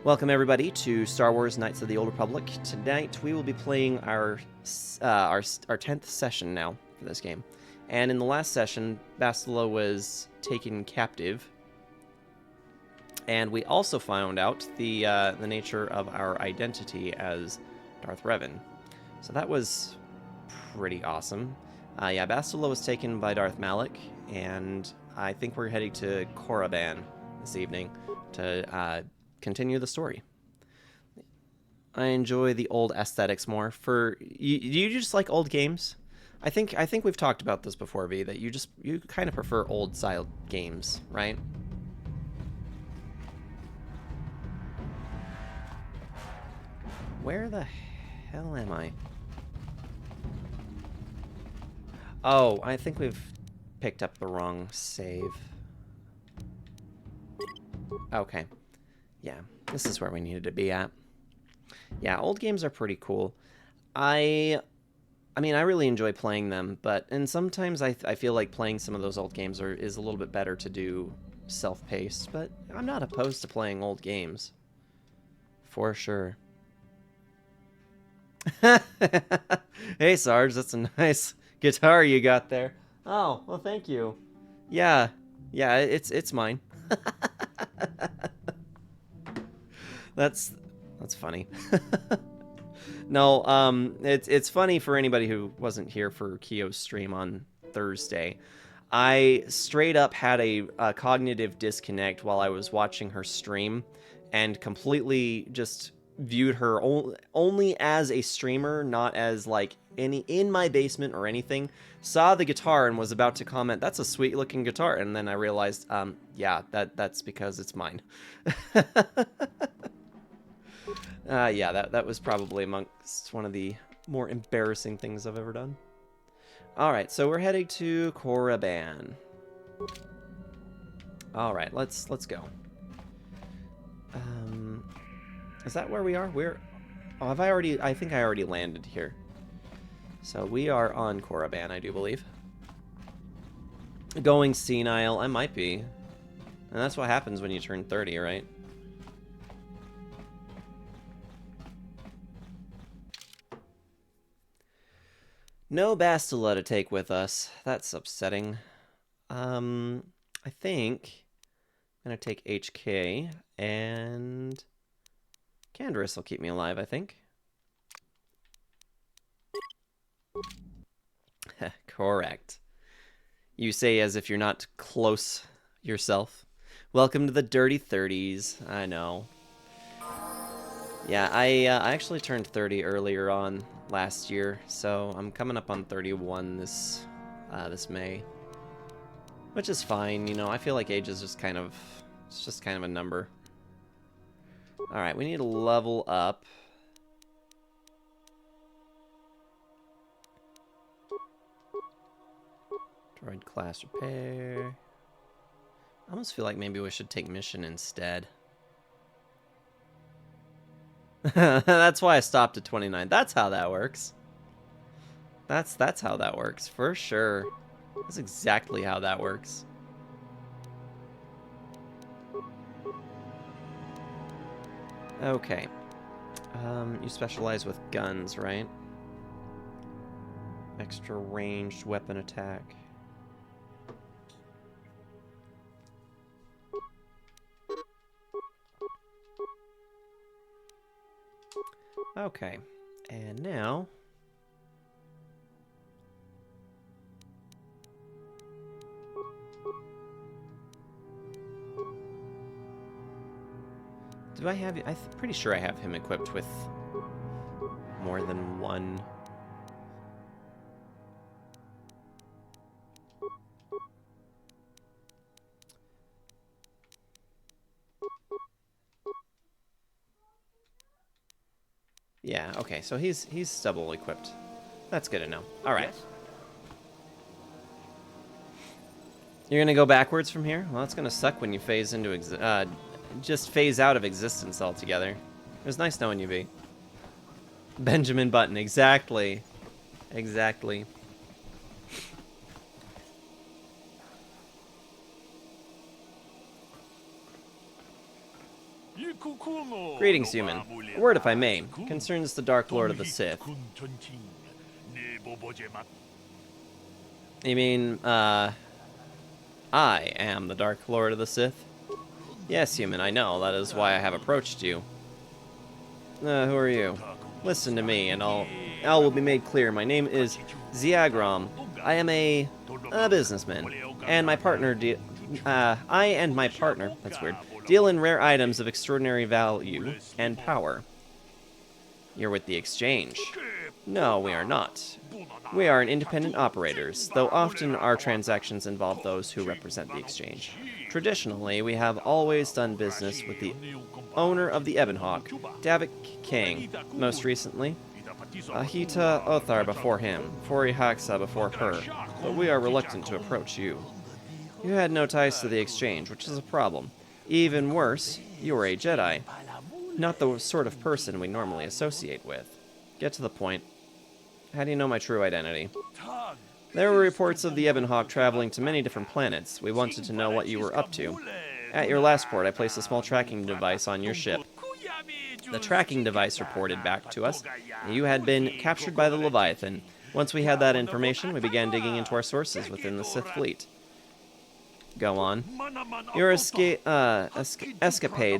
Welcome everybody to Star Wars: Knights of the Old Republic. Tonight we will be playing our 10th session now for this game. And in the last session, Bastila was taken captive, and we also found out the nature of our identity as Darth Revan. So that was pretty awesome. Yeah, Bastila was taken by Darth Malak, and I think we're heading to Korriban this evening to continue the story. I enjoy the old aesthetics more. Do you just like old games? I think we've talked about this before, V, that you kind of prefer old style games, right? Where the hell am I? Oh, I think we've picked up the wrong save. Okay. Yeah, this is where we needed to be at. Yeah, old games are pretty cool. I mean, I really enjoy playing them, and sometimes I feel like playing some of those old games is a little bit better to do self-paced, but I'm not opposed to playing old games. For sure. Hey, Sarge, that's a nice guitar you got there. Oh, well, thank you. Yeah, yeah, it's mine. That's funny. No, it's funny for anybody who wasn't here for Kyo's stream on Thursday. I straight up had a cognitive disconnect while I was watching her stream, and completely just viewed her only as a streamer, not as like any in my basement or anything. Saw the guitar and was about to comment, "That's a sweet looking guitar," and then I realized, yeah, that's because it's mine. Yeah, that was probably amongst one of the more embarrassing things I've ever done. Alright, so we're heading to Korriban. Alright, let's go. Is that where we are? Oh, I think I already landed here. So we are on Korriban, I do believe. Going senile, I might be. And that's what happens when you turn 30, right? No Bastila to take with us. That's upsetting. I think I'm gonna take HK, and Canderous will keep me alive, I think. Correct. You say as if you're not close yourself. Welcome to the dirty 30s. I know. Yeah, I actually turned 30 earlier on last year, so I'm coming up on 31 this May, which is fine. You know, I feel like age is just kind of a number. All right, we need to level up. Droid class repair. I almost feel like maybe we should take mission instead. That's why I stopped at 29. That's how that works. That's how that works, for sure. That's exactly how that works. Okay. You specialize with guns, right? Extra ranged weapon attack. Okay. And now... do I have... I'm pretty sure I have him equipped with more than one. Yeah, okay, so he's double equipped. That's good to know. All right. Yes. You're gonna go backwards from here? Well, that's gonna suck when you phase into just phase out of existence altogether. It was nice knowing you, V. Benjamin Button, exactly. Exactly. Greetings, human. A word, if I may, concerns the Dark Lord of the Sith. You mean, I am the Dark Lord of the Sith? Yes, human, I know. That is why I have approached you. Who are you? Listen to me, and all will be made clear. My name is Ziagrom. I am a businessman, and my partner that's weird, deal in rare items of extraordinary value and power. You're with the Exchange. No, we are not. We are independent operators, though often our transactions involve those who represent the Exchange. Traditionally, we have always done business with the owner of the Ebonhawk, Davik King, most recently. Ahita Othar before him, Fori Haxa before her, but we are reluctant to approach you. You had no ties to the Exchange, which is a problem. Even worse, you are a Jedi. Not the sort of person we normally associate with. Get to the point. How do you know my true identity? There were reports of the Ebonhawk traveling to many different planets. We wanted to know what you were up to. At your last port, I placed a small tracking device on your ship. The tracking device reported back to us that you had been captured by the Leviathan. Once we had that information, we began digging into our sources within the Sith fleet. Go on. Your escapades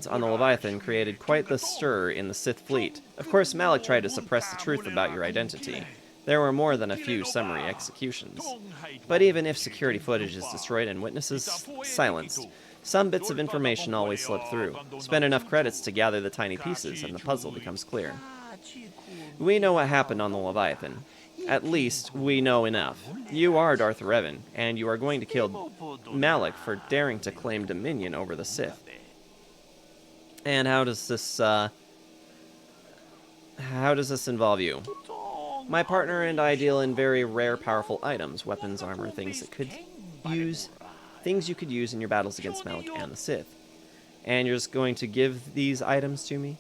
on the Leviathan created quite the stir in the Sith fleet. Of course, Malak tried to suppress the truth about your identity. There were more than a few summary executions. But even if security footage is destroyed and witnesses silenced, some bits of information always slip through. Spend enough credits to gather the tiny pieces, and the puzzle becomes clear. We know what happened on the Leviathan. At least, we know enough. You are Darth Revan, and you are going to kill Malak for daring to claim dominion over the Sith. And how does this involve you? My partner and I deal in very rare, powerful items, weapons, armor, things you could use in your battles against Malak and the Sith. And you're just going to give these items to me?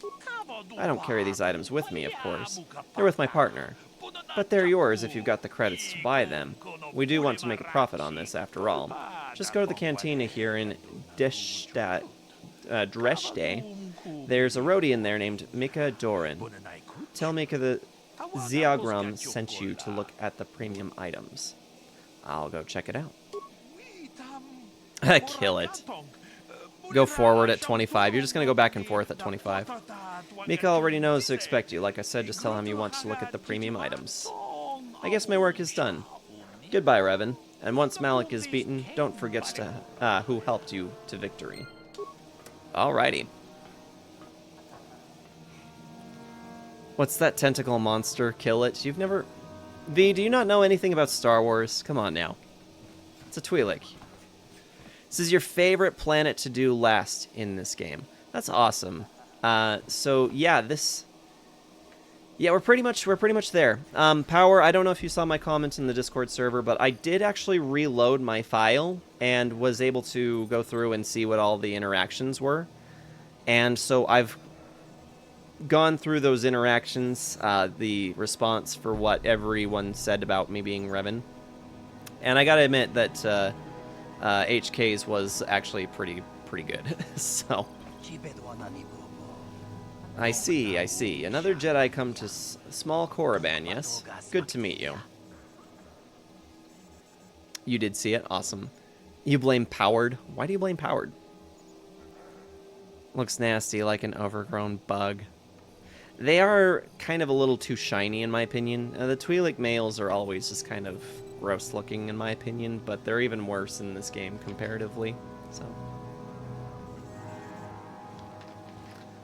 I don't carry these items with me, of course. They're with my partner. But they're yours if you've got the credits to buy them. We do want to make a profit on this, after all. Just go to the cantina here in Dreshte. There's a roadie in there named Mika Doran. Tell Mika that Ziagrum sent you to look at the premium items. I'll go check it out. Kill it. Go forward at 25. You're just going to go back and forth at 25. Mika already knows to expect you. Like I said, just tell him you want to look at the premium items. I guess my work is done. Goodbye, Revan. And once Malak is beaten, don't forget to who helped you to victory. Alrighty. What's that tentacle monster? Kill it. You've never... V, do you not know anything about Star Wars? Come on now. It's a Twi'lek. This is your favorite planet to do last in this game. That's awesome. So yeah, we're pretty much there. Power, I don't know if you saw my comments in the Discord server, but I did actually reload my file and was able to go through and see what all the interactions were. And so I've gone through those interactions, the response for what everyone said about me being Revan. And I gotta admit that HK's was actually pretty good. So I see. Another Jedi come to small Korriban, yes? Good to meet you. You did see it? Awesome. You blame Powered? Why do you blame Powered? Looks nasty, like an overgrown bug. They are kind of a little too shiny, in my opinion. The Twi'lek males are always just kind of gross looking, in my opinion, but they're even worse in this game comparatively, so...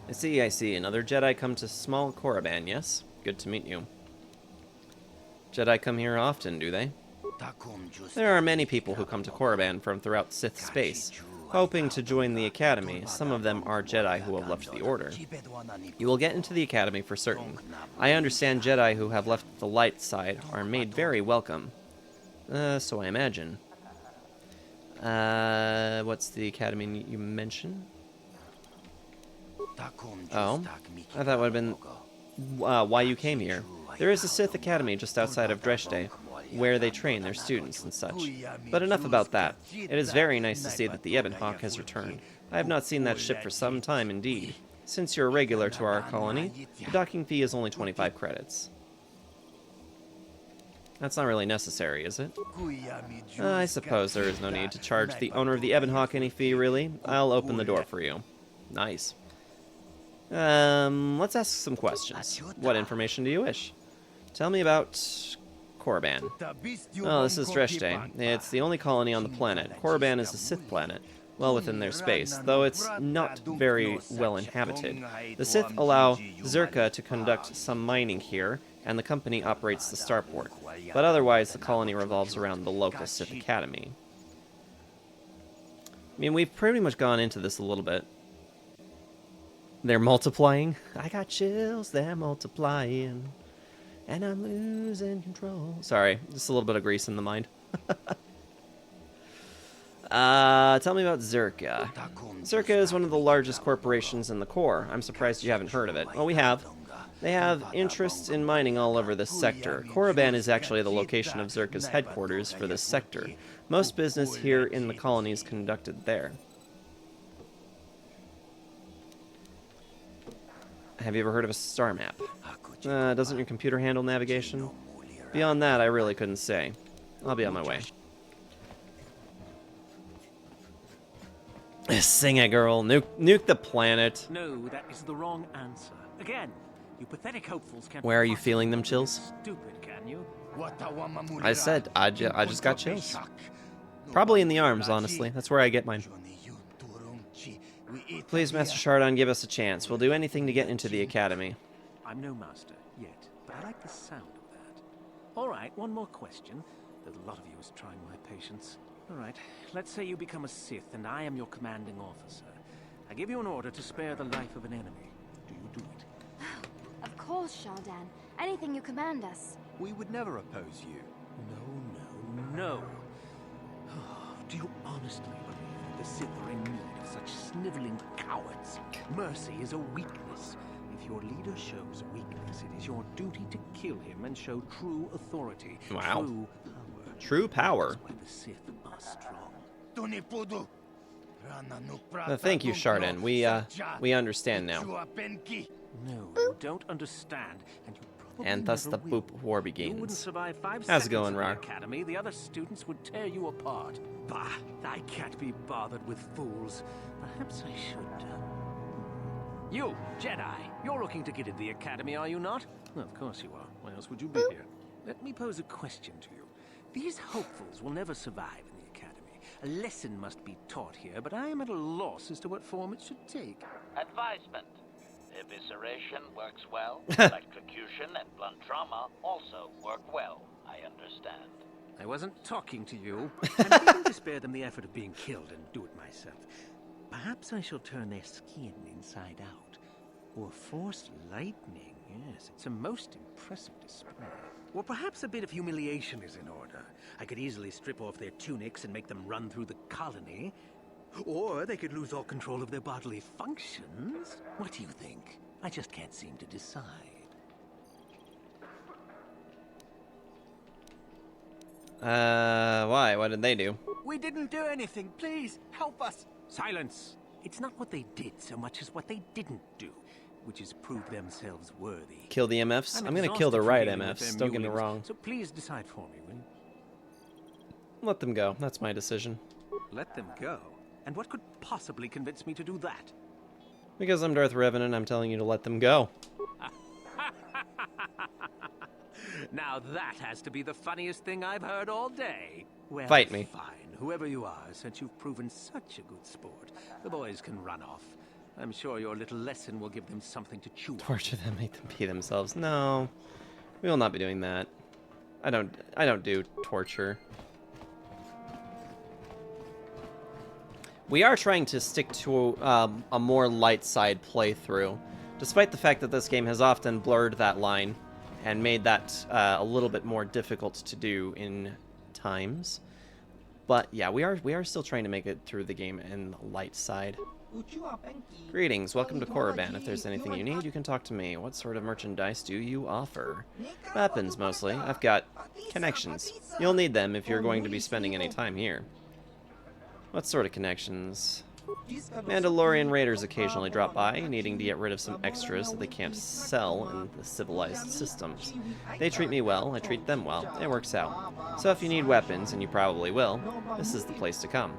I see. Another Jedi come to small Korriban, yes? Good to meet you. Jedi come here often, do they? There are many people who come to Korriban from throughout Sith space, hoping to join the Academy. Some of them are Jedi who have left the Order. You will get into the Academy for certain. I understand Jedi who have left the light side are made very welcome. So I imagine. What's the Academy you mentioned? Oh, I thought it would have been why you came here. There is a Sith Academy just outside of Dreshte, where they train their students and such. But enough about that. It is very nice to see that the Ebonhawk has returned. I have not seen that ship for some time indeed. Since you're a regular to our colony, the docking fee is only 25 credits. That's not really necessary, is it? I suppose there is no need to charge the owner of the Ebonhawk any fee, really. I'll open the door for you. Nice. Let's ask some questions. What information do you wish? Tell me about Korriban. Oh, this is Dreshte. It's the only colony on the planet. Korriban is a Sith planet, well within their space, though it's not very well inhabited. The Sith allow Zerka to conduct some mining here, and the company operates the starport. But otherwise, the colony revolves around the local Sith Academy. I mean, we've pretty much gone into this a little bit. They're multiplying. I got chills, they're multiplying. And I'm losing control. Sorry, just a little bit of grease in the mind. Tell me about Zerka. Zerka is one of the largest corporations in the core. I'm surprised you haven't heard of it. Well, we have. They have interests in mining all over this sector. Korriban is actually the location of Zerka's headquarters for this sector. Most business here in the colony is conducted there. Have you ever heard of a star map? Doesn't your computer handle navigation? Beyond that, I really couldn't say. I'll be on my way. Sing it, girl. Nuke the planet. No, that is the wrong answer. Again, you pathetic hopefuls can't. Where are you feeling them chills? Stupid, can you? I said, I just got chills. Probably in the arms, honestly. That's where I get mine. Please, Master Shardon, give us a chance. We'll do anything to get into the academy. I'm no master yet, but I like the sound of that. All right, one more question. There's a lot of you is trying my patience. All right, let's say you become a Sith and I am your commanding officer. I give you an order to spare the life of an enemy. Do you do it? Of course, Shardon. Anything you command us. We would never oppose you. No. Do you honestly believe that the Sith are in need of such sniveling cowards? Mercy is a weakness. If your leader shows weakness, it is your duty to kill him and show true authority. Wow. True power. True power. That's why the Sith are strong. Thank you, Shardon. We understand now. No, you don't understand, and you probably And thus never the will. boop war You wouldn't begins. survive 5 How's seconds it going, at the Rar? academy. The other students would tear you apart. Bah, I can't be bothered with fools. Perhaps I should. You, Jedi, you're looking to get into the academy, are you not? Well, of course you are. Why else would you be here? Let me pose a question to you. These hopefuls will never survive in the academy. A lesson must be taught here, but I am at a loss as to what form it should take. Advisement. Evisceration works well. Electrocution and blunt trauma also work well. I understand. I wasn't talking to you. I'm willing to spare them the effort of being killed and do it myself. Perhaps I shall turn their skin inside out. Or force lightning. Yes, it's a most impressive display. Or perhaps a bit of humiliation is in order. I could easily strip off their tunics and make them run through the colony. Or they could lose all control of their bodily functions. What do you think? I just can't seem to decide. Why? What did they do? We didn't do anything. Please, help us. Silence. It's not what they did so much as what they didn't do, which is prove themselves worthy. Kill the MFs? I'm gonna kill the right MFs, don't get me wrong. So please decide for me, will you? Let them go. That's my decision. Let them go? And what could possibly convince me to do that? Because I'm Darth Revenant, I'm telling you to let them go. Now that has to be the funniest thing I've heard all day. Well, Fight me. Fine, whoever you are, since you've proven such a good sport, the boys can run off. I'm sure your little lesson will give them something to chew on. Torture them, make them pee themselves. No, we will not be doing that. I don't do torture. We are trying to stick to a more light side playthrough, despite the fact that this game has often blurred that line and made that a little bit more difficult to do in times. But yeah, we are still trying to make it through the game in the light side. Greetings, welcome to Korriban. If there's anything you need, you can talk to me. What sort of merchandise do you offer? Weapons, mostly. I've got connections. You'll need them if you're going to be spending any time here. What sort of connections? Mandalorian raiders occasionally drop by, needing to get rid of some extras that they can't sell in the civilized systems. They treat me well, I treat them well. It works out. So if you need weapons, and you probably will, this is the place to come.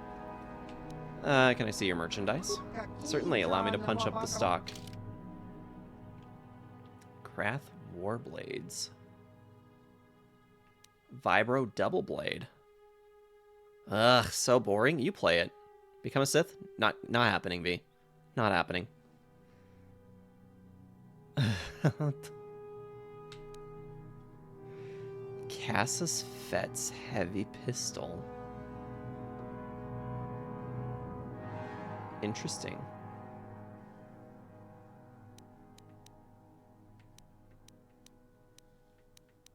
Can I see your merchandise? Certainly, allow me to punch up the stock. Krath Warblades. Vibro Double Blade. Ugh, so boring. You play it. Become a Sith? Not happening, V. Not happening. Cassus Fett's Heavy Pistol. Interesting.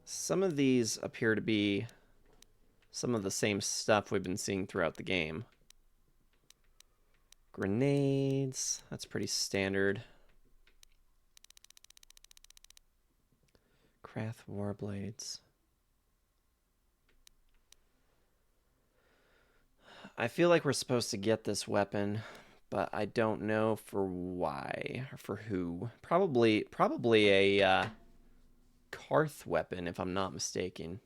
Some of these appear to be some of the same stuff we've been seeing throughout the game. Grenades, that's pretty standard. Krath Warblades. I feel like we're supposed to get this weapon, but I don't know for why or for who. Probably a Carth weapon, if I'm not mistaken.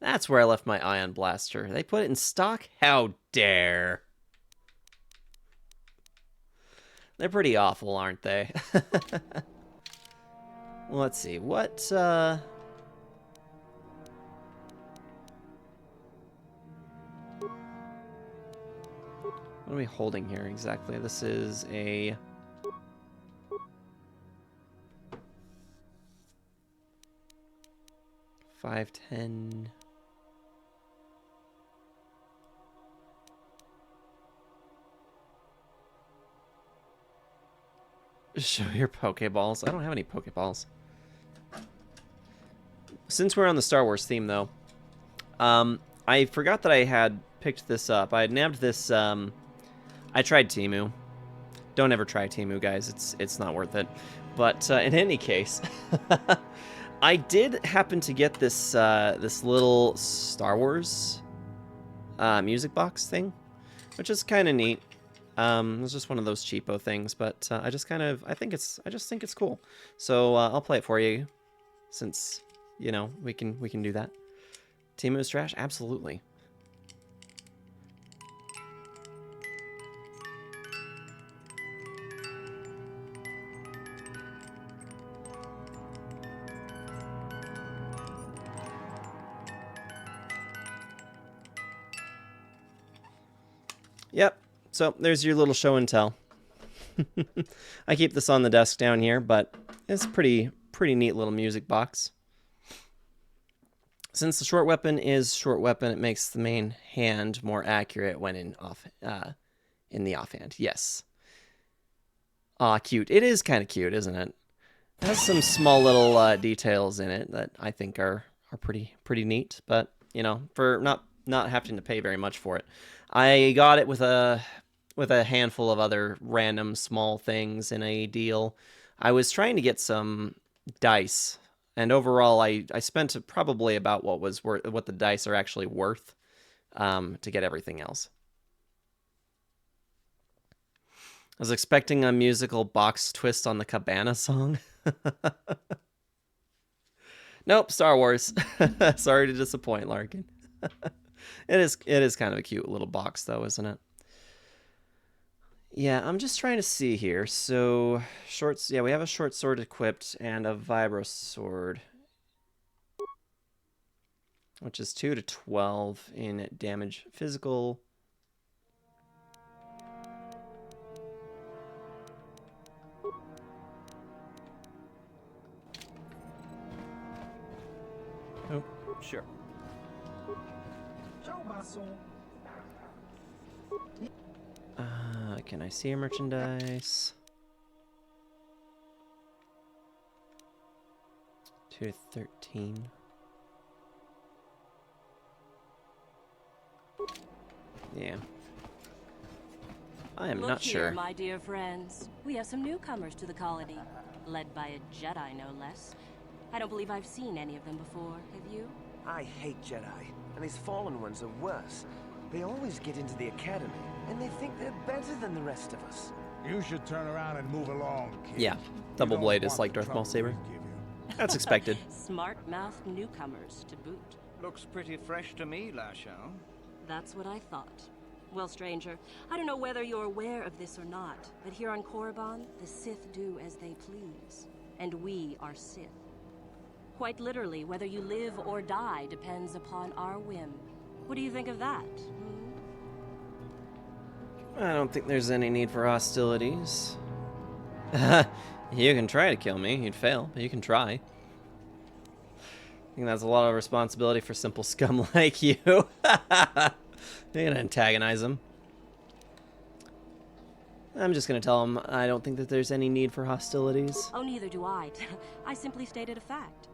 That's where I left my ion blaster. They put it in stock? How dare. They're pretty awful, aren't they? Well, let's see. What are we holding here exactly? This is a... $510. Show your Pokeballs. I don't have any Pokeballs. Since we're on the Star Wars theme, though, I forgot that I had picked this up. I had nabbed this. I tried Temu. Don't ever try Temu, guys. It's not worth it. But in any case, I did happen to get this this little Star Wars music box thing, which is kind of neat. It was just one of those cheapo things, but I just think it's cool. So I'll play it for you, since you know we can do that. Temu's trash, absolutely. Yep. So there's your little show and tell. I keep this on the desk down here, but it's pretty neat little music box. Since the short weapon is short weapon, it makes the main hand more accurate when in the offhand. Yes. Aw, cute. It is kind of cute, isn't it? It has some small little details in it that I think are pretty neat, but you know, for not having to pay very much for it. I got it with a handful of other random small things in a deal. I was trying to get some dice, and overall I spent probably about what the dice are actually worth to get everything else. I was expecting a musical box twist on the Cabana song. Nope, Star Wars. Sorry to disappoint, Larkin. It is kind of a cute little box, though, isn't it? Yeah, I'm just trying to see here. So, shorts. Yeah, we have a short sword equipped and a vibro sword, which is 2 to 12 in damage physical. Oh, sure. Can I see your merchandise? 2 to 13. Yeah. I am Look not here, sure. my dear friends. We have some newcomers to the colony, led by a Jedi, no less. I don't believe I've seen any of them before. Have you? I hate Jedi. And these fallen ones are worse. They always get into the academy, and they think they're better than the rest of us. You should turn around and move along, kid. Yeah, Double Blade is like Darth Maul Saber. That's expected. Smart-mouthed newcomers to boot. Looks pretty fresh to me, Lashao. That's what I thought. Well, stranger, I don't know whether you're aware of this or not, but here on Korriban, the Sith do as they please. And we are Sith. Quite literally, whether you live or die depends upon our whim. What do you think of that? I don't think there's any need for hostilities. You can try to kill me. You'd fail, but you can try. I think that's a lot of responsibility for simple scum like you. You're gonna antagonize him. I'm just gonna tell him I don't think that there's any need for hostilities. Oh, neither do I. I simply stated a fact.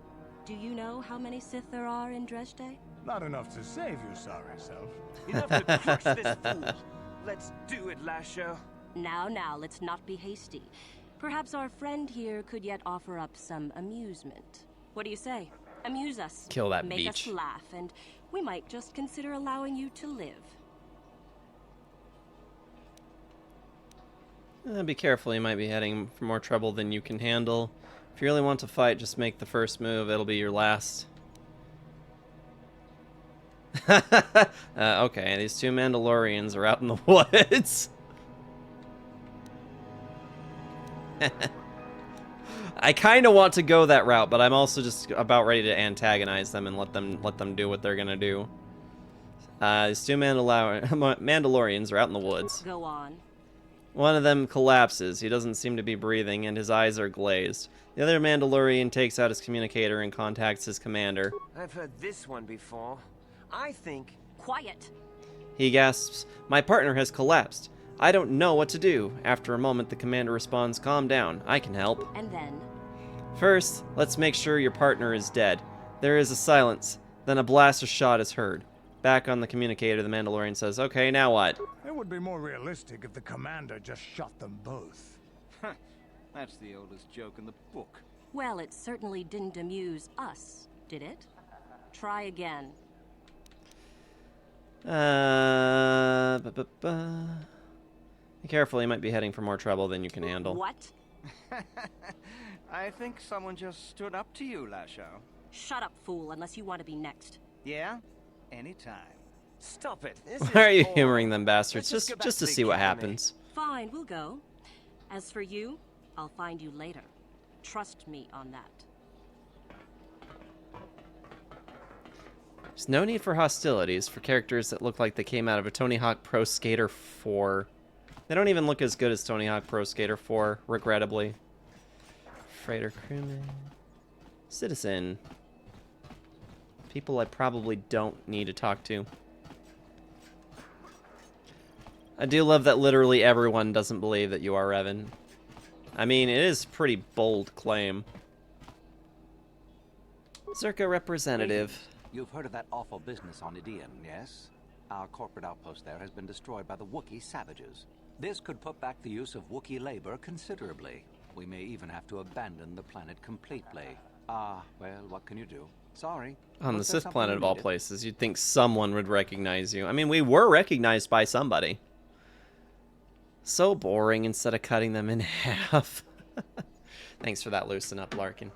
Do you know how many Sith there are in Dresde? Not enough to save your sorry self. Enough to crush this fool. Let's do it, Lashao. Now, let's not be hasty. Perhaps our friend here could yet offer up some amusement. What do you say? Amuse us. Kill that Make beach. us laugh, and we might just consider allowing you to live. Be careful, you might be heading for more trouble than you can handle. If you really want to fight, just make the first move. It'll be your last. Okay, these two Mandalorians are out in the woods. I kind of want to go that route, but I'm also just about ready to antagonize them and let them do what they're gonna do. These two Mandalorians are out in the woods. Go on. One of them collapses. He doesn't seem to be breathing, and his eyes are glazed. The other Mandalorian takes out his communicator and contacts his commander. I've heard this one before. I think... Quiet. He gasps, "My partner has collapsed. I don't know what to do." After a moment, the commander responds, "Calm down. I can help." And then? First, let's make sure your partner is dead. There is a silence. Then a blaster shot is heard. Back on the communicator, the Mandalorian says, "Okay, now what?" It would be more realistic if the commander just shot them both. That's the oldest joke in the book. Well, it certainly didn't amuse us, did it? Try again. Be careful, you might be heading for more trouble than you can handle. What? I think someone just stood up to you, Lashao. Shut up, fool, unless you want to be next. Yeah? Anytime. Stop it. This Why are is you boring. humoring them bastards? Let's go back Just to the see what academy. happens. Fine, we'll go. As for you, I'll find you later. Trust me on that. There's no need for hostilities for characters that look like they came out of a Tony Hawk Pro Skater 4. They don't even look as good as Tony Hawk Pro Skater 4, regrettably. Freighter crewman. Citizen. People I probably don't need to talk to. I do love that literally everyone doesn't believe that you are Revan. I mean, it is a pretty bold claim. Zerka representative. You've heard of that awful business on Idian, yes? Our corporate outpost there has been destroyed by the Wookiee savages. This could put back the use of Wookiee labor considerably. We may even have to abandon the planet completely. Well, what can you do? Sorry. On the Was there Sith something planet you of all needed? places, you'd think someone would recognize you. I mean, we were recognized by somebody. So boring instead of cutting them in half. Thanks for that loosen up, Larkin.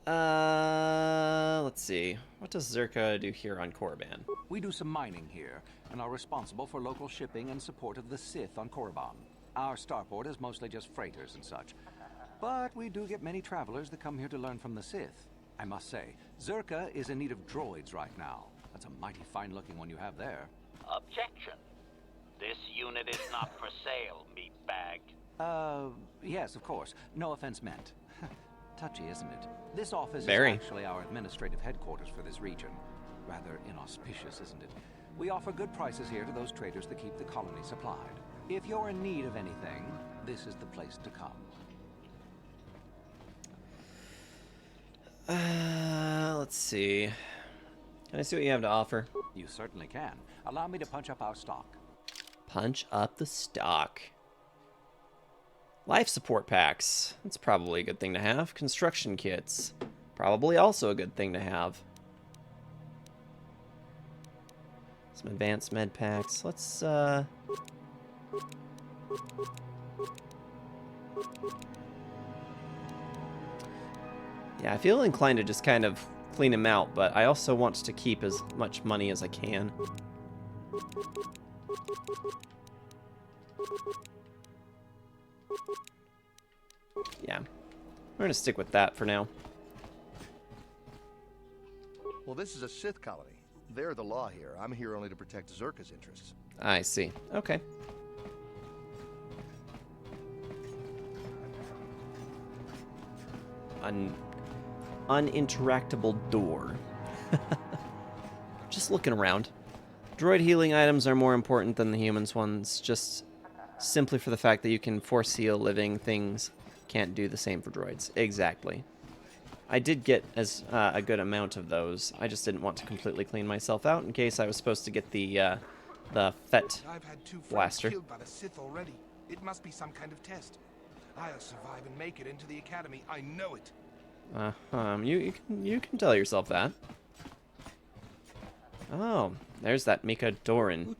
Let's see. What does Zerka do here on Korriban? We do some mining here, and are responsible for local shipping and support of the Sith on Korriban. Our starport is mostly just freighters and such. But we do get many travelers that come here to learn from the Sith. I must say, Zerka is in need of droids right now. That's a mighty fine-looking one you have there. Objection. This unit is not for sale, meatbag. Yes, of course. No offense meant. Touchy, isn't it? This office Very. is actually our administrative headquarters for this region. Rather inauspicious, isn't it? We offer good prices here to those traders that keep the colony supplied. If you're in need of anything, this is the place to come. Let's see. Can I see what you have to offer? You certainly can. Allow me to punch up our stock. Punch up the stock. Life support packs. That's probably a good thing to have. Construction kits. Probably also a good thing to have. Some advanced med packs. Let's, yeah, I feel inclined to just kind of clean him out, but I also want to keep as much money as I can. Yeah, we're gonna stick with that for now. Well, this is a Sith colony. They're the law here. I'm here only to protect Zerka's interests. I see. Okay. Uninteractable door. Just looking around. Droid healing items are more important than the humans ones, just simply for the fact that you can force heal living things. Can't do the same for droids. Exactly. I did get a good amount of those. I just didn't want to completely clean myself out in case I was supposed to get the Fett I've had 2 friends blaster. killed by the Sith already. It must be some kind of test. I'll survive and make it into the academy. I know it. You can tell yourself that. Oh, there's that Mika Doran.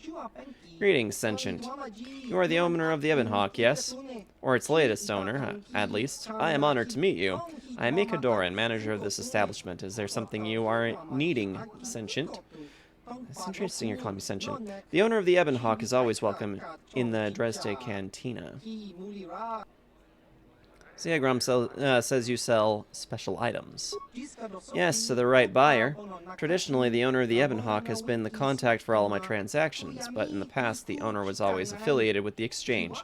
Greetings, Sentient. You are the owner of the Ebonhawk, yes? Or its latest owner, at least. I am honored to meet you. I am Mika Doran, manager of this establishment. Is there something you are needing, Sentient? It's interesting you're calling me Sentient. The owner of the Ebonhawk is always welcome in the Dresde Cantina. Ziagram says you sell special items. Yes, to the right buyer. Traditionally, the owner of the Ebonhawk has been the contact for all of my transactions, but in the past, the owner was always affiliated with the exchange.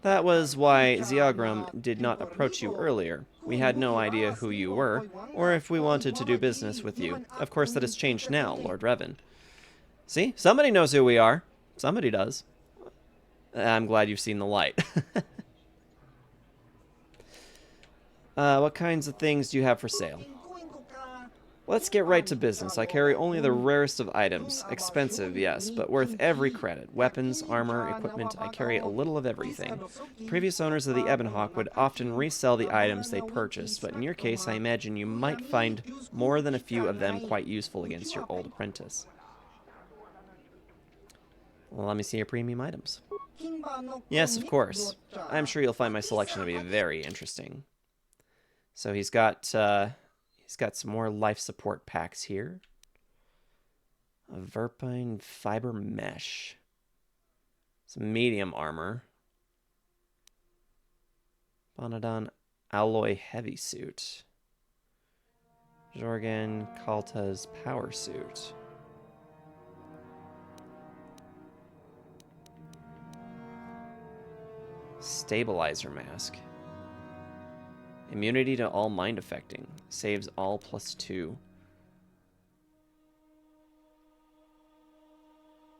That was why Ziagram did not approach you earlier. We had no idea who you were, or if we wanted to do business with you. Of course, that has changed now, Lord Revan. See? Somebody knows who we are. Somebody does. I'm glad you've seen the light. What kinds of things do you have for sale? Let's get right to business. I carry only the rarest of items. Expensive, yes, but worth every credit. Weapons, armor, equipment, I carry a little of everything. Previous owners of the Ebonhawk would often resell the items they purchased, but in your case, I imagine you might find more than a few of them quite useful against your old apprentice. Well, let me see your premium items. Yes, of course. I'm sure you'll find my selection to be very interesting. So he's got some more life support packs here. A Verpine fiber mesh. Some medium armor. Bonadon alloy heavy suit. Jorgen Kalta's power suit. Stabilizer mask. Immunity to all mind affecting. Saves all +2.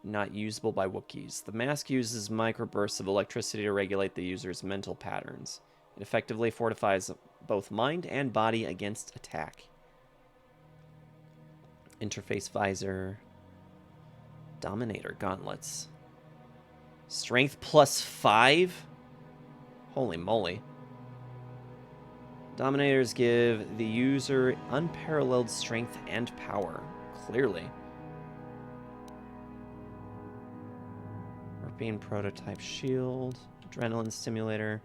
Not usable by Wookiees. The mask uses microbursts of electricity to regulate the user's mental patterns. It effectively fortifies both mind and body against attack. Interface visor. Dominator gauntlets. Strength +5? Holy moly. Dominators give the user unparalleled strength and power. Clearly. European prototype shield. Adrenaline stimulator.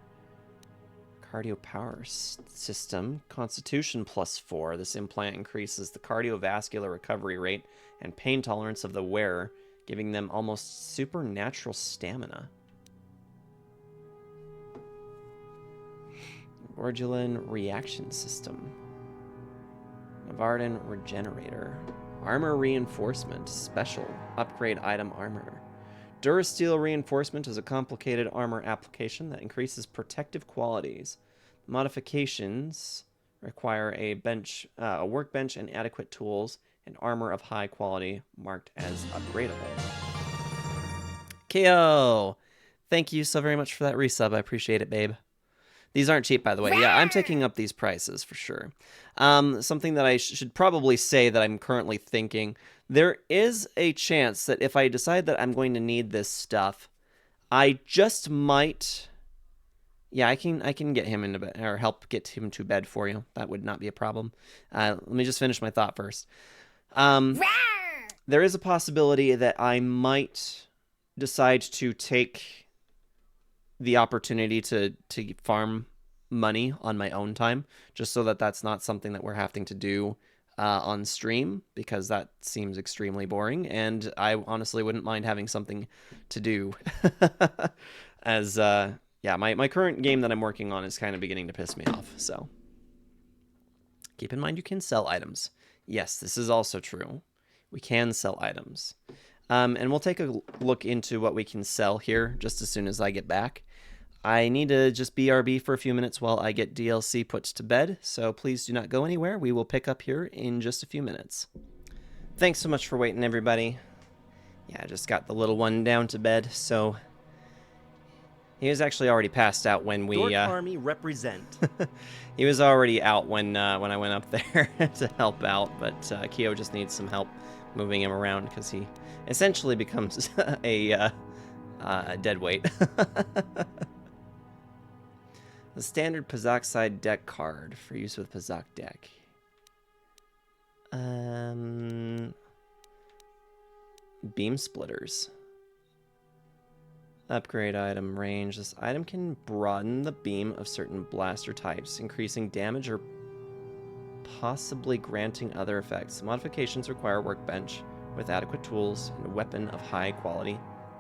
Cardio power system. Constitution +4. This implant increases the cardiovascular recovery rate and pain tolerance of the wearer, giving them almost supernatural stamina. Orgulin reaction system. Navardan regenerator. Armor reinforcement. Special. Upgrade item armor. Durasteel reinforcement is a complicated armor application that increases protective qualities. Modifications require a workbench and adequate tools and armor of high quality marked as upgradable. KO! Thank you so very much for that resub. I appreciate it, babe. These aren't cheap, by the way. Yeah, I'm taking up these prices for sure. Something that I should probably say that I'm currently thinking. There is a chance that if I decide that I'm going to need this stuff, I just might... Yeah, I can get him into bed, or help get him to bed for you. That would not be a problem. Let me just finish my thought first. there is a possibility that I might decide to take the opportunity to farm money on my own time, just so that that's not something that we're having to do on stream, because that seems extremely boring, and I honestly wouldn't mind having something to do. As yeah, my current game that I'm working on is kind of beginning to piss me off, so keep in mind you can sell items. Yes, this is also true. We can sell items. And we'll take a look into what we can sell here just as soon as I get back. I need to just BRB for a few minutes while I get DLC put to bed, so please do not go anywhere. We will pick up here in just a few minutes. Thanks so much for waiting, everybody. Yeah, I just got the little one down to bed, so he was actually already passed out when we... Dork Army represent. He was already out when I went up there to help out, but Kyo just needs some help moving him around because he essentially becomes a dead weight. The standard Pazaak deck card for use with Pazaak deck. Beam splitters. Upgrade item range. This item can broaden the beam of certain blaster types, increasing damage or possibly granting other effects. Modifications require workbench with adequate tools and a weapon of high quality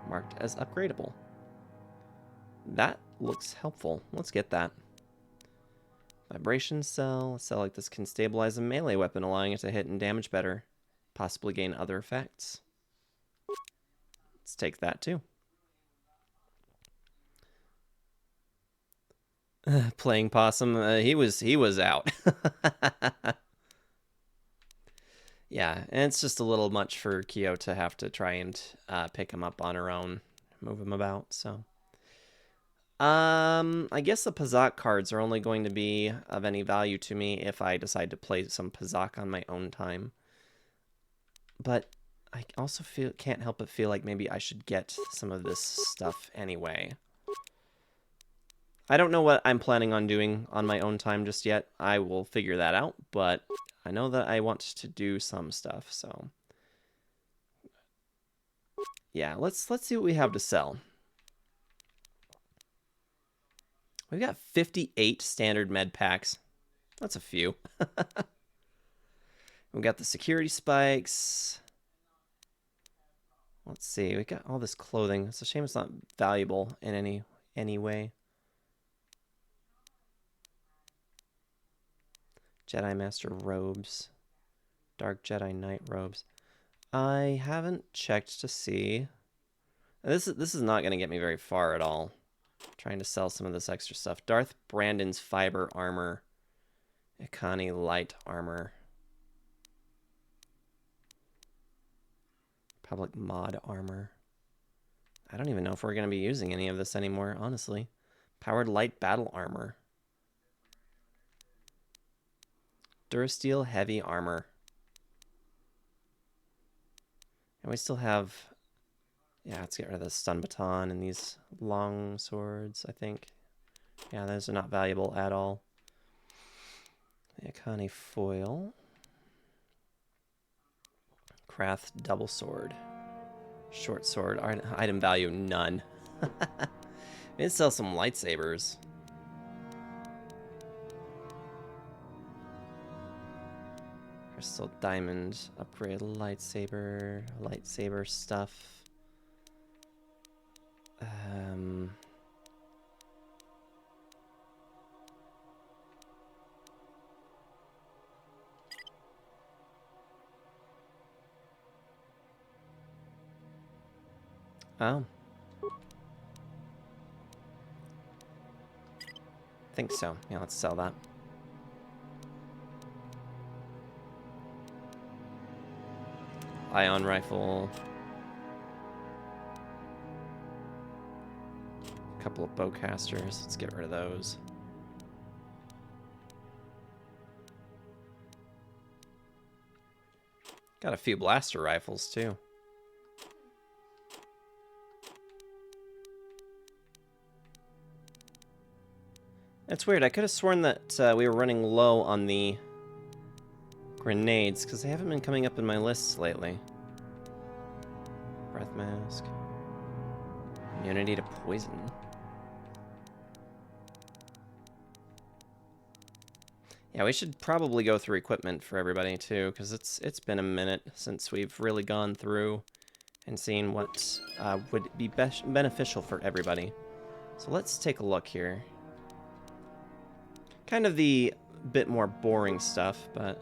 marked as upgradable. That looks helpful. Let's get that. Vibration cell. A cell like this can stabilize a melee weapon, allowing it to hit and damage better. Possibly gain other effects. Let's take that too. Playing Possum, he was out. Yeah, and it's just a little much for Kyo to have to try and pick him up on her own, move him about, so. I guess the Pazaak cards are only going to be of any value to me if I decide to play some Pazaak on my own time. But I also can't help but feel like maybe I should get some of this stuff anyway. I don't know what I'm planning on doing on my own time just yet. I will figure that out, but I know that I want to do some stuff, so. Yeah, let's see what we have to sell. We've got 58 standard med packs. That's a few. We've got the security spikes. Let's see, we got all this clothing. It's a shame it's not valuable in any way. Jedi Master robes. Dark Jedi Knight robes. I haven't checked to see. This is not going to get me very far at all. I'm trying to sell some of this extra stuff. Darth Brandon's fiber armor. Ikani light armor. Public mod armor. I don't even know if we're going to be using any of this anymore, honestly. Powered light battle armor. Durasteel heavy armor. And we still have... Yeah, let's get rid of the stun baton and these long swords, I think. Yeah, those are not valuable at all. The Ikani foil. Krath double sword. Short sword. Item value, none. We need to sell some lightsabers. Crystal diamond, upgrade lightsaber stuff. Oh. I think so. Yeah, let's sell that. Ion rifle. A couple of bowcasters. Let's get rid of those. Got a few blaster rifles too. That's weird. I could have sworn that we were running low on the grenades, because they haven't been coming up in my lists lately. Immunity to poison. Yeah, we should probably go through equipment for everybody too, because it's been a minute since we've really gone through and seen what would be beneficial for everybody. So let's take a look here. Kind of the bit more boring stuff, but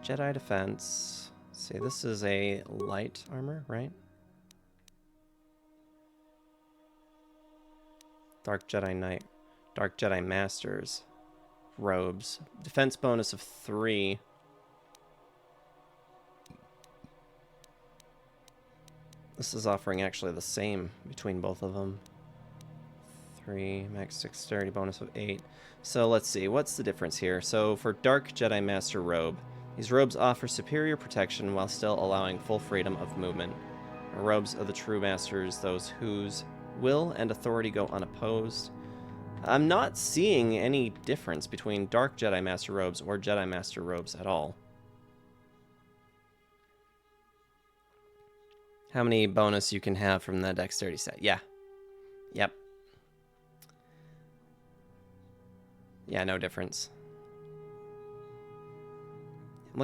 Jedi defense. Let's see, this is a light armor, right? Dark Jedi Knight. Dark Jedi Masters. Robes. Defense bonus of 3. This is offering actually the same between both of them. 3, max dexterity bonus of 8. So let's see, what's the difference here? So for Dark Jedi Master Robe, these robes offer superior protection while still allowing full freedom of movement. The robes of the true masters, those whose will and authority go unopposed. I'm not seeing any difference between Dark Jedi Master Robes or Jedi Master Robes at all. How many bonus you can have from the dexterity set? Yeah. Yep. Yeah, no difference.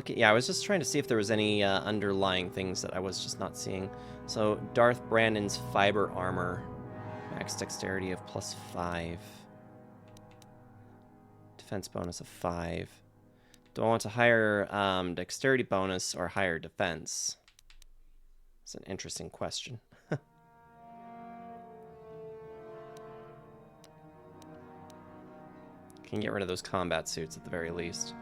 Yeah, I was just trying to see if there was any underlying things that I was just not seeing. So, Darth Brandon's fiber armor. Max dexterity of +5. Defense bonus of 5. Do I want a higher dexterity bonus or higher defense? It's an interesting question. Can get rid of those combat suits at the very least.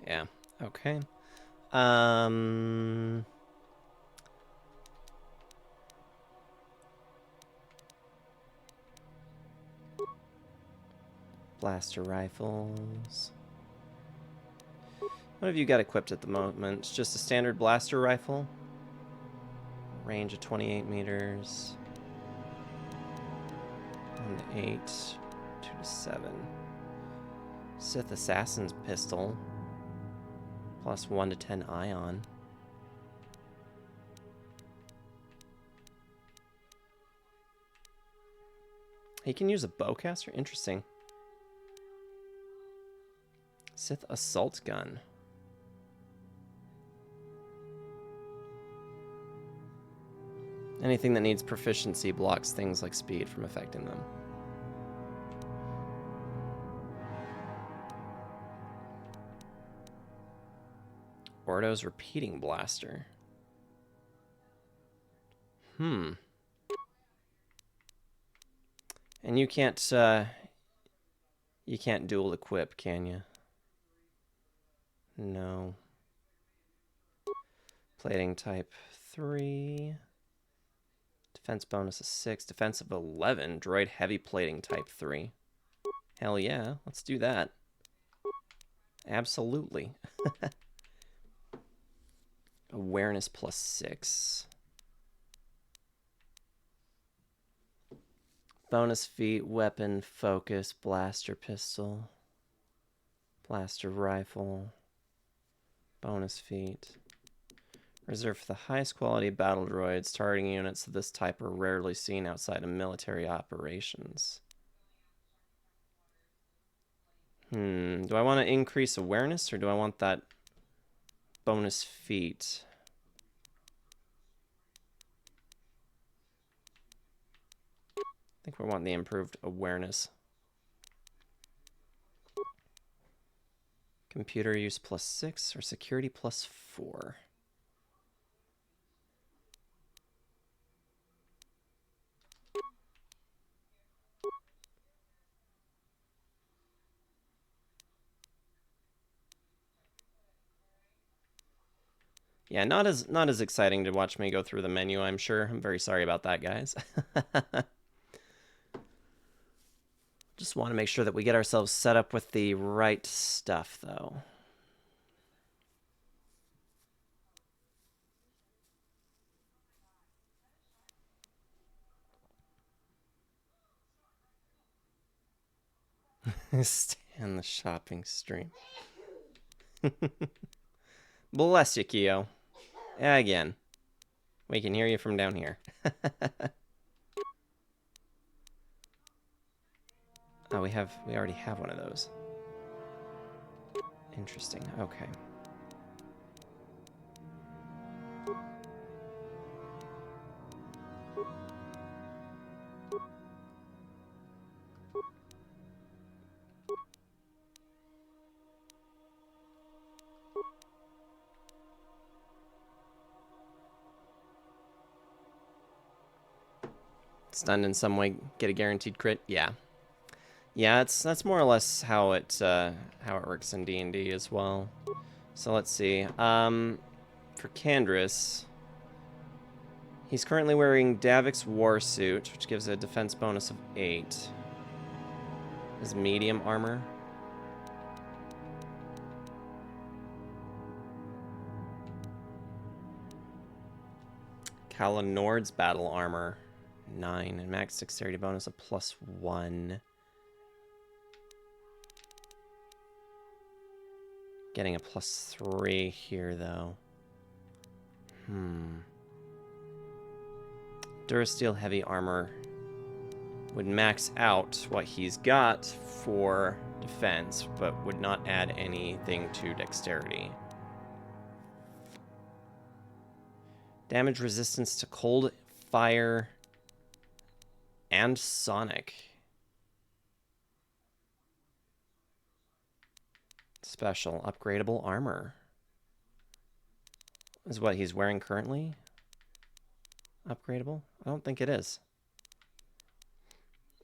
Yeah, okay. Blaster rifles. What have you got equipped at the moment? It's just a standard blaster rifle. Range of 28 meters. 1 to 8. 2 to 7. Sith Assassin's Pistol. Plus 1 to 10 ion. He can use a bowcaster? Interesting. Sith Assault Gun. Anything that needs proficiency blocks things like speed from affecting them. Ordo's Repeating Blaster. And you can't dual equip, can you? No. Plating type 3. Defense bonus of 6. Defense of 11. Droid heavy plating type 3. Hell yeah, let's do that. Absolutely. Awareness plus 6. Bonus feat, weapon, focus, blaster pistol, blaster rifle, bonus feat. Reserved for the highest quality battle droids. Targeting units of this type are rarely seen outside of military operations. Do I want to increase awareness or do I want that bonus feat? I think we want the improved awareness. Computer use plus 6 or security plus 4. Yeah, not as exciting to watch me go through the menu, I'm sure. I'm very sorry about that, guys. Just want to make sure that we get ourselves set up with the right stuff, though. Stand the shopping stream. Bless you, Kyo. Again. We can hear you from down here. Oh, we already have one of those. Interesting. Okay. Stunned in some way, get a guaranteed crit. Yeah. Yeah, that's more or less how it works in D&D as well. So let's see. For Kandris, he's currently wearing Davik's war suit, which gives a defense bonus of 8. His medium armor. Kala Nord's battle armor, 9, and max dexterity bonus of +1. Getting a +3 here, though. Durasteel heavy armor would max out what he's got for defense, but would not add anything to dexterity. Damage resistance to cold, fire, and sonic. Special upgradable armor is what he's wearing currently. Upgradable? I don't think it is.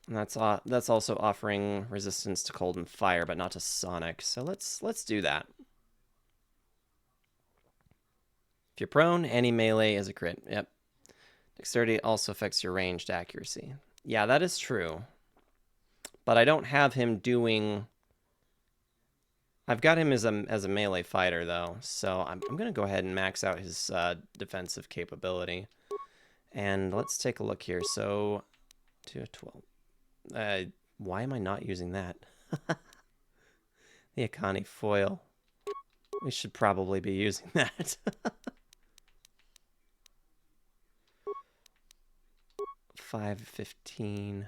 And that's also offering resistance to cold and fire, but not to sonic. So let's do that. If you're prone, any melee is a crit. Yep. Dexterity also affects your ranged accuracy. Yeah, that is true. But I don't have him doing... I've got him as a melee fighter, though, so I'm going to go ahead and max out his defensive capability. And let's take a look here. So, 2 of 12. Why am I not using that? The Akani foil. We should probably be using that. 5 of 15.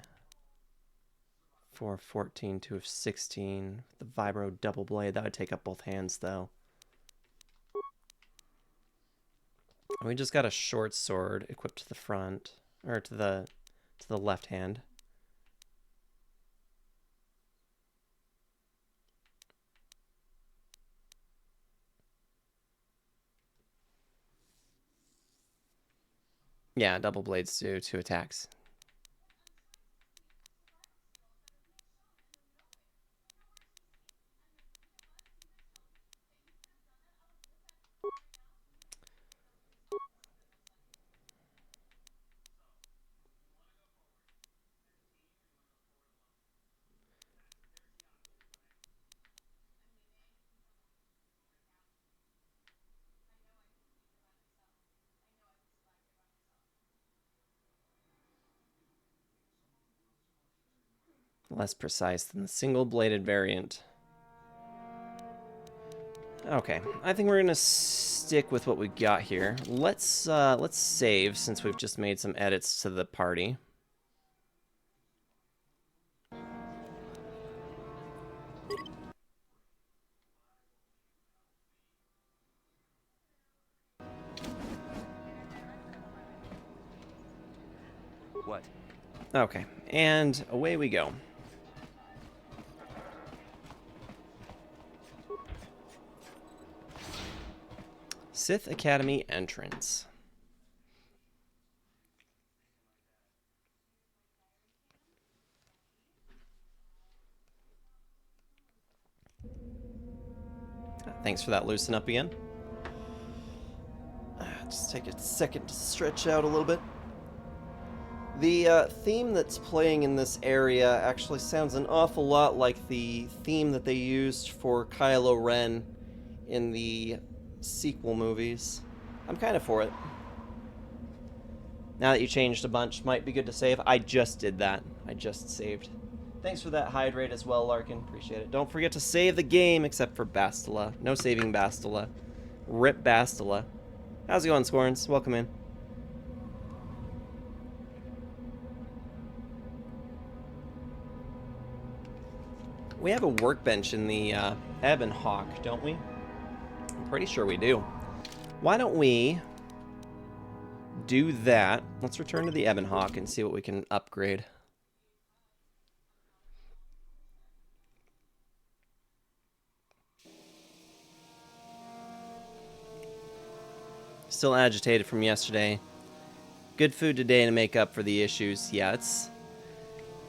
4 of 14, 2 of 16. The Vibro double blade, that would take up both hands, though. We just got a short sword equipped to the front, or to the left hand. Yeah, double blades do 2 attacks. Less precise than the single-bladed variant. Okay, I think we're gonna stick with what we got here. Let's save since we've just made some edits to the party. What? Okay, and away we go. Sith Academy entrance. Thanks for that loosen up again. Just take a second to stretch out a little bit. The theme that's playing in this area actually sounds an awful lot like the theme that they used for Kylo Ren in the sequel movies. I'm kind of for it. Now that you changed a bunch, might be good to save. I just did that. I just saved. Thanks for that hydrate as well, Larkin. Appreciate it. Don't forget to save the game, except for Bastila. No saving Bastila. Rip Bastila. How's it going, Scorns? Welcome in. We have a workbench in the Ebon Hawk, don't we? I'm pretty sure we do. Why don't we do that? Let's return to the Ebon Hawk and see what we can upgrade. Still agitated from yesterday. Good food today to make up for the issues. Yeah,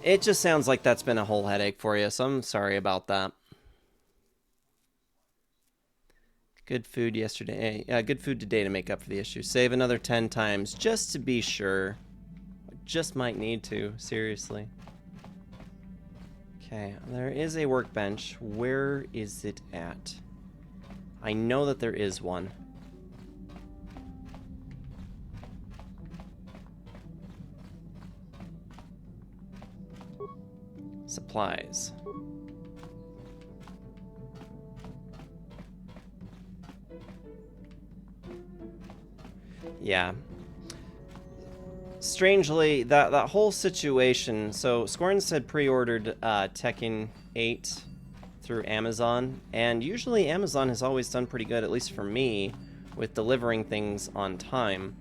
it just sounds like that's been a whole headache for you, so I'm sorry about that. Good food yesterday. Yeah, good food today to make up for the issue. Save another 10 times just to be sure. I just might need to, seriously. Okay, there is a workbench. Where is it at? I know that there is one. Supplies. Yeah. Strangely, that whole situation, so Scorns had pre-ordered Tekken 8 through Amazon, and usually Amazon has always done pretty good, at least for me, with delivering things on time.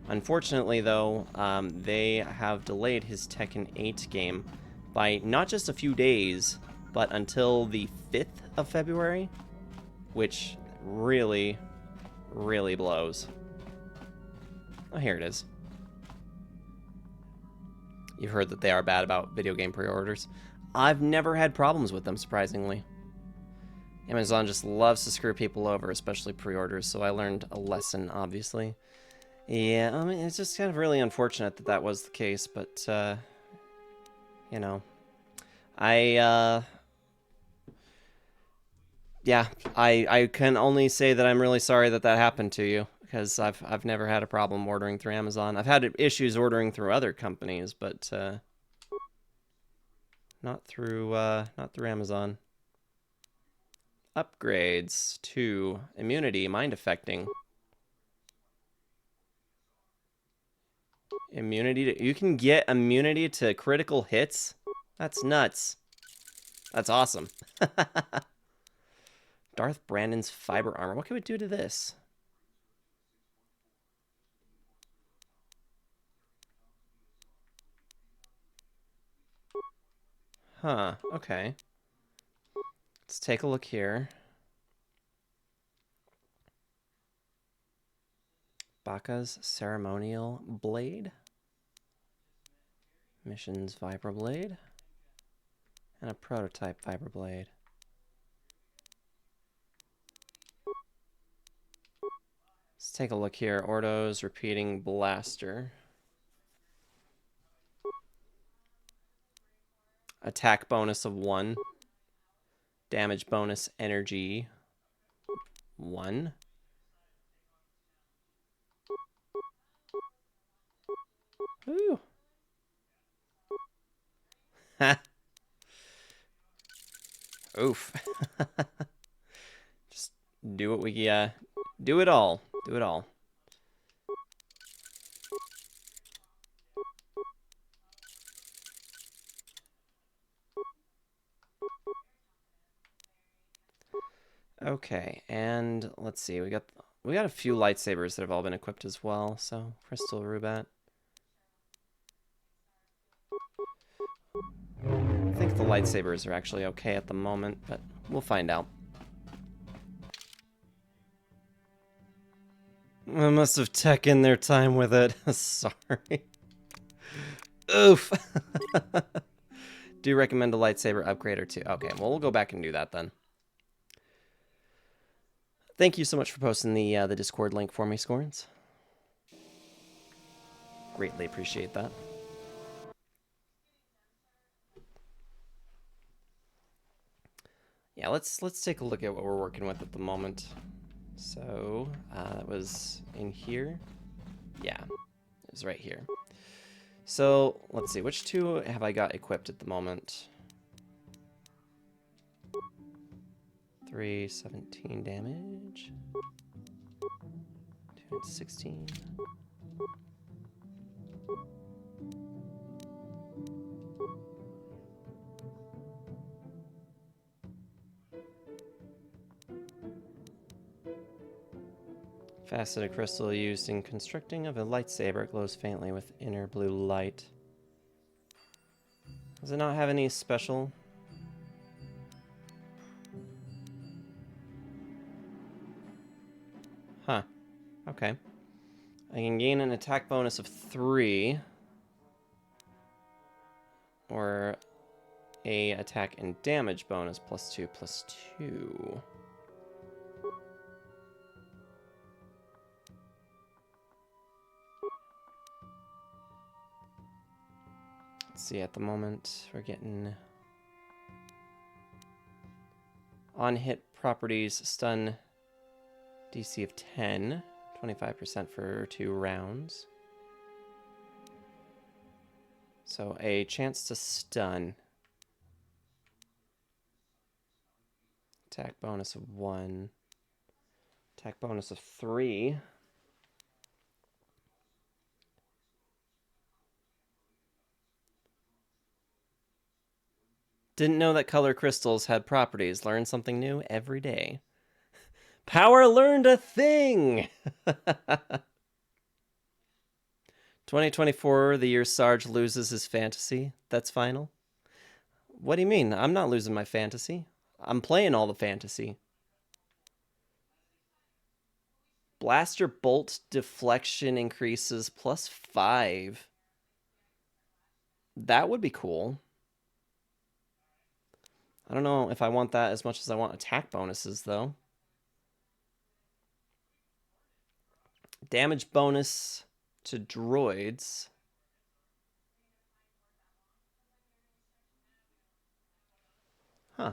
Unfortunately, though, they have delayed his Tekken 8 game by not just a few days, but until the 5th of February, which really, really blows. Oh, here it is. You've heard that they are bad about video game pre-orders. I've never had problems with them, surprisingly. Amazon just loves to screw people over, especially pre-orders, so I learned a lesson, obviously. Yeah, I mean, it's just kind of really unfortunate that that was the case, but, you know, yeah, I can only say that I'm really sorry that that happened to you, because I've never had a problem ordering through Amazon. I've had issues ordering through other companies, but not through Amazon. Upgrades to immunity, mind affecting. Immunity to, you can get immunity to critical hits? That's nuts. That's awesome. Darth Brandon's fiber armor. What can we do to this? Huh, okay. Let's take a look here. Baka's ceremonial blade. Mission's vibroblade. And a prototype vibroblade. Let's take a look here. Ordo's repeating blaster. Attack bonus of 1. Damage bonus energy 1. Ooh. Ha. Oof. Just do what we do it all. Do it all. Okay, and let's see. We got a few lightsabers that have all been equipped as well. So Crystal Rubat. I think the lightsabers are actually okay at the moment, but we'll find out. I must have taken their time with it. Sorry. Oof. Do you recommend a lightsaber upgrade or two? Okay, well, we'll go back and do that then. Thank you so much for posting the Discord link for me, Scorns. Greatly appreciate that. Yeah, let's take a look at what we're working with at the moment. So, that was in here. Yeah, it was right here. So, let's see, which two have I got equipped at the moment? 3, 17 damage. 2, 16. Faceted crystal used in constructing of a lightsaber glows faintly with inner blue light. Does it not have any special? Huh. Okay. I can gain an attack bonus of 3. Or a attack and damage bonus +2/+2. Let's see, at the moment we're getting on hit properties stun DC of 10, 25% for 2 rounds. So a chance to stun. Attack bonus of 1. Attack bonus of 3. Didn't know that color crystals had properties. Learn something new every day. Power learned a thing! 2024, the year Sarge loses his fantasy. That's final. What do you mean? I'm not losing my fantasy. I'm playing all the fantasy. Blaster bolt deflection increases +5. That would be cool. I don't know if I want that as much as I want attack bonuses, though. Damage bonus to droids. Huh.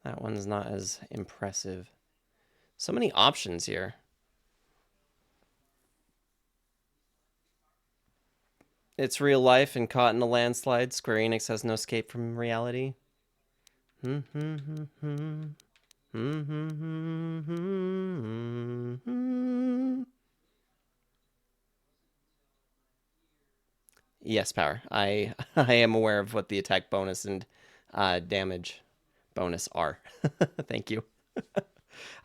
That one's not as impressive. So many options here. It's real life and caught in a landslide. Square Enix has no escape from reality. Yes, Power. I am aware of what the attack bonus and damage bonus are. Thank you.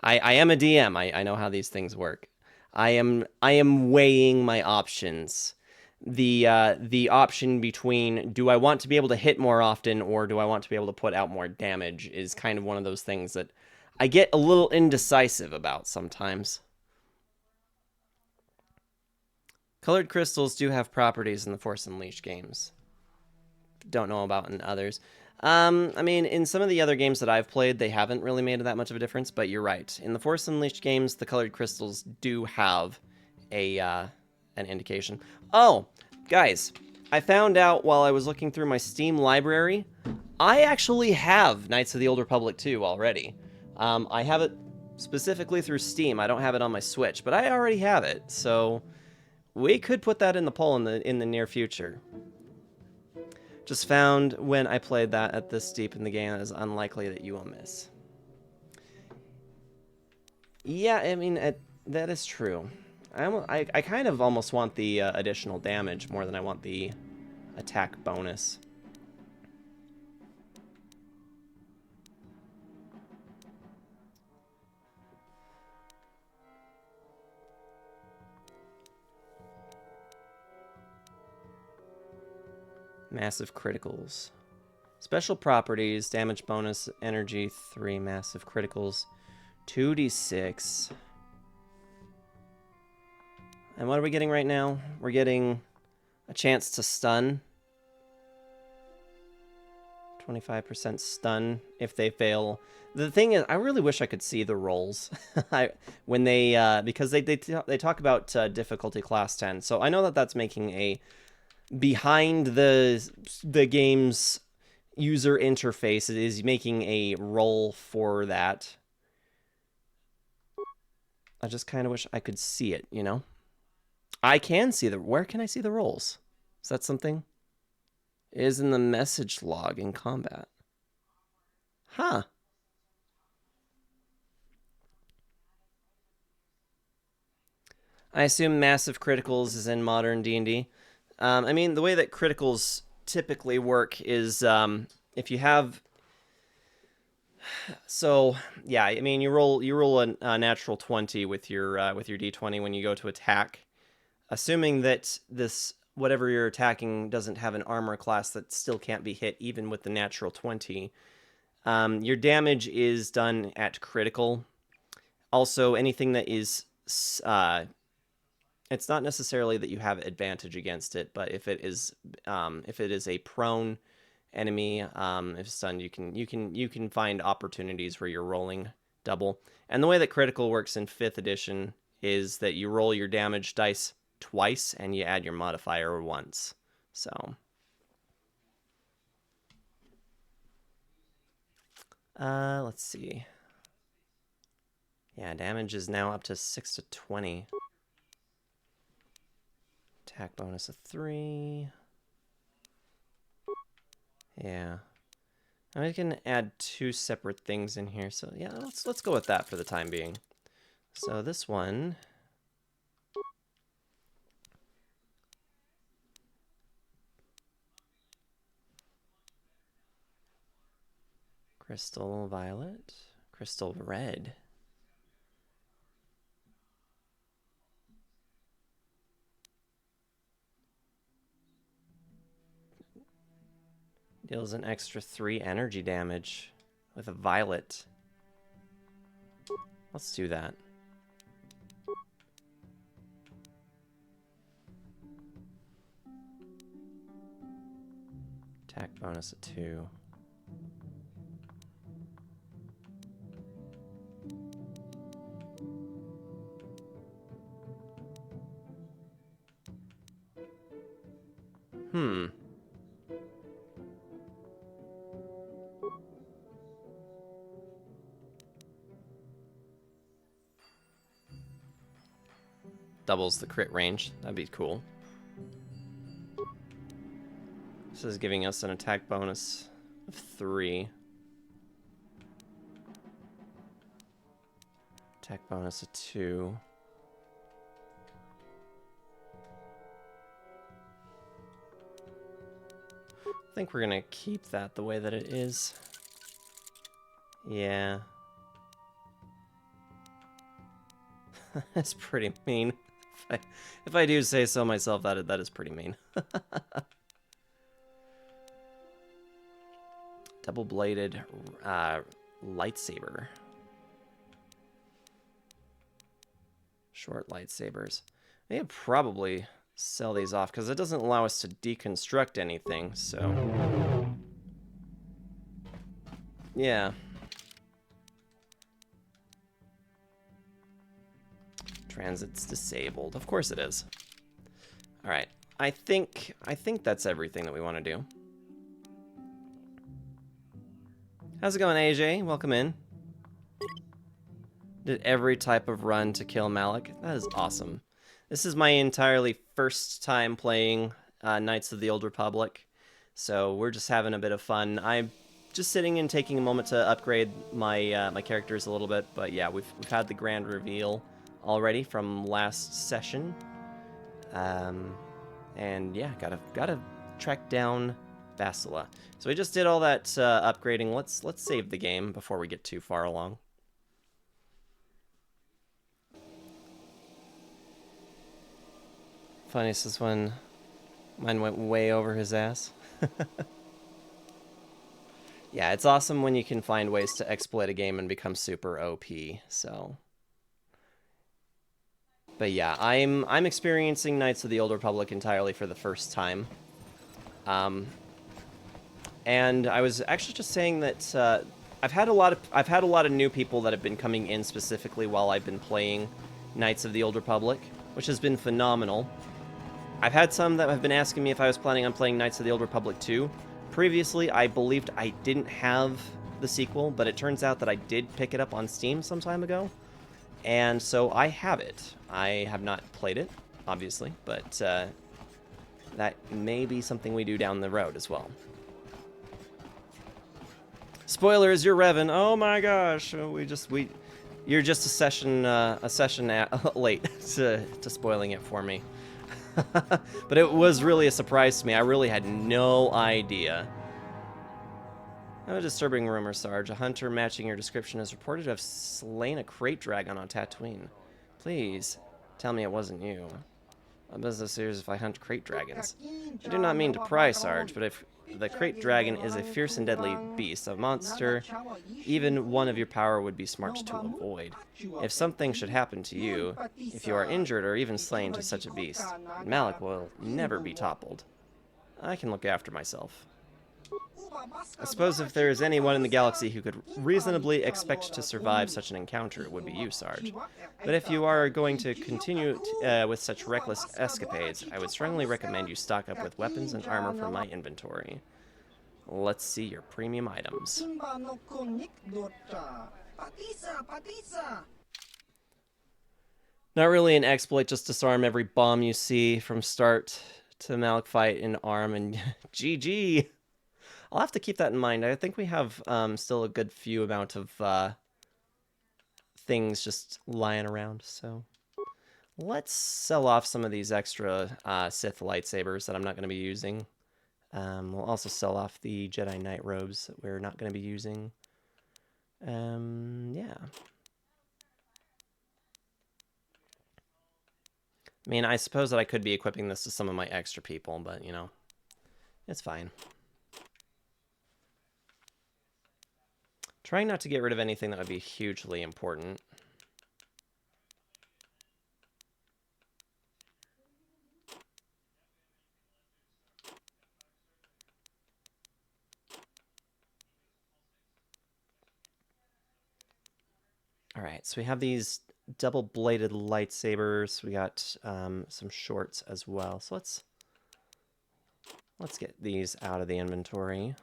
I am a DM. I know how these things work. I am weighing my options. The option between do I want to be able to hit more often or do I want to be able to put out more damage is kind of one of those things that I get a little indecisive about sometimes. Colored crystals do have properties in the Force Unleashed games. Don't know about in others. I mean, in some of the other games that I've played, they haven't really made that much of a difference, but you're right. In the Force Unleashed games, the colored crystals do have an indication. Oh, guys, I found out while I was looking through my Steam library, I actually have Knights of the Old Republic 2 already. I have it specifically through Steam. I don't have it on my Switch, but I already have it, so we could put that in the poll in the near future. Just found when I played that at this deep in the game, it is unlikely that you will miss. Yeah, I mean, that is true. I kind of almost want the additional damage more than I want the attack bonus. Massive criticals. Special properties, damage bonus, energy 3, massive criticals, 2d6. And what are we getting right now? We're getting a chance to stun. 25% stun if they fail. The thing is, I really wish I could see the rolls when they because they talk about difficulty class 10. So I know that that's making a behind the game's user interface. It is making a roll for that. I just kind of wish I could see it, you know? I can see where can I see the rolls? Is that something? It is in the message log in combat. Huh. I assume massive criticals is in modern D&D. I mean, the way that criticals typically work is if you have... So, yeah, I mean, you roll a natural 20 with your D20 when you go to attack. Assuming that this whatever you're attacking doesn't have an armor class that still can't be hit even with the natural 20. Your damage is done at critical. Also, anything that is... it's not necessarily that you have advantage against it, but if it is a prone enemy, if stunned, you can find opportunities where you're rolling double. And the way that critical works in 5th edition is that you roll your damage dice twice and you add your modifier once. So let's see. Yeah, damage is now up to 6 to 20. Attack bonus of 3. Yeah. And we can add 2 separate things in here. So yeah, let's go with that for the time being. So this one, crystal violet, crystal red. Deals an extra 3 energy damage with a violet. Let's do that. Attack bonus of 2. Doubles the crit range. That'd be cool. This is giving us an attack bonus of 3. Attack bonus of 2. I think we're gonna keep that the way that it is. Yeah. That's pretty mean. If I do say so myself, that is pretty mean. Double-bladed lightsaber. Short lightsabers. I could probably sell these off because it doesn't allow us to deconstruct anything, so... Yeah. Transit's disabled. Of course it is. Alright. I think that's everything that we want to do. How's it going, AJ? Welcome in. Did every type of run to kill Malik. That is awesome. This is my entirely first time playing Knights of the Old Republic, so we're just having a bit of fun. I'm just sitting and taking a moment to upgrade my my characters a little bit, but yeah, we've had the grand reveal already from last session, and yeah, gotta track down Bastila. So we just did all that upgrading. Let's save the game before we get too far along. Funniest is when mine went way over his ass. Yeah, it's awesome when you can find ways to exploit a game and become super OP, so... But yeah, I'm experiencing Knights of the Old Republic entirely for the first time. And I was actually just saying that I've had a lot of new people that have been coming in specifically while I've been playing Knights of the Old Republic, which has been phenomenal. I've had some that have been asking me if I was planning on playing Knights of the Old Republic 2. Previously, I believed I didn't have the sequel, but it turns out that I did pick it up on Steam some time ago. And so I have it. I have not played it, obviously, but that may be something we do down the road as well. Spoilers, you're Revan. Oh my gosh, you're just a session late to spoiling it for me. But it was really a surprise to me. I really had no idea. A disturbing rumor, Sarge. A hunter matching your description is reported to have slain a crate dragon on Tatooine. Please, tell me it wasn't you. My business here is if I hunt crate dragons. I do not mean to pry, Sarge, but if the crate dragon is a fierce and deadly beast, a monster, even one of your power would be smart to avoid. If something should happen to you, if you are injured or even slain to such a beast, Malak will never be toppled. I can look after myself. I suppose if there is anyone in the galaxy who could reasonably expect to survive such an encounter, it would be you, Sarge. But if you are going to continue with such reckless escapades, I would strongly recommend you stock up with weapons and armor from my inventory. Let's see your premium items. Not really an exploit, just disarm every bomb you see from start to Malak fight in arm and GG! I'll have to keep that in mind. I think we have still a good few amount of things just lying around, so let's sell off some of these extra Sith lightsabers that I'm not going to be using. We'll also sell off the Jedi Knight robes that we're not going to be using. Yeah. I mean, I suppose that I could be equipping this to some of my extra people, but, you know, it's fine. Trying not to get rid of anything that would be hugely important. All right, so we have these double-bladed lightsabers. We got some shorts as well. So let's get these out of the inventory.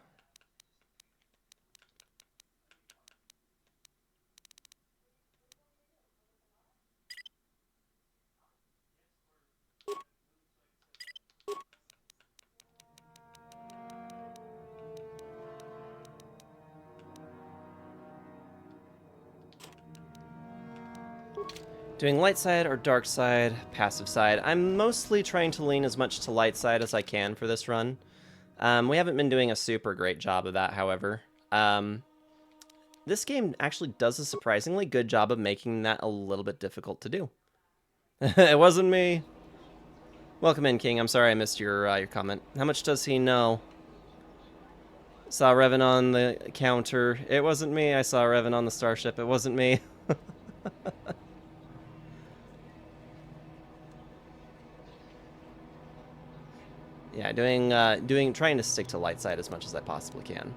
Doing light side or dark side, passive side. I'm mostly trying to lean as much to light side as I can for this run. We haven't been doing a super great job of that, however. This game actually does a surprisingly good job of making that a little bit difficult to do. It wasn't me. Welcome in, King. I'm sorry I missed your comment. How much does he know? Saw Revan on the counter. It wasn't me. I saw Revan on the starship. It wasn't me. Yeah, trying to stick to light side as much as I possibly can.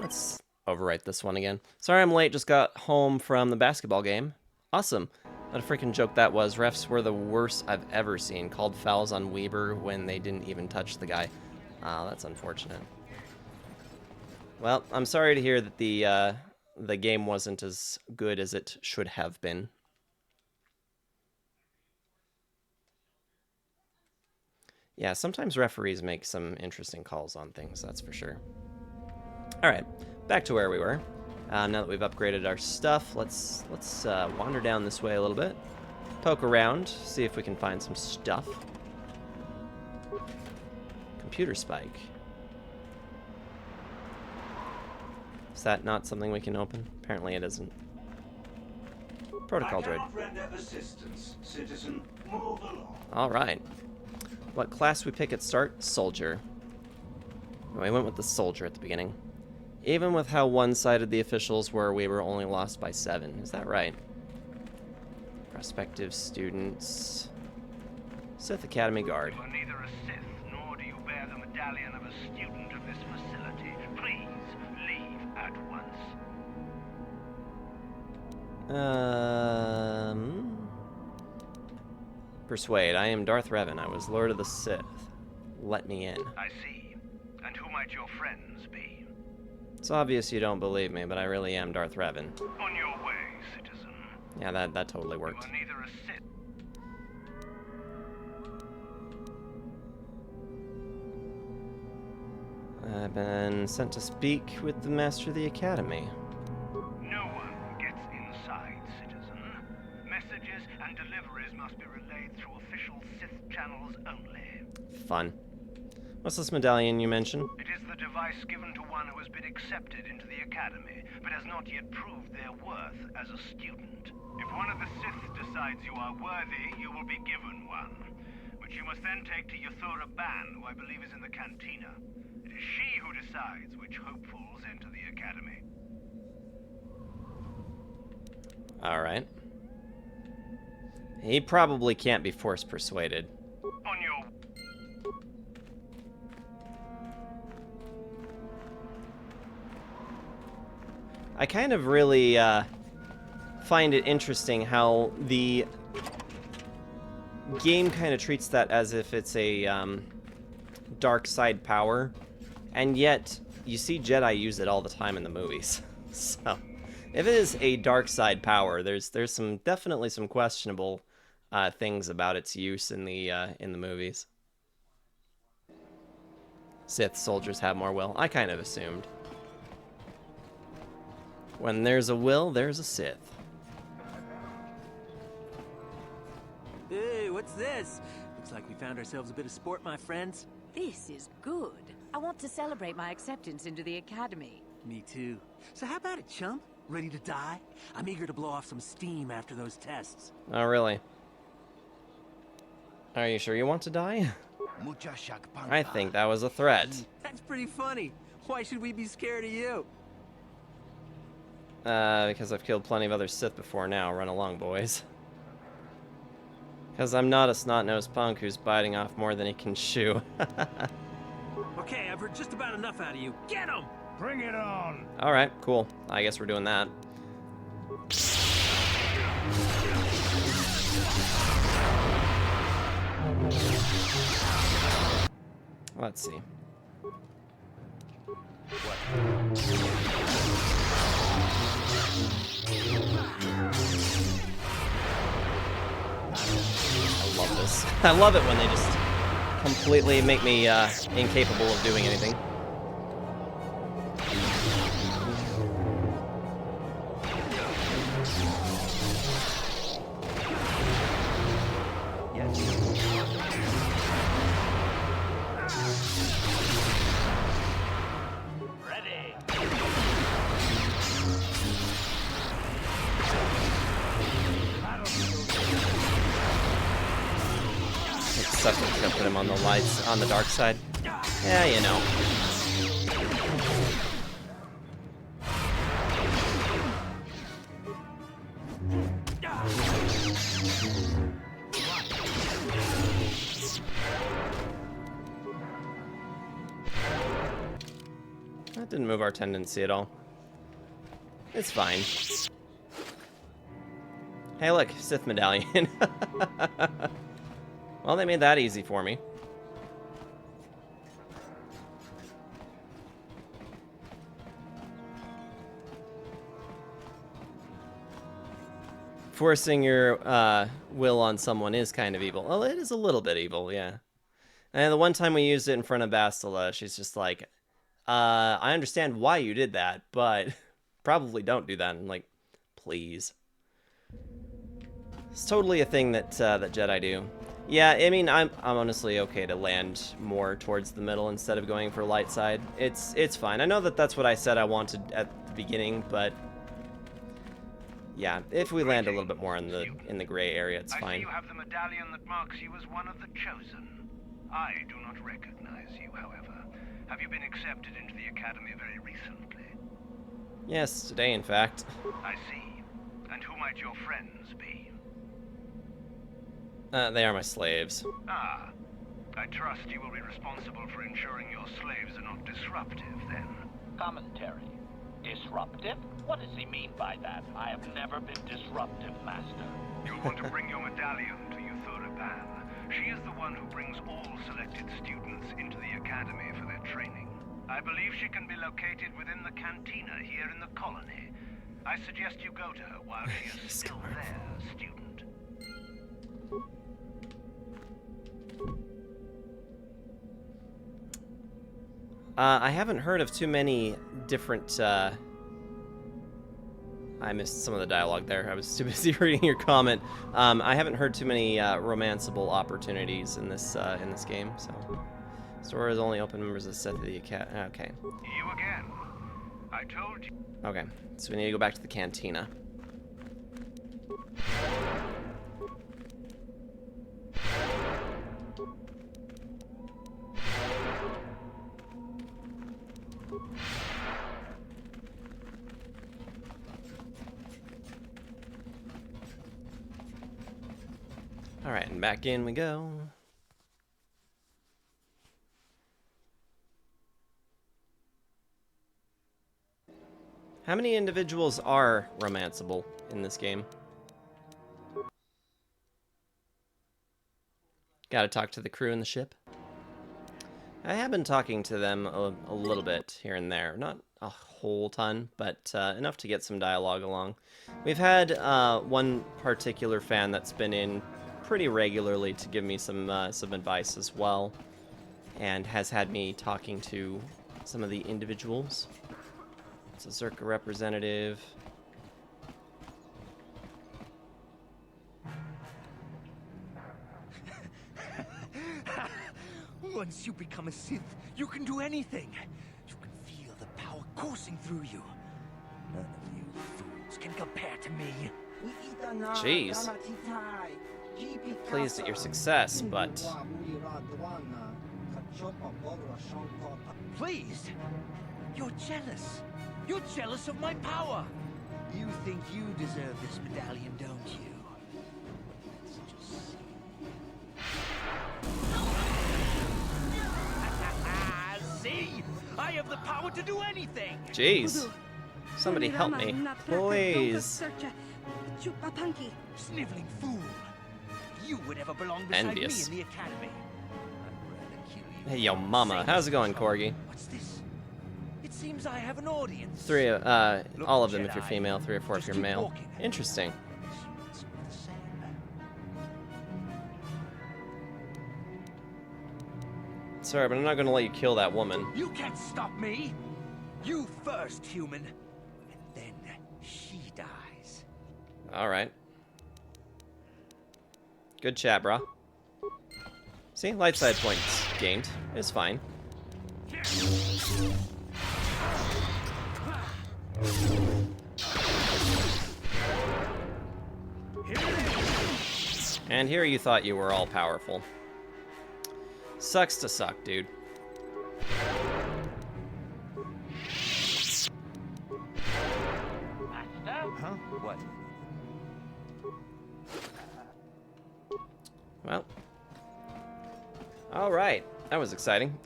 Let's overwrite this one again. Sorry I'm late, just got home from the basketball game. Awesome. What a freaking joke that was. Refs were the worst I've ever seen. Called fouls on Weber when they didn't even touch the guy. That's unfortunate. Well, I'm sorry to hear that the game wasn't as good as it should have been. Yeah, sometimes referees make some interesting calls on things, that's for sure. Alright, back to where we were. Now that we've upgraded our stuff, let's wander down this way a little bit. Poke around, see if we can find some stuff. Computer spike. Is that not something we can open? Apparently it isn't. Protocol droid. Alright. What class we pick at start? Soldier. We went with the soldier at the beginning. Even with how one-sided the officials were, we were only lost by 7. Is that right? Prospective students. Sith Academy Guard. You are neither a Sith, nor do you bear the medallion of a student of this facility. Please, leave at once. Persuade. I am Darth Revan. I was Lord of the Sith. Let me in. I see. And who might your friends be? It's obvious you don't believe me, but I really am Darth Revan. On your way, citizen. Yeah, that totally worked. You are neither a Sith. I've been sent to speak with the Master of the Academy. No one gets inside, citizen. Messages and deliveries must be relayed through official Sith channels only. Fun. What's this medallion you mentioned? It is the device given to one who has been accepted into the Academy, but has not yet proved their worth as a student. If one of the Sith decides you are worthy, you will be given one, which you must then take to Yuthura Ban, who I believe is in the cantina. It is she who decides which hopefuls enter the Academy. Alright. He probably can't be force persuaded. On your... I kind of really find it interesting how the game kind of treats that as if it's a dark side power, and yet you see Jedi use it all the time in the movies. So, if it is a dark side power, there's some definitely some questionable things about its use in the movies. Sith soldiers have more will. I kind of assumed. When there's a will, there's a Sith. Hey, what's this? Looks like we found ourselves a bit of sport, my friends. This is good. I want to celebrate my acceptance into the Academy. Me too. So how about it, chump? Ready to die? I'm eager to blow off some steam after those tests. Oh, really? Are you sure you want to die? I think that was a threat. That's pretty funny. Why should we be scared of you? Because I've killed plenty of other Sith before now. Run along, boys. Because I'm not a snot-nosed punk who's biting off more than he can chew. Okay, I've heard just about enough out of you. Get him! Bring it on! Alright, cool. I guess we're doing that. Let's see. I love this. I love it when they just completely make me incapable of doing anything. Something's gonna put him on the lights, on the dark side. Yeah, you know. That didn't move our tendency at all. It's fine. Hey, look, Sith medallion. Well, they made that easy for me. Forcing your will on someone is kind of evil. Well, it is a little bit evil, yeah. And the one time we used it in front of Bastila, she's just like, I understand why you did that, but probably don't do that. I'm like, please. It's totally a thing that that Jedi do. Yeah, I mean, I'm honestly okay to land more towards the middle instead of going for light side. It's fine. I know that that's what I said I wanted at the beginning, but yeah, if we land a little bit more in the gray area, it's fine. I see you have the medallion that marks you as one of the chosen. I do not recognize you, however. Have you been accepted into the Academy very recently? Yes, today, in fact. I see. And who might your friends be? They are my slaves. Ah, I trust you will be responsible for ensuring your slaves are not disruptive, then. Commentary. Disruptive? What does he mean by that? I have never been disruptive, Master. You'll want to bring your medallion to Yuthura Ban. She is the one who brings all selected students into the Academy for their training. I believe she can be located within the cantina here in the colony. I suggest you go to her while she is still there, student. I haven't heard of too many different, I missed some of the dialogue there. I was too busy reading your comment. I haven't heard too many romanceable opportunities in this game, so... Store is only open members of Sith of the Academy. Okay. You again. I told you. Okay, so we need to go back to the cantina. Alright, and back in we go. How many individuals are romanceable in this game? Gotta talk to the crew in the ship. I have been talking to them a little bit here and there. Not a whole ton, but enough to get some dialogue along. We've had one particular fan that's been in pretty regularly to give me some advice as well, and has had me talking to some of the individuals. It's a Zerka representative. Once you become a Sith, you can do anything. You can feel the power coursing through you. None of you fools can compare to me. Jeez. Pleased at your success, but... Pleased? You're jealous. You're jealous of my power. You think you deserve this medallion, don't you? Let's just see. See? I have the power to do anything. Jeez. Somebody help me, please. Sniveling fool. You would ever belong beside Envious. me in the academy. I'd rather kill you. Hey, yo, mama. How's it going, Corgi? What's this? It seems I have an audience. Three, all of them if Jedi, you're female, 3 or 4 if you're keep male. walking. Interesting. Sorry, but I'm not gonna let you kill that woman. You can't stop me. You first, human. And then she dies. Alright. Good chat, brah. See, light side points gained. It's fine. And here you thought you were all powerful. Sucks to suck, dude. Huh? What? Well. Alright. That was exciting.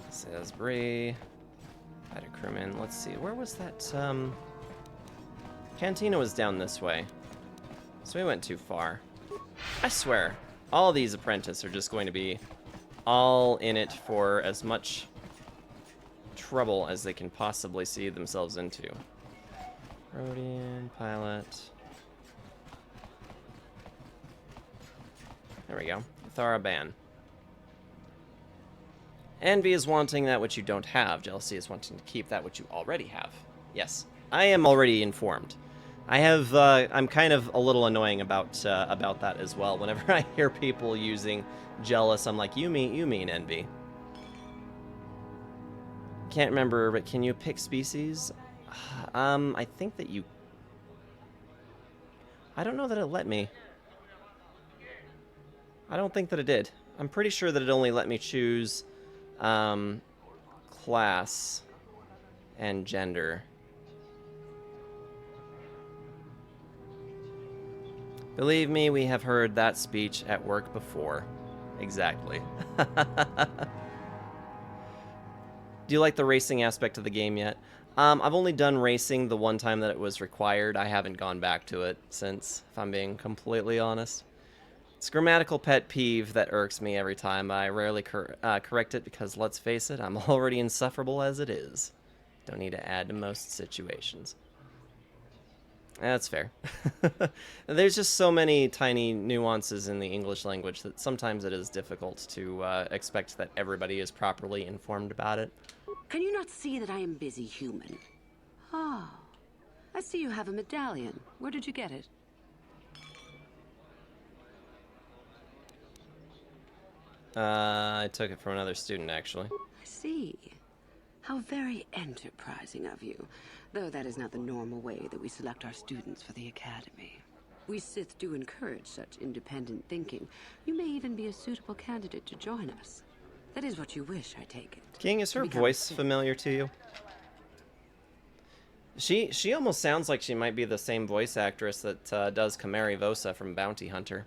Says Bree. Fighter crewman. Let's see. Where was that? Cantina was down this way. So we went too far. I swear, all these apprentices are just going to be all in it for as much trouble as they can possibly see themselves into. Rodian, pilot. There we go. Thara Ban. Envy is wanting that which you don't have. Jealousy is wanting to keep that which you already have. Yes, I am already informed. I have, I'm kind of a little annoying about that as well. Whenever I hear people using jealous, I'm like, you mean envy. Can't remember, but can you pick species? I think that you... I don't know that it let me. I don't think that it did. I'm pretty sure that it only let me choose class and gender. Believe me, we have heard that speech at work before. Exactly. Do you like the racing aspect of the game yet? I've only done racing the one time that it was required. I haven't gone back to it since, if I'm being completely honest. It's a grammatical pet peeve that irks me every time. I rarely correct it because, let's face it, I'm already insufferable as it is. Don't need to add to most situations. That's fair. There's just so many tiny nuances in the English language that sometimes it is difficult to expect that everybody is properly informed about it. Can you not see that I am busy, human? Oh, I see you have a medallion. Where did you get it? I took it from another student, actually. I see. How very enterprising of you. Though that is not the normal way that we select our students for the Academy. We Sith do encourage such independent thinking. You may even be a suitable candidate to join us. That is what you wish, I take it. King, is her voice familiar to you? She almost sounds like she might be the same voice actress that does Kamari Vosa from Bounty Hunter.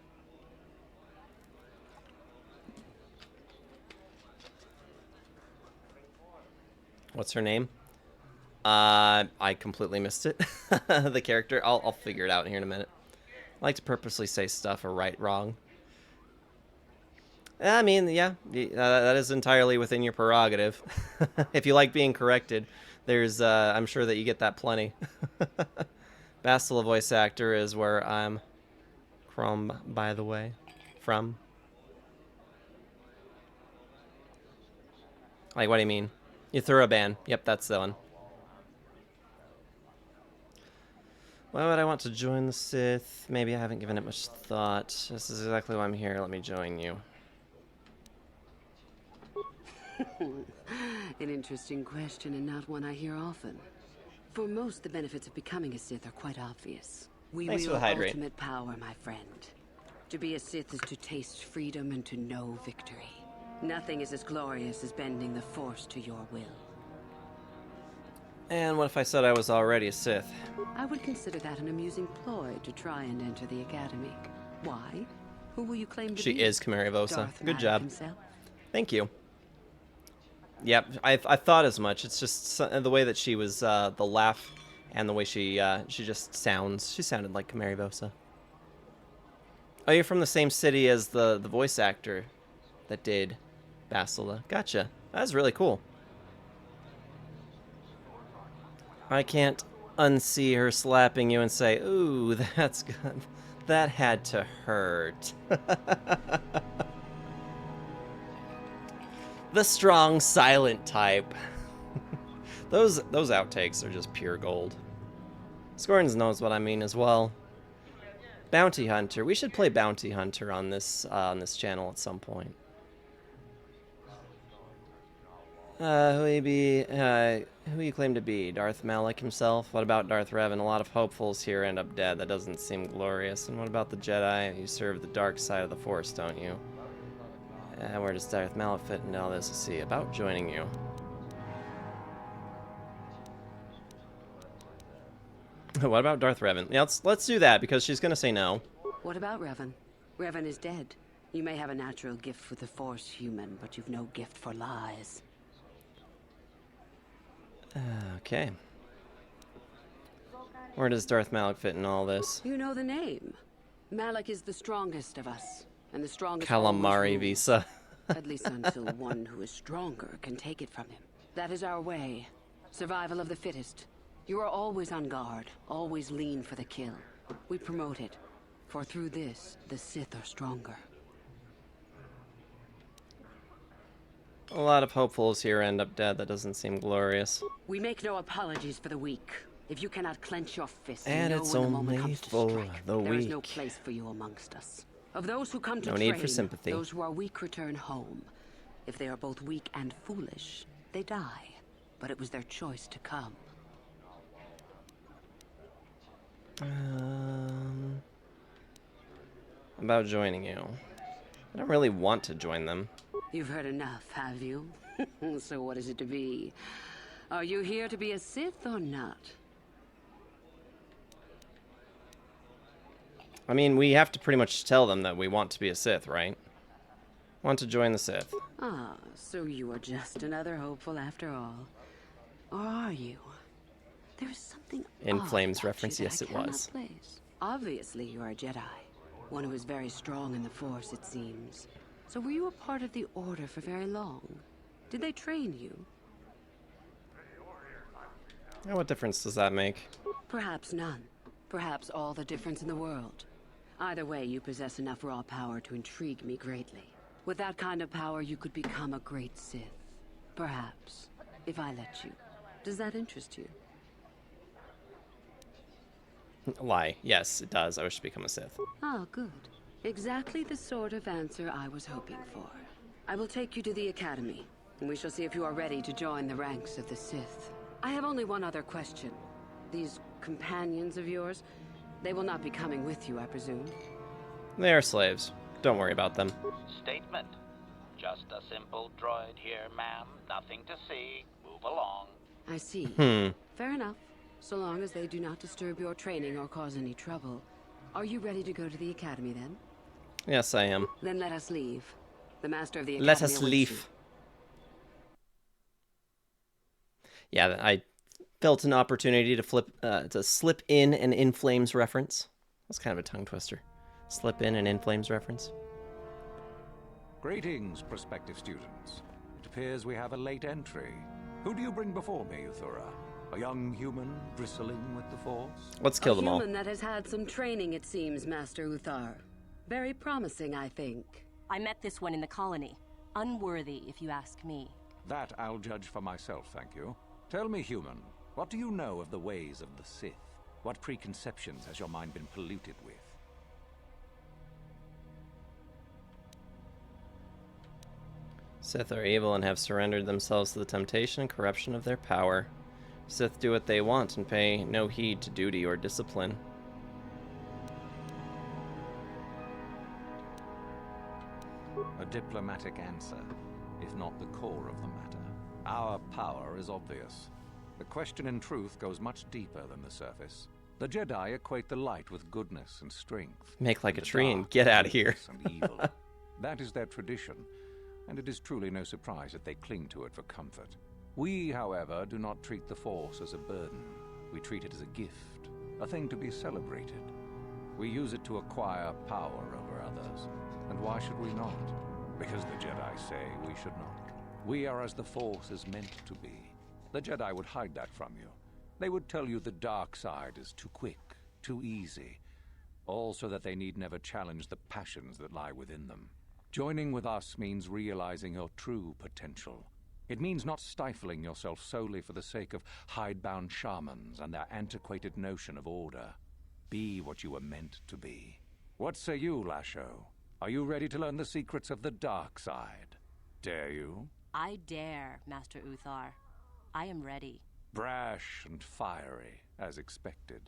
What's her name? I completely missed it. The character. I'll figure it out here in a minute. I like to purposely say stuff or write wrong. I mean, yeah, that is entirely within your prerogative. If you like being corrected, there's, I'm sure that you get that plenty. Bastila voice actor is where I'm from, by the way. From. Like, what do you mean? Yuthuraban. Yep, that's the one. Why would I want to join the Sith? Maybe I haven't given it much thought. This is exactly why I'm here. Let me join you. An interesting question and not one I hear often. For most, the benefits of becoming a Sith are quite obvious. We Thanks for wield the hydrate. ultimate power, my friend. To be a Sith is to taste freedom and to know victory. Nothing is as glorious as bending the Force to your will. And what if I said I was already a Sith? I would consider that an amusing ploy to try and enter the Academy. Why? Who will you claim to She be? is Kamari Vosa. Darth Good Malak job. himself? Thank you. Yep, I thought as much. It's just the way that she was, the laugh, and the way she just sounds. She sounded like Kamari Vosa. Oh, you're from the same city as the voice actor that did Bastila. Gotcha. That was really cool. I can't unsee her slapping you and say, "Ooh, that's good. That had to hurt." The strong, silent type. Those outtakes are just pure gold. Scorns knows what I mean as well. Bounty Hunter. We should play Bounty Hunter on this channel at some point. Who you claim to be? Darth Malak himself? What about Darth Revan? A lot of hopefuls here end up dead. That doesn't seem glorious. And what about the Jedi? You serve the dark side of the Force, don't you? Where does Darth Malak fit into all this? Let's see. About joining you. What about Darth Revan? Yeah, let's do that, because she's gonna say no. What about Revan? Revan is dead. You may have a natural gift with the Force, human, but you've no gift for lies. Okay. Where does Darth Malak fit in all this? You know the name. Malak is the strongest of us, and the strongest Calamari always Visa. rules. At least until one who is stronger can take it from him. That is our way. Survival of the fittest. You are always on guard, always lean for the kill. We promote it, for through this, the Sith are stronger. A lot of hopefuls here end up dead. That doesn't seem glorious. We make no apologies for the weak. If you cannot clench your fist, And you know it's when the moment only comes to for strike, the there is no weak. place for you amongst us. Of those who come to No train, need for sympathy. those who are weak return home. If they are both weak and foolish, they die. But it was their choice to come. About joining you. I don't really want to join them. You've heard enough, have you? So what is it to be? Are you here to be a Sith or not? I mean, we have to pretty much tell them that we want to be a Sith, right? Want to join the Sith. Ah, so you are just another hopeful after all. Or are you? There is something In odd Flames about reference, you that yes, I it cannot was. place. Obviously, you are a Jedi. One who is very strong in the Force, it seems. So were you a part of the Order for very long? Did they train you? What difference does that make? Perhaps none. Perhaps all the difference in the world. Either way, you possess enough raw power to intrigue me greatly. With that kind of power, you could become a great Sith. Perhaps, if I let you. Does that interest you? Lie. Yes, it does. I wish to become a Sith. Ah, good. Exactly the sort of answer I was hoping for. I will take you to the Academy, and we shall see if you are ready to join the ranks of the Sith. I have only one other question. These companions of yours, they will not be coming with you, I presume? They are slaves. Don't worry about them. Statement. Just a simple droid here, ma'am. Nothing to see. Move along. I see. Fair enough. So long as they do not disturb your training or cause any trouble. Are you ready to go to the Academy, then? Yes, I am. Then let us leave. The Master of the Academy Let us awaits leave. Yeah, I felt an opportunity to slip in an In Flames reference. That's kind of a tongue twister. Slip in an In Flames reference. Greetings, prospective students. It appears we have a late entry. Who do you bring before me, Uthura? A young human bristling with the Force? Let's kill them all. A human that has had some training, it seems, Master Uthar. Very promising, I think. I met this one in the colony. Unworthy, if you ask me. That I'll judge for myself, thank you. Tell me, human, what do you know of the ways of the Sith? What preconceptions has your mind been polluted with? Sith are evil and have surrendered themselves to the temptation and corruption of their power. Sith do what they want and pay no heed to duty or discipline. A diplomatic answer, if not the core of the matter. Our power is obvious. The question in truth goes much deeper than the surface. The Jedi equate the light with goodness and strength. Make like and a the tree and dark get with out of here. weakness and evil. That is their tradition, and it is truly no surprise that they cling to it for comfort. We, however, do not treat the Force as a burden. We treat it as a gift, a thing to be celebrated. We use it to acquire power over others. And why should we not? Because the Jedi say we should not. We are as the Force is meant to be. The Jedi would hide that from you. They would tell you the dark side is too quick, too easy, all so that they need never challenge the passions that lie within them. Joining with us means realizing your true potential. It means not stifling yourself solely for the sake of hidebound shamans and their antiquated notion of order. Be what you were meant to be. What say you, Lasho? Are you ready to learn the secrets of the dark side? Dare you? I dare, Master Uthar. I am ready. Brash and fiery, as expected.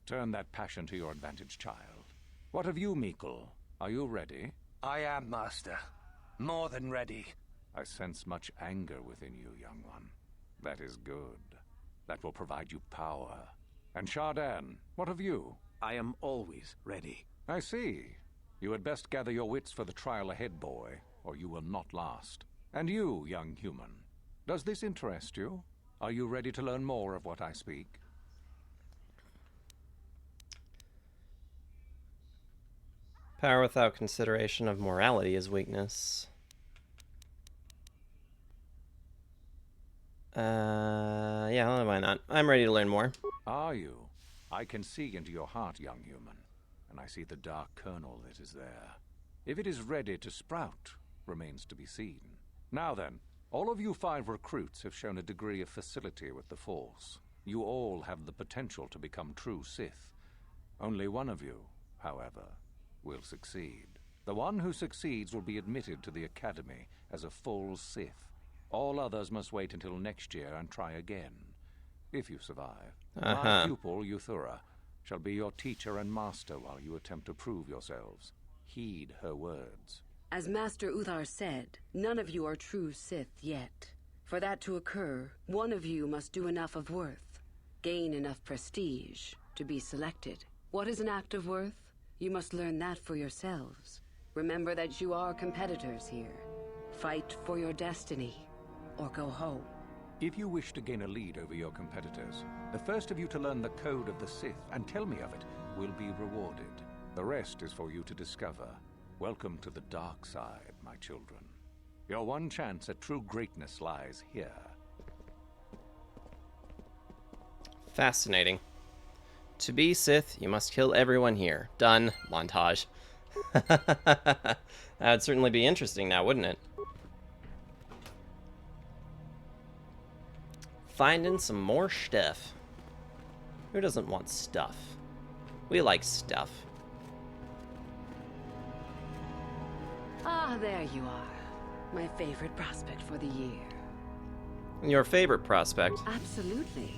Turn that passion to your advantage, child. What of you, Meekle? Are you ready? I am, Master. More than ready. I sense much anger within you, young one. That is good. That will provide you power. And Shardan, what of you? I am always ready. I see. You had best gather your wits for the trial ahead, boy, or you will not last. And you, young human, does this interest you? Are you ready to learn more of what I speak? Power without consideration of morality is weakness. Yeah, why not? I'm ready to learn more. Are you? I can see into your heart, young human, and I see the dark kernel that is there. If it is ready to sprout, remains to be seen. Now then, all of you 5 recruits have shown a degree of facility with the Force. You all have the potential to become true Sith. Only one of you, however, will succeed. The one who succeeds will be admitted to the Academy as a full Sith. All others must wait until next year and try again, if you survive. My pupil, Uthura, shall be your teacher and master while you attempt to prove yourselves. Heed her words. As Master Uthar said, none of you are true Sith yet. For that to occur, one of you must do enough of worth, gain enough prestige, to be selected. What is an act of worth? You must learn that for yourselves. Remember that you are competitors here. Fight for your destiny, or go home. If you wish to gain a lead over your competitors, the first of you to learn the code of the Sith and tell me of it will be rewarded. The rest is for you to discover. Welcome to the dark side, my children. Your one chance at true greatness lies here. Fascinating. To be Sith, you must kill everyone here. Done. Montage. That'd certainly be interesting now, wouldn't it? Finding some more stuff. Who doesn't want stuff? We like stuff. Ah, there you are. My favorite prospect for the year. Your favorite prospect? Absolutely.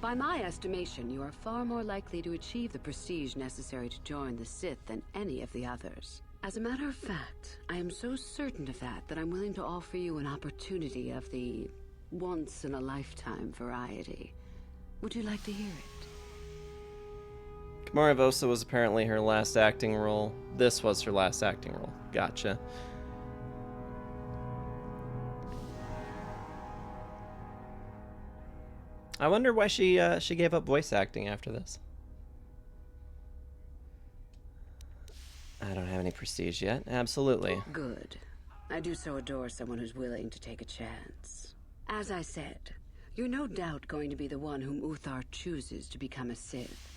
By my estimation, you are far more likely to achieve the prestige necessary to join the Sith than any of the others. As a matter of fact, I am so certain of that I'm willing to offer you an opportunity of the once-in-a-lifetime variety. Would you like to hear it? Kimura Vosa was apparently her last acting role. This was her last acting role. Gotcha. I wonder why she gave up voice acting after this. I don't have any prestige yet. Absolutely. Good. I do so adore someone who's willing to take a chance. As I said, you're no doubt going to be the one whom Uthar chooses to become a Sith.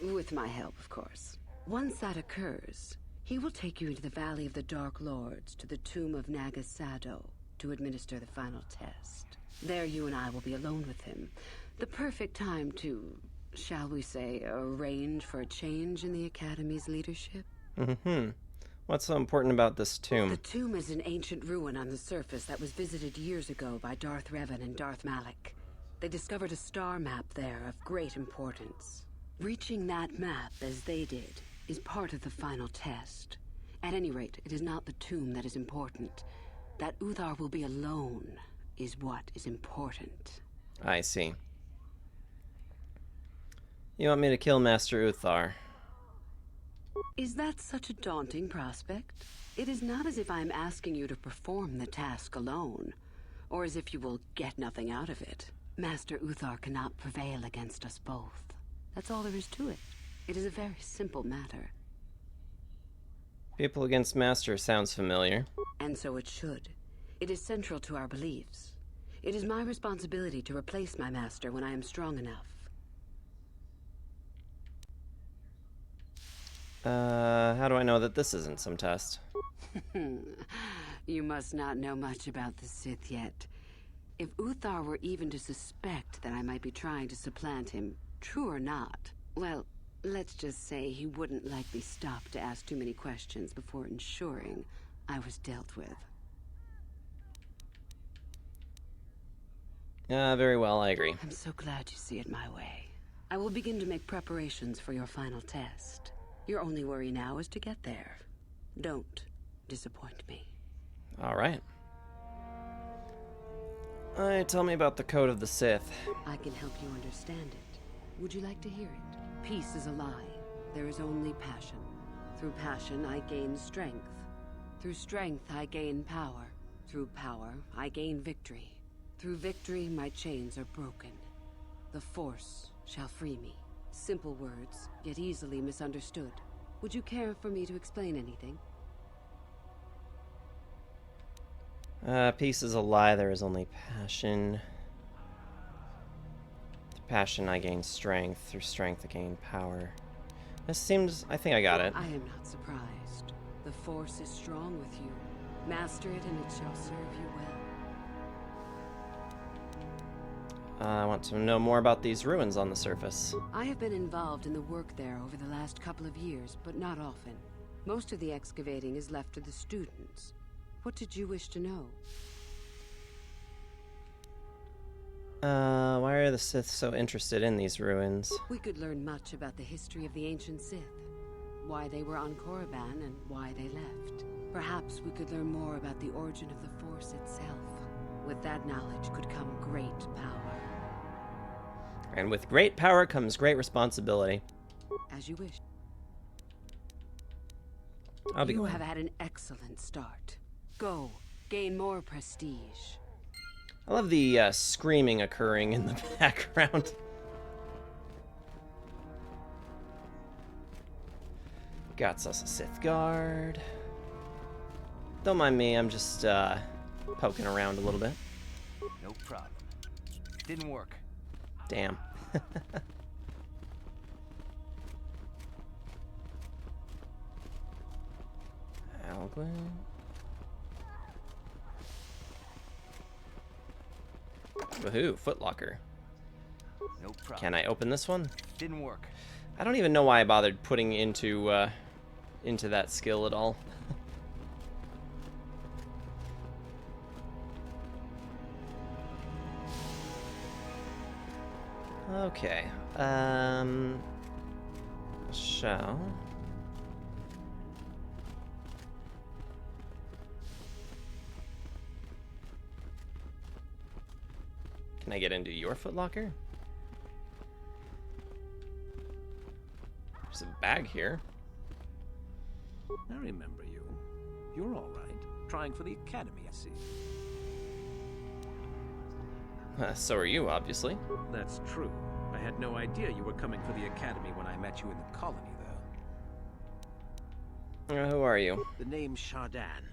With my help, of course. Once that occurs, he will take you into the Valley of the Dark Lords to the tomb of Naga Sado to administer the final test. There you and I will be alone with him. The perfect time to, shall we say, arrange for a change in the Academy's leadership. Mm-hmm. What's so important about this tomb? The tomb is an ancient ruin on the surface that was visited years ago by Darth Revan and Darth Malak. They discovered a star map there of great importance. Reaching that map, as they did, is part of the final test. At any rate, it is not the tomb that is important. That Uthar will be alone is what is important. I see. You want me to kill Master Uthar? Is that such a daunting prospect? It is not as if I am asking you to perform the task alone, or as if you will get nothing out of it. Master Uthar cannot prevail against us both. That's all there is to it. It is a very simple matter. People against Master sounds familiar. And so it should. It is central to our beliefs. It is my responsibility to replace my master when I am strong enough. How do I know that this isn't some test? You must not know much about the Sith yet. If Uthar were even to suspect that I might be trying to supplant him, true or not, well, let's just say he wouldn't likely stop to ask too many questions before ensuring I was dealt with. Very well, I agree. I'm so glad you see it my way. I will begin to make preparations for your final test. Your only worry now is to get there. Don't disappoint me. All right. Tell me about the Code of the Sith. I can help you understand it. Would you like to hear it? Peace is a lie. There is only passion. Through passion, I gain strength. Through strength, I gain power. Through power, I gain victory. Through victory, my chains are broken. The Force shall free me. Simple words, yet easily misunderstood. Would you care for me to explain anything? Peace is a lie, there is only passion. Through passion I gain strength, through strength I gain power. This seems... I think I got it. I am not surprised. The Force is strong with you. Master it and it shall serve you well. I want to know more about these ruins on the surface. I have been involved in the work there over the last couple of years, but not often. Most of the excavating is left to the students. What did you wish to know? Why are the Sith so interested in these ruins? We could learn much about the history of the ancient Sith. Why they were on Korriban and why they left. Perhaps we could learn more about the origin of the Force itself. With that knowledge could come great power. And with great power comes great responsibility. As you wish. I'll be You going. have had an excellent start. Go, gain more prestige. I love the screaming occurring in the background. Got us a Sith guard. Don't mind me, I'm just poking around a little bit. No problem. Didn't work. Damn. Alguin. Woohoo, footlocker. No problem. Can I open this one? Didn't work. I don't even know why I bothered putting into that skill at all. Okay. Shall. Can I get into your footlocker? There's a bag here. I remember you. You're all right. Trying for the academy, I see. So are you, obviously. That's true. I had no idea you were coming for the academy when I met you in the colony, though. Who are you? The name's Shardan.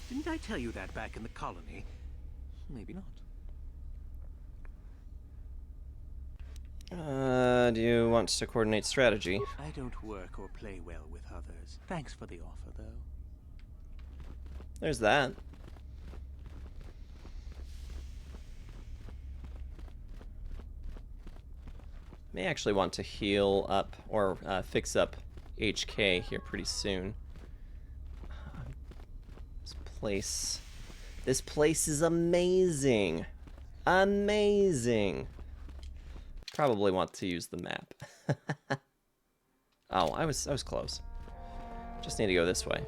Didn't I tell you that back in the colony? Maybe not. Do you want to coordinate strategy? I don't work or play well with others. Thanks for the offer, though. There's that. May actually want to heal up or fix up HK here pretty soon. This place is amazing. Amazing. Probably want to use the map. Oh, I was close. Just need to go this way.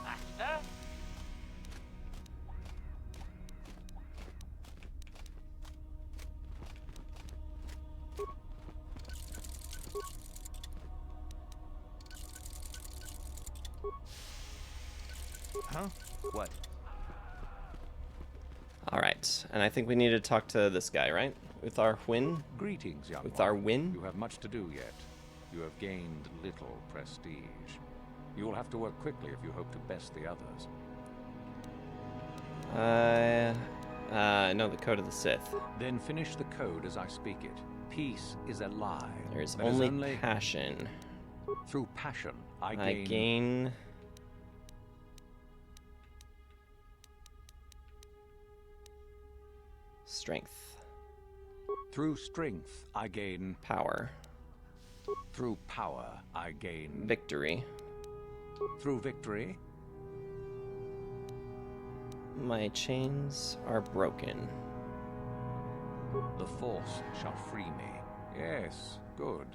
Master? Huh? What? Alright, and I think we need to talk to this guy, right? Uthar Hwyn? Greetings, young Uthar one. Hwyn? You have much to do yet. You have gained little prestige. You will have to work quickly if you hope to best the others. I know the code of the Sith. Then finish the code as I speak it. Peace is a lie. There is That only passion. Through passion, I gain... strength. Through strength, I gain power. Through power, I gain victory. Through victory, my chains are broken. The Force shall free me. Yes, good.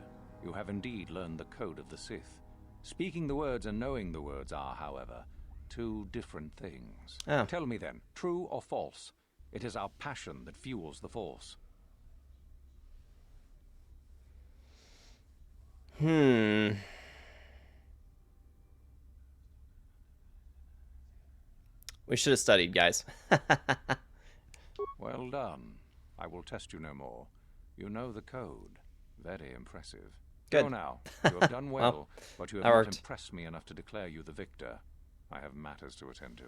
You have indeed learned the code of the Sith. Speaking the words and knowing the words are, however, two different things. Oh. Tell me then, true or false? It is our passion that fuels the Force. We should have studied, guys. Well done. I will test you no more. You know the code. Very impressive. Good. Go now. You have done well, Well, but you have that not worked. impressed me enough to declare you the victor. I have matters to attend to.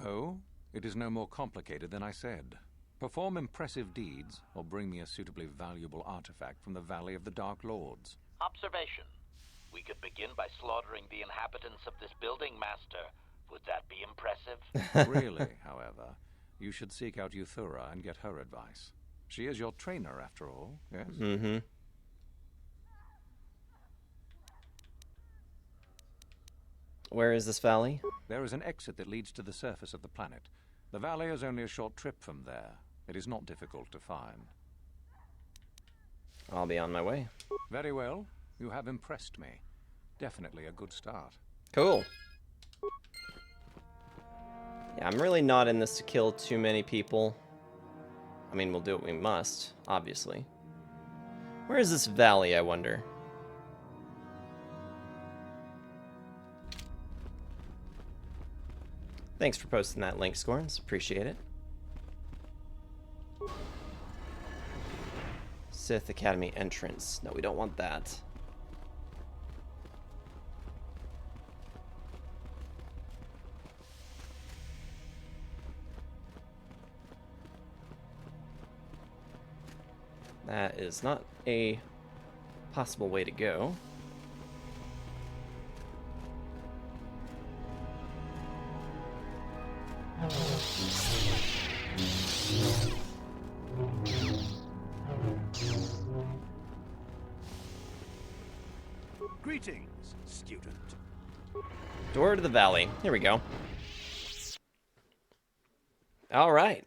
Oh? It is no more complicated than I said. Perform impressive deeds, or bring me a suitably valuable artifact from the Valley of the Dark Lords. Observation. We could begin by slaughtering the inhabitants of this building, Master. Would that be impressive? Really, however, you should seek out Euthura and get her advice. She is your trainer, after all, yes? Mm-hmm. Where is this valley? There is an exit that leads to the surface of the planet. The valley is only a short trip from there. It is not difficult to find. I'll be on my way. Very well. You have impressed me. Definitely a good start. Cool. Yeah, I'm really not in this to kill too many people. I mean, we'll do what we must, obviously. Where is this valley, I wonder? Thanks for posting that link, Scorns. Appreciate it. Sith Academy entrance. No, we don't want that. That is not a possible way to go. Greetings, student. Door to the valley. Here we go. All right.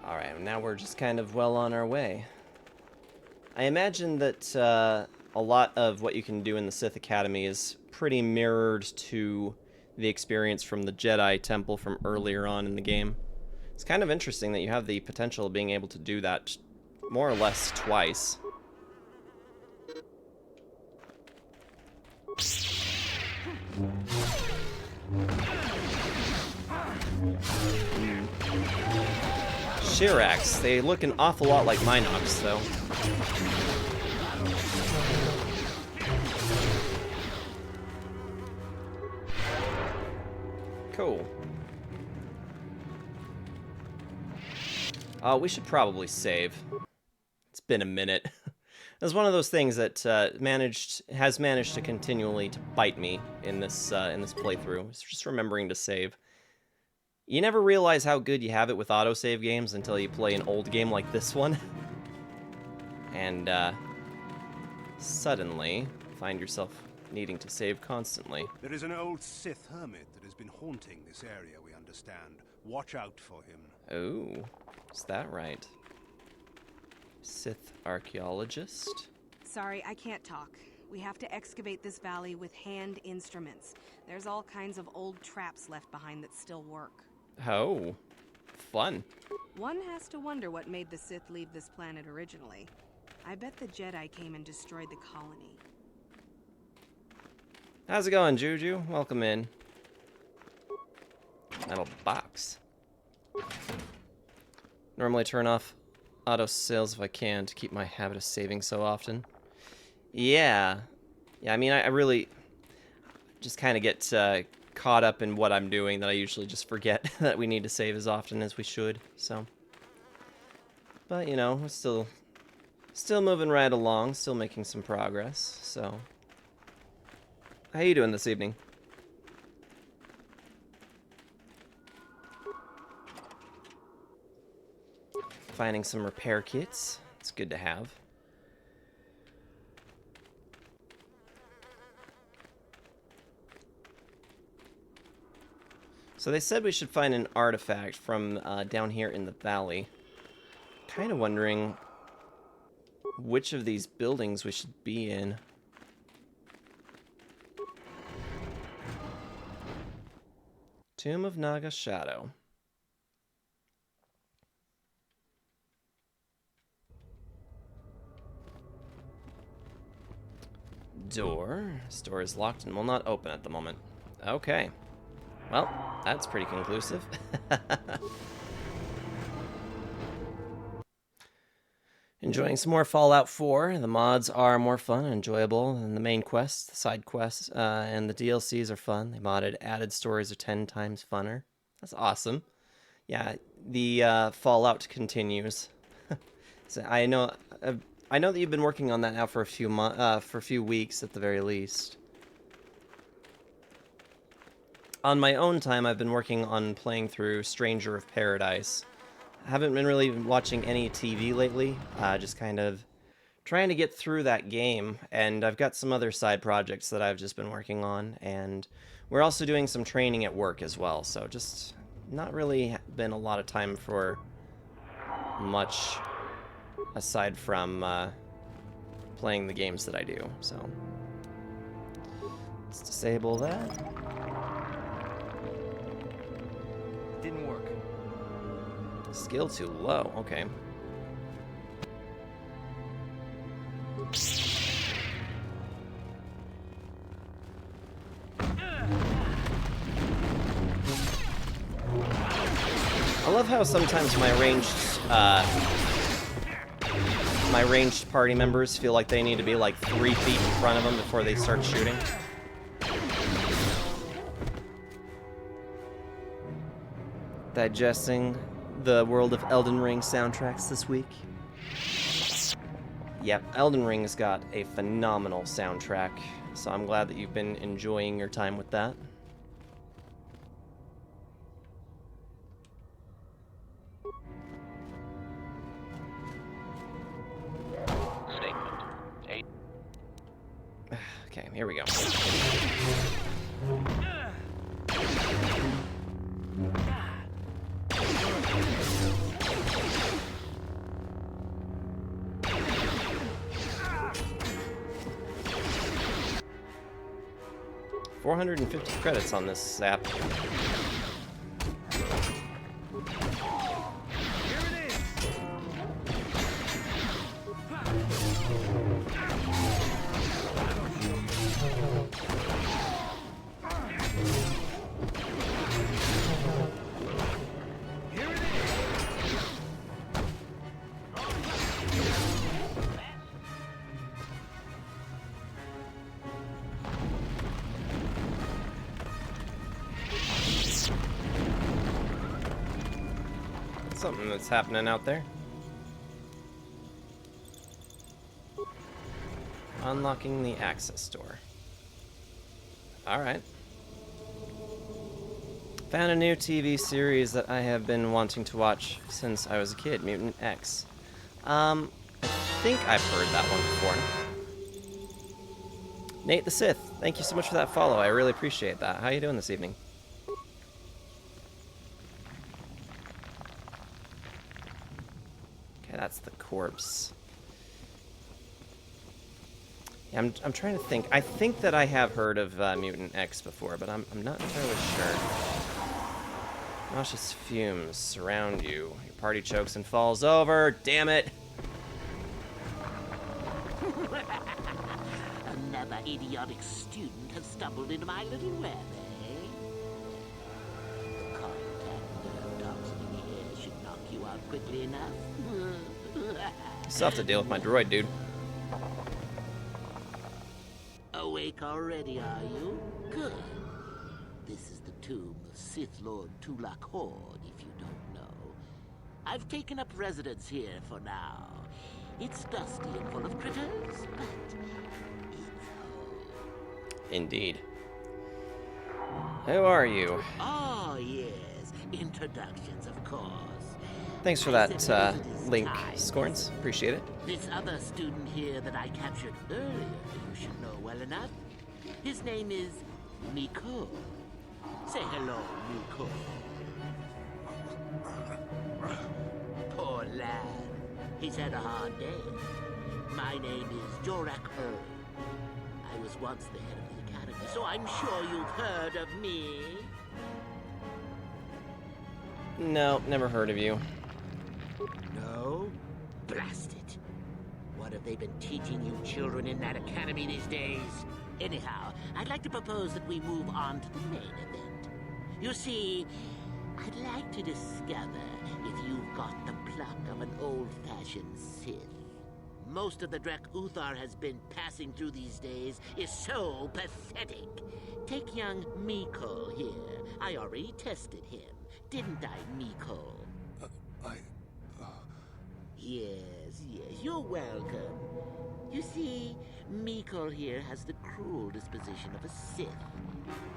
All right, now we're just kind of well on our way. I imagine that a lot of what you can do in the Sith Academy is pretty mirrored to the experience from the Jedi Temple from earlier on in the game. It's kind of interesting that you have the potential of being able to do that more or less twice. Shirax, they look an awful lot like Minox, though. Cool. We should probably save. It's been a minute. It's one of those things that has managed to continually to bite me in this playthrough. It's just remembering to save. You never realize how good you have it with autosave games until you play an old game like this one. And suddenly find yourself needing to save constantly. There is an old Sith hermit that has been haunting this area, we understand. Watch out for him. Oh, is that right? Sith archaeologist? Sorry, I can't talk. We have to excavate this valley with hand instruments. There's all kinds of old traps left behind that still work. Oh, fun. One has to wonder what made the Sith leave this planet originally. I bet the Jedi came and destroyed the colony. How's it going, Juju? Welcome in. Metal box. Normally turn off auto sales if I can to keep my habit of saving so often. Yeah, I mean, I really just kind of get caught up in what I'm doing that I usually just forget that we need to save as often as we should, so. But, you know, we're still moving right along, still making some progress, so. How you doing this evening? Finding some repair kits. It's good to have. So they said we should find an artifact from down here in the valley. Kind of wondering which of these buildings we should be in. Tomb of Naga Shadow. Door. This door is locked and will not open at the moment. Okay. Well, that's pretty conclusive. Enjoying some more Fallout 4. The mods are more fun and enjoyable than the main quests, the side quests, and the DLCs are fun. They modded added stories are 10 times funner. That's awesome. Yeah, the Fallout continues. So I know that you've been working on that now for a few weeks at the very least. On my own time, I've been working on playing through Stranger of Paradise. I haven't been really watching any TV lately, just kind of trying to get through that game, and I've got some other side projects that I've just been working on, and we're also doing some training at work as well, so just not really been a lot of time for much aside from playing the games that I do, so let's disable that. Didn't work. Skill too low, okay. I love how sometimes my ranged my ranged party members feel like they need to be like 3 feet in front of them before they start shooting. Digesting the world of Elden Ring soundtracks this week. Yep, Elden Ring's got a phenomenal soundtrack, so I'm glad that you've been enjoying your time with that. Okay, here we go. $450 credits on this app. Something that's happening out there. Unlocking the access door. Alright. Found a new TV series that I have been wanting to watch since I was a kid, Mutant X. I think I've heard that one before. Nate the Sith, thank you so much for that follow. I really appreciate that. How are you doing this evening? That's the corpse. Yeah, I'm trying to think. I think that I have heard of Mutant X before, but I'm not entirely sure. Nauseous fumes surround you. Your party chokes and falls over. Damn it! Another idiotic student has stumbled into my little web, eh? The contact of dogs in the air should knock you out quickly enough. Still have to deal with my droid, dude. Awake already, are you? Good. This is the tomb of Sith Lord Tulak Hord, if you don't know. I've taken up residence here for now. It's dusty and full of critters, but it's home. Indeed. Who are you? Oh, yes. Introductions, of course. Thanks for that, link, Scorns. Appreciate it. This other student here that I captured earlier, you should know well enough. His name is Miko. Say hello, Miko. Poor lad. He's had a hard day. My name is Jorak Ur. I was once the head of the academy, so I'm sure you've heard of me. No, never heard of you. No? Blast it. What have they been teaching you children in that academy these days? Anyhow, I'd like to propose that we move on to the main event. You see, I'd like to discover if you've got the pluck of an old-fashioned Sith. Most of the Drek Uthar has been passing through these days is so pathetic. Take young Miko here. I already tested him. Didn't I, Miko? Yes, you're welcome. You see, Miko here has the cruel disposition of a Sith,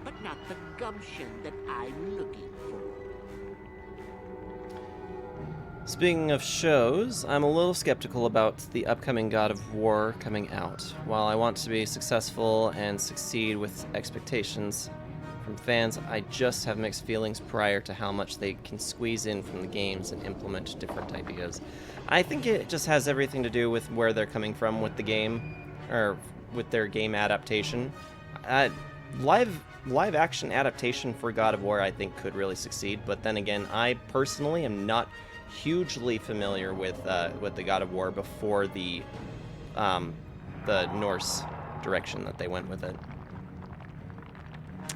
but not the gumption that I'm looking for. Speaking of shows, I'm a little skeptical about the upcoming God of War coming out. While I want to be successful and succeed with expectations from fans, I just have mixed feelings prior to how much they can squeeze in from the games and implement different ideas. I think it just has everything to do with where they're coming from with the game, or with their game adaptation. Live action adaptation for God of War, I think, could really succeed. But then again, I personally am not hugely familiar with the God of War before the Norse direction that they went with it.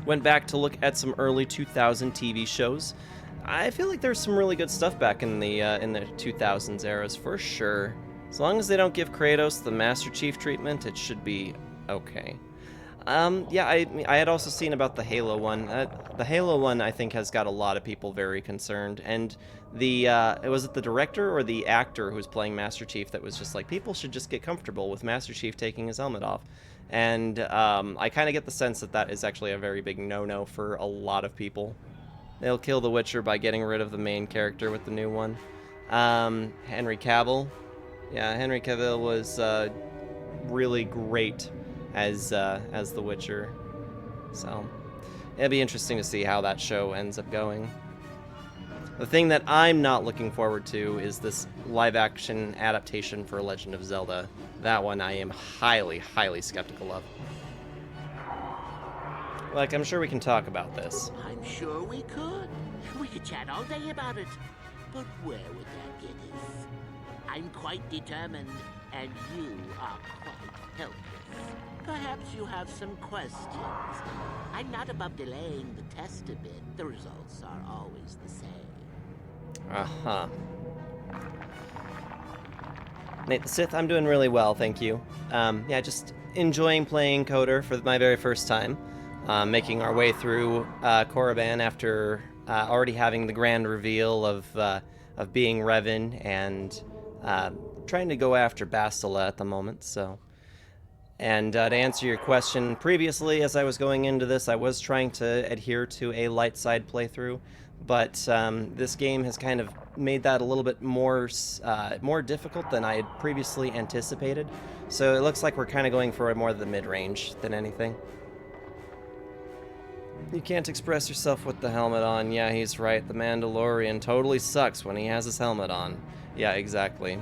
Went back to look at some early 2000 TV shows. I feel like there's some really good stuff back in the 2000s eras for sure. As long as they don't give Kratos the Master Chief treatment, it should be okay. Yeah, I had also seen about the Halo one. The Halo one, I think, has got a lot of people very concerned. And was it the director or the actor who was playing Master Chief that was just like, people should just get comfortable with Master Chief taking his helmet off. And I kind of get the sense that that is actually a very big no-no for a lot of people. They'll kill The Witcher by getting rid of the main character with the new one. Henry Cavill. Yeah, Henry Cavill was really great as The Witcher. So it'll be interesting to see how that show ends up going. The thing that I'm not looking forward to is this live-action adaptation for Legend of Zelda. That one I am highly, highly skeptical of. Like, I'm sure we can talk about this. I'm sure we could. We could chat all day about it. But where would that get us? I'm quite determined, and you are quite helpless. Perhaps you have some questions. I'm not above delaying the test a bit. The results are always the same. Uh-huh. Nate the Sith, I'm doing really well, thank you. Yeah, just enjoying playing Coder for my very first time. Making our way through Korriban after already having the grand reveal of being Revan and trying to go after Bastila at the moment, so... And to answer your question previously, as I was going into this, I was trying to adhere to a light side playthrough, but this game has kind of made that a little bit more difficult than I had previously anticipated. So it looks like we're kind of going for more of the mid-range than anything. You can't express yourself with the helmet on. Yeah, he's right. The Mandalorian totally sucks when he has his helmet on. Yeah, exactly.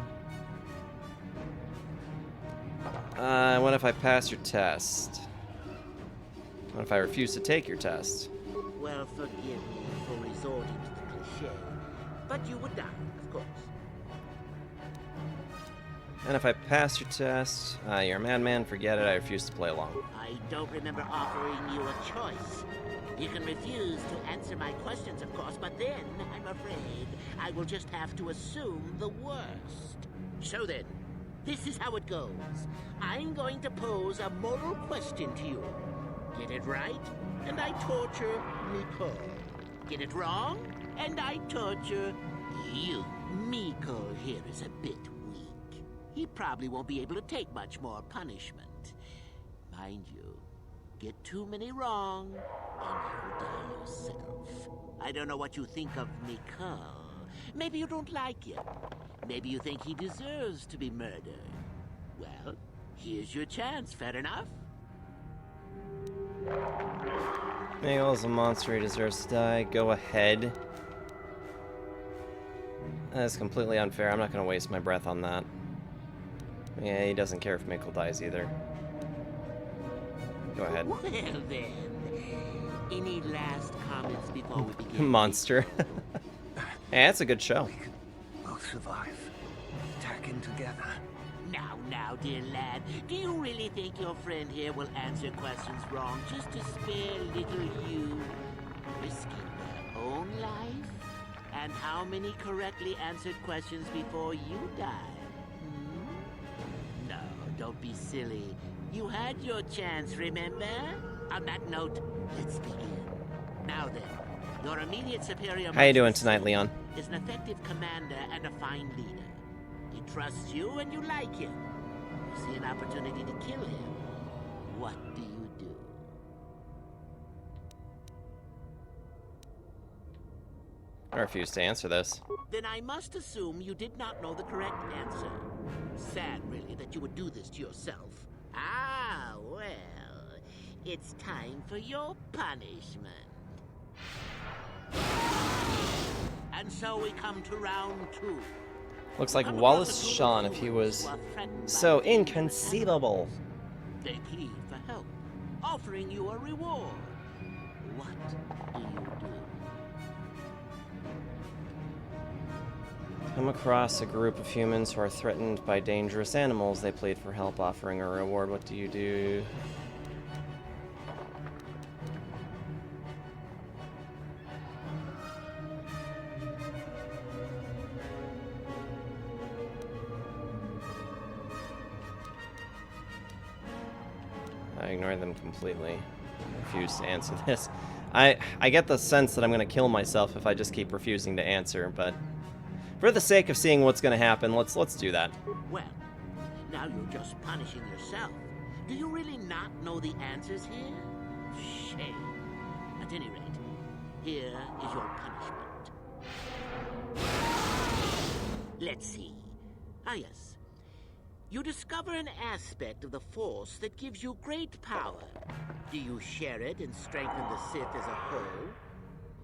What if I pass your test? What if I refuse to take your test? Well, forgive me for resorting to the cliché, but you would die, of course. And if I pass your test, you're a madman, forget it, I refuse to play along. I don't remember offering you a choice. You can refuse to answer my questions, of course, but then, I'm afraid, I will just have to assume the worst. So then, this is how it goes. I'm going to pose a moral question to you. Get it right, and I torture Miko. Get it wrong, and I torture you. Miko here is a bit weak. He probably won't be able to take much more punishment. Mind you, get too many wrong, and you'll die yourself. I don't know what you think of Miko. Maybe you don't like him. Maybe you think he deserves to be murdered. Well, here's your chance, fair enough? Miguel's a monster, he deserves to die. Go ahead. That's completely unfair. I'm not going to waste my breath on that. Yeah, he doesn't care if Mikkel dies either. Go ahead. Well then, any last comments before we begin? Monster. Yeah, it's a good show. We'll survive. Attacking together. Now, dear lad, do you really think your friend here will answer questions wrong just to spare little you? Risking their own life? And how many correctly answered questions before you die? No, don't be silly. You had your chance, remember? On that note, let's begin. Now then, your immediate superior... How you doing tonight, Leon? ...is an effective commander and a fine leader. He trusts you and you like him. You see an opportunity to kill him. What do you do? I refuse to answer this. Then I must assume you did not know the correct answer. Sad, really, that you would do this to yourself. Ah, well, it's time for your punishment. And so we come to round 2. Looks like Wallace Shawn if he was so inconceivable. They plead for help, offering you a reward. What do you do? Come across a group of humans who are threatened by dangerous animals. They plead for help, offering a reward. What do you do? I ignore them completely. I refuse to answer this. I get the sense that I'm going to kill myself if I just keep refusing to answer, but for the sake of seeing what's going to happen, let's do that. Well, now you're just punishing yourself. Do you really not know the answers here? Shame. At any rate, here is your punishment. Let's see. Ah, yes. You discover an aspect of the Force that gives you great power. Do you share it and strengthen the Sith as a whole?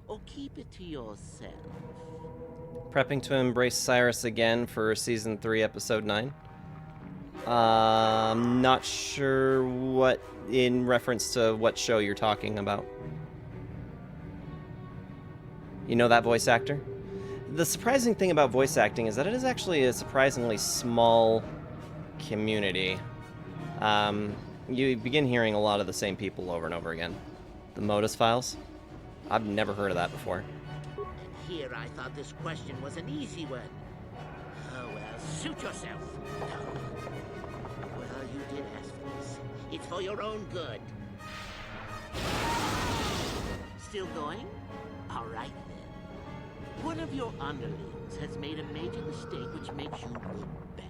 Or keep it to yourself? Prepping to embrace Cyrus again for Season 3, Episode 9. I'm not sure what, in reference to what show you're talking about. You know that voice actor? The surprising thing about voice acting is that it is actually a surprisingly small community. You begin hearing a lot of the same people over and over again. The Modus Files? I've never heard of that before. And here I thought this question was an easy one. Oh, well, suit yourself. Well, you did ask for this. It's for your own good. Still going? All right, then. One of your underlings has made a major mistake which makes you look bad.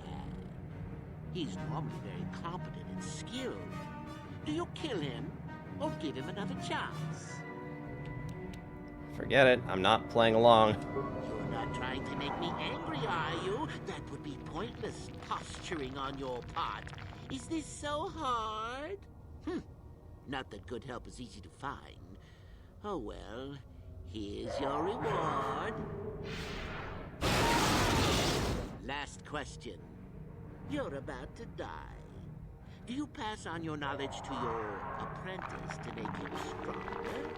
He's normally very competent and skilled. Do you kill him or give him another chance? Forget it. I'm not playing along. You're not trying to make me angry, are you? That would be pointless posturing on your part. Is this so hard? Not that good help is easy to find. Oh well, here's your reward. Last question. You're about to die. Do you pass on your knowledge to your apprentice to make him stronger?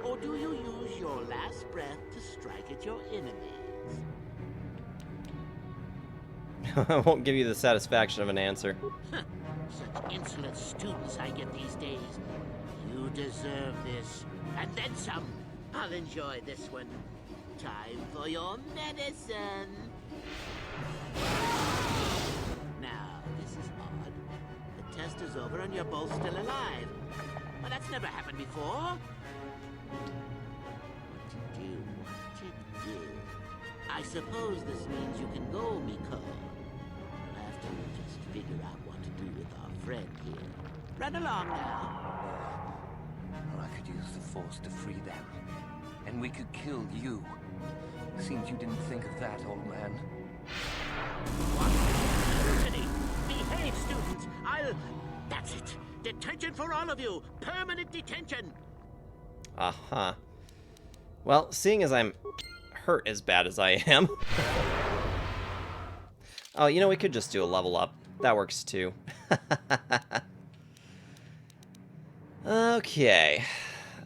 Or do you use your last breath to strike at your enemies? I won't give you the satisfaction of an answer. Such insolent students I get these days. You deserve this. And then some. I'll enjoy this one. Time for your medicine. Now, this is odd. The test is over and you're both still alive. Well, that's never happened before. What to do? What to do? I suppose this means you can go, Miko. We'll have to just figure out what to do with our friend here. Run along now. Or I could use the Force to free them. And we could kill you. Seems you didn't think of that, old man. What? Behave, students! That's it! Detention for all of you! Permanent detention! Uh-huh. Well, seeing as I'm hurt as bad as I am... Oh, you know, we could just do a level up. That works too. Okay.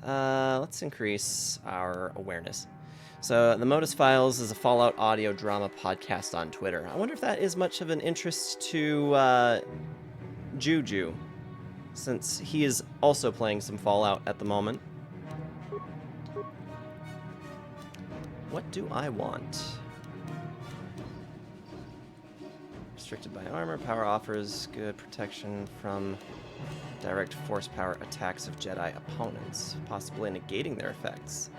Let's increase our awareness. So, the Modus Files is a Fallout audio drama podcast on Twitter. I wonder if that is much of an interest to Juju, since he is also playing some Fallout at the moment. What do I want? Restricted by armor, power offers good protection from direct force power attacks of Jedi opponents, possibly negating their effects.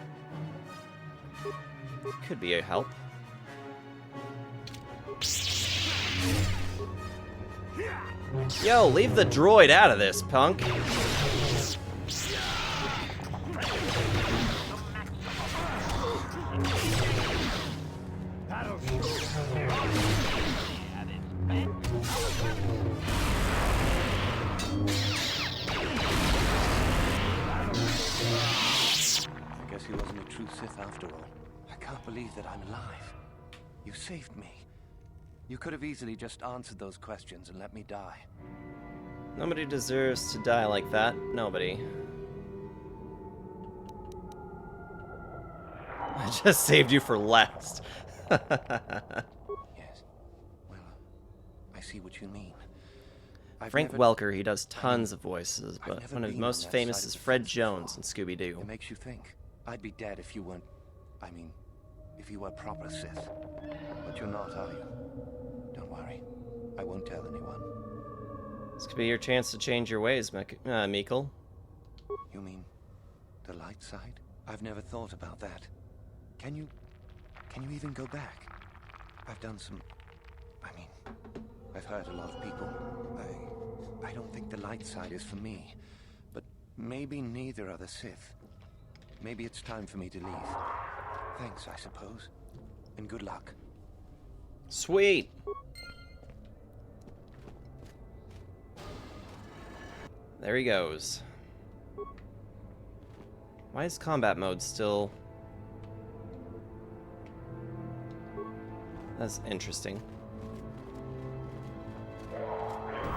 Could be a help. Yo, leave the droid out of this, punk. I guess he wasn't a true Sith after all. I can't believe that I'm alive. You saved me. You could have easily just answered those questions and let me die. Nobody deserves to die like that. Nobody. I just saved you for last. Yes. Well, I see what you mean. Frank Welker, he does tons of voices, but one of his most famous is Fred Jones in Scooby-Doo. It makes you think. I'd be dead if you weren't... I mean, if you were proper Sith. But you're not, are you? Don't worry. I won't tell anyone. This could be your chance to change your ways, Mikkel. You mean the light side? I've never thought about that. Can you even go back? I've done some... I've hurt a lot of people. I don't think the light side is for me. But maybe neither are the Sith. Maybe it's time for me to leave. Thanks, I suppose. And good luck. Sweet! There he goes. Why is combat mode still... That's interesting.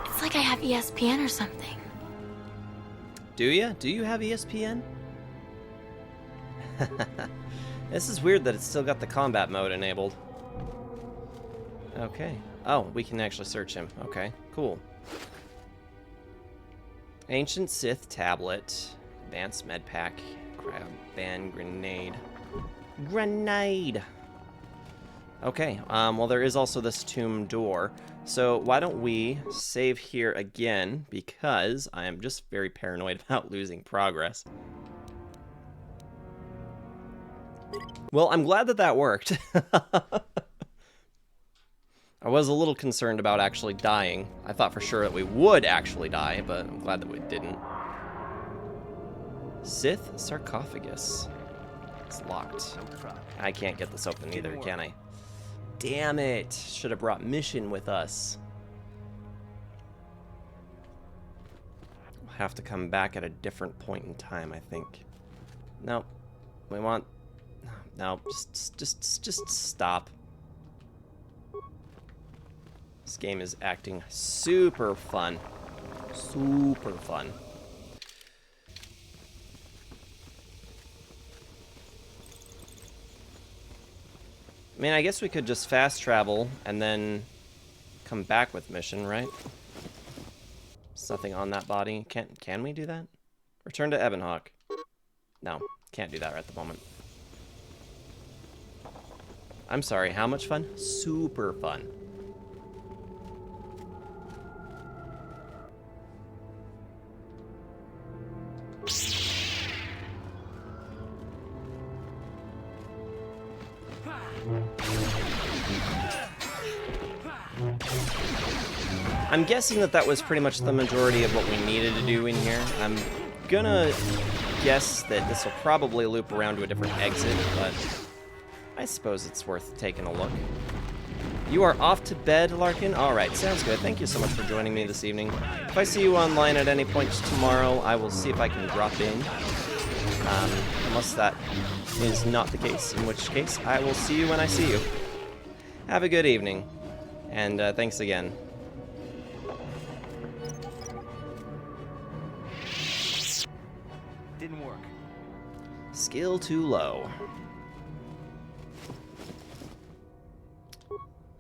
It's like I have ESPN or something. Do you? Do you have ESPN? This is weird that it's still got the combat mode enabled. Okay. Oh, we can actually search him. Okay, cool. Ancient Sith tablet. Advanced med pack. Grab band grenade. Grenade! Okay, well there is also this tomb door. So why don't we save here again, because I am just very paranoid about losing progress. Well, I'm glad that that worked. I was a little concerned about actually dying. I thought for sure that we would actually die, but I'm glad that we didn't. Sith sarcophagus. It's locked. I can't get this open either, can I? Damn it! Should have brought Mission with us. We'll have to come back at a different point in time, I think. Nope. We want... No, just stop. This game is acting super fun. Super fun. I mean, I guess we could just fast travel and then come back with Mission, right? There's nothing on that body. Can we do that? Return to Ebonhawk. No, can't do that right at the moment. I'm sorry, how much fun? Super fun. I'm guessing that that was pretty much the majority of what we needed to do in here. I'm gonna guess that this will probably loop around to a different exit, but I suppose it's worth taking a look. You are off to bed, Larkin? Alright, sounds good. Thank you so much for joining me this evening. If I see you online at any point tomorrow, I will see if I can drop in. Unless that is not the case, in which case I will see you when I see you. Have a good evening, and thanks again. Didn't work. Skill too low.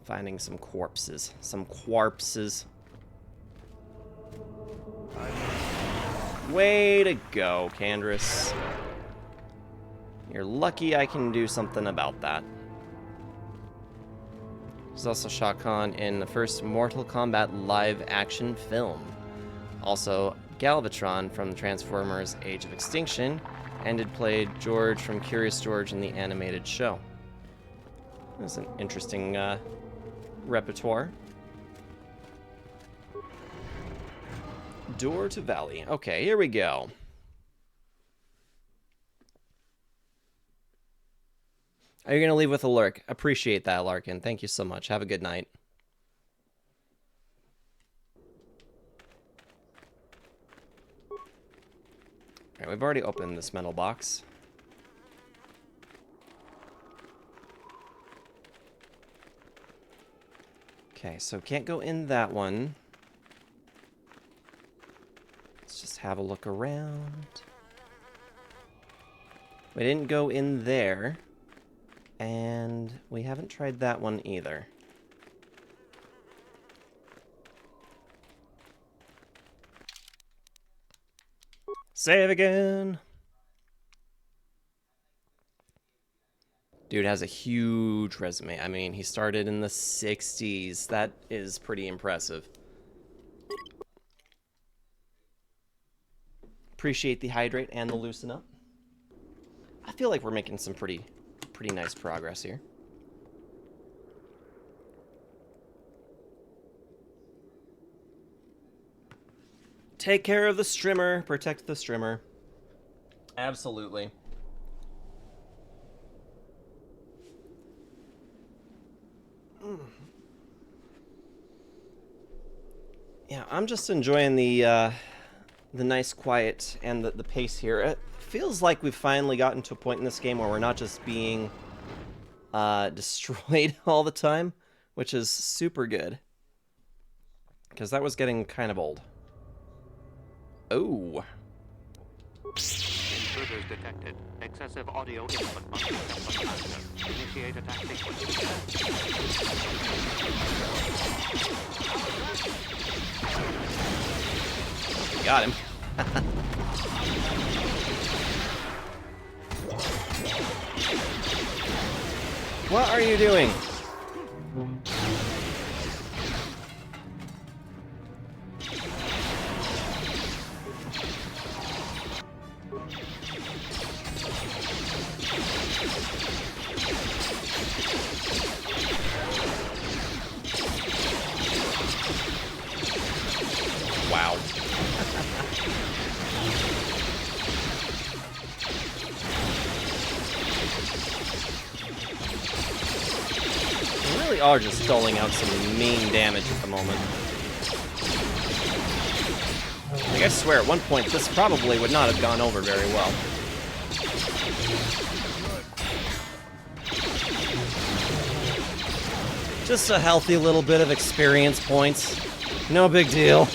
Finding some corpses. Some quarpses. Way to go, Canderous. You're lucky I can do something about that. There's also Shao Kahn in the first Mortal Kombat live-action film. Also, Galvatron from Transformers Age of Extinction, and had played George from Curious George in the animated show. That's an interesting repertoire. Door to Valley. Okay, here we go. Are you going to leave with a lurk? Appreciate that, Larkin. Thank you so much. Have a good night. Alright, we've already opened this metal box. Okay, so can't go in that one. Let's just have a look around. We didn't go in there. And we haven't tried that one either. Save again! Dude has a huge resume. I mean, he started in the 60s. That is pretty impressive. Appreciate the hydrate and the loosen up. I feel like we're making some pretty nice progress here. Take care of the strimmer. Protect the strimmer. Absolutely. Yeah, I'm just enjoying the nice quiet and the pace here. It feels like we've finally gotten to a point in this game where we're not just being destroyed all the time, which is super good. Because that was getting kind of old. Oh. Intruders detected. Excessive audio input must be kept on faster. Initiate attack sequence. Got him. What are you doing? Wow. We really are just doling out some mean damage at the moment. Like, I swear, at one point, this probably would not have gone over very well. Just a healthy little bit of experience points. No big deal.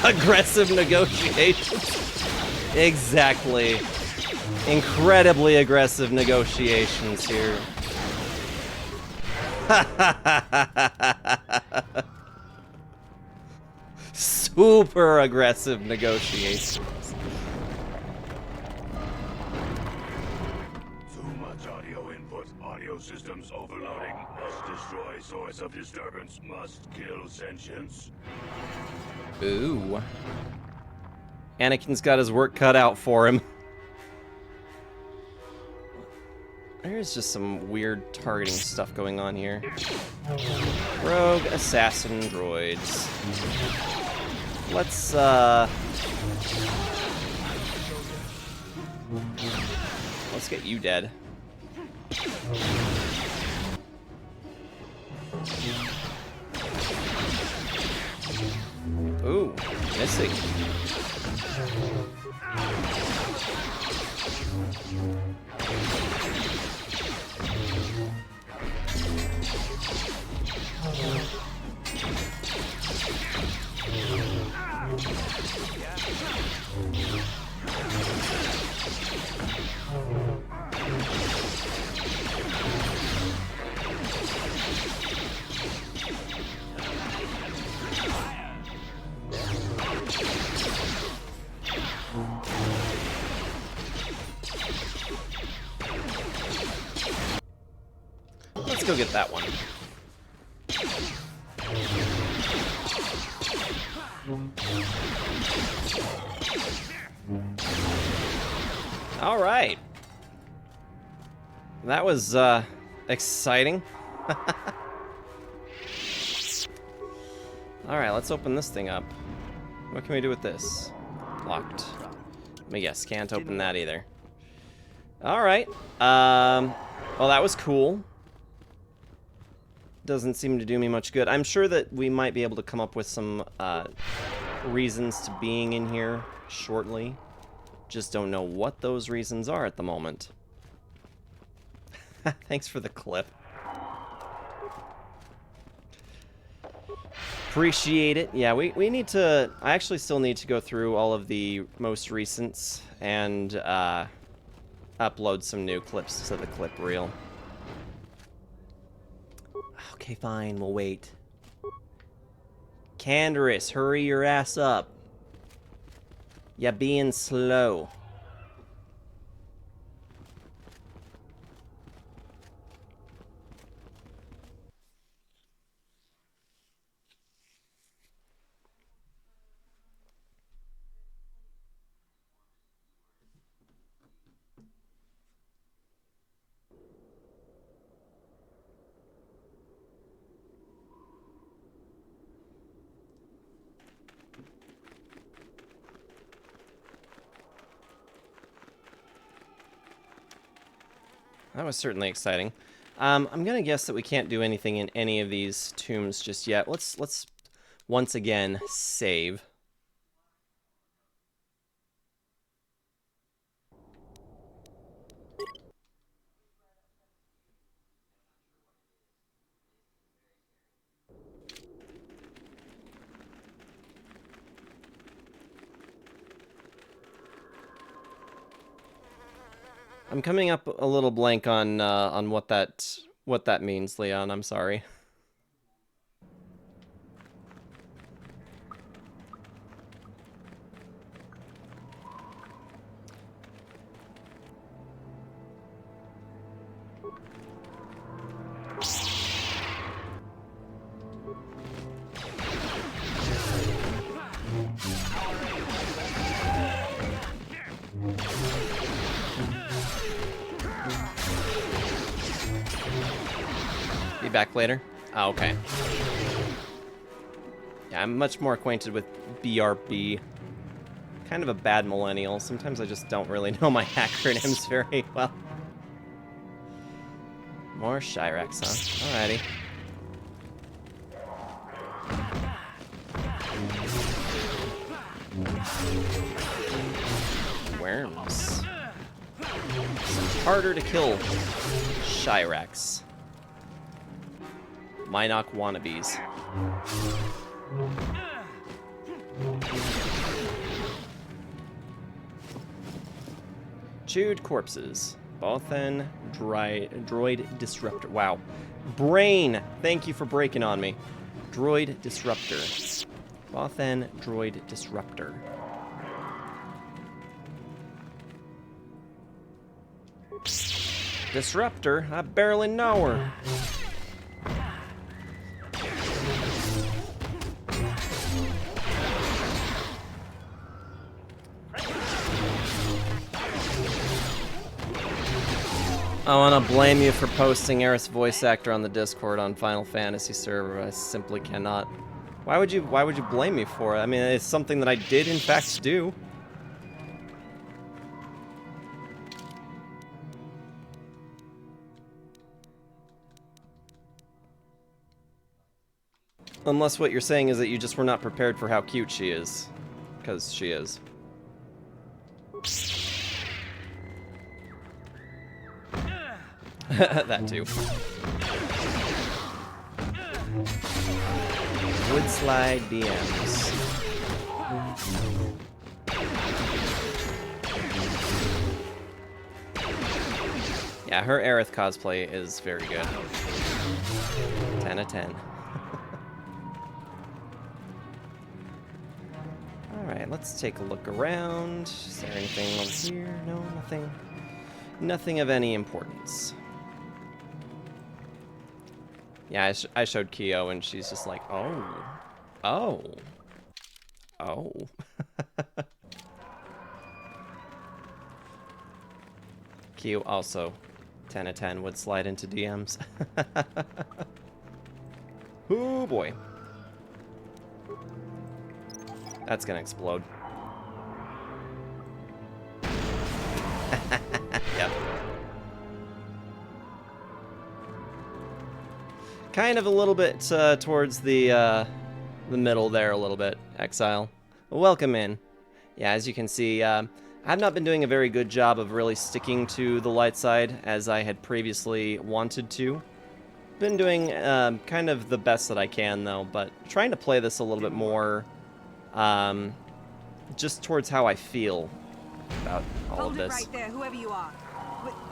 Aggressive negotiations. Exactly. Incredibly aggressive negotiations here. Super aggressive negotiations. Too much audio input. Audio systems overloading. Must destroy source of disturbance. Must kill sentience. Ooh. Anakin's got his work cut out for him. There's just some weird targeting stuff going on here. Rogue assassin droids. Let's get you dead. Ooh, missing. Let's go get that one. All right. That was exciting. All right, let's open this thing up. What can we do with this? Locked. I guess can't open that either. All right. Well, that was cool. Doesn't seem to do me much good. I'm sure that we might be able to come up with some reasons to being in here shortly. Just don't know what those reasons are at the moment. Thanks for the clip. Appreciate it. Yeah, we need to... I actually still need to go through all of the most recents and upload some new clips to the clip reel. Okay, fine. We'll wait. Canderous, hurry your ass up. Ya being slow. That was certainly exciting. I'm gonna guess that we can't do anything in any of these tombs just yet. Let's once again save. I'm coming up a little blank on what that means, Leon. I'm sorry. Be back later? Oh, okay. Yeah, I'm much more acquainted with BRB. Kind of a bad millennial. Sometimes I just don't really know my acronyms very well. More Shirax, huh? Alrighty. Worms. It's harder to kill Shirax. Minok wannabes. Chewed corpses. Bothan droid disruptor. Wow. Brain! Thank you for breaking on me. Droid disruptor. Bothan droid disruptor. Disruptor? I barely know her. I want to blame you for posting Aerith's voice actor on the Discord on Final Fantasy server. I simply cannot. Why would you blame me for it? I mean, it's something that I did in fact do. Unless what you're saying is that you just were not prepared for how cute she is. Because she is. That too. Woodslide DMs. Yeah, her Aerith cosplay is very good. 10 of 10. Alright, let's take a look around. Is there anything over here? No, nothing. Nothing of any importance. Yeah, I showed Kyo and she's just like, oh. Oh. Oh. Kyo also 10 of 10 would slide into DMs. Oh boy. That's gonna explode. Yep. Kind of a little bit towards the middle there a little bit, Exile. Welcome in. Yeah, as you can see, I've not been doing a very good job of really sticking to the light side as I had previously wanted to. Been doing kind of the best that I can though, but trying to play this a little bit more just towards how I feel about all of this. Hold it right there, whoever you are.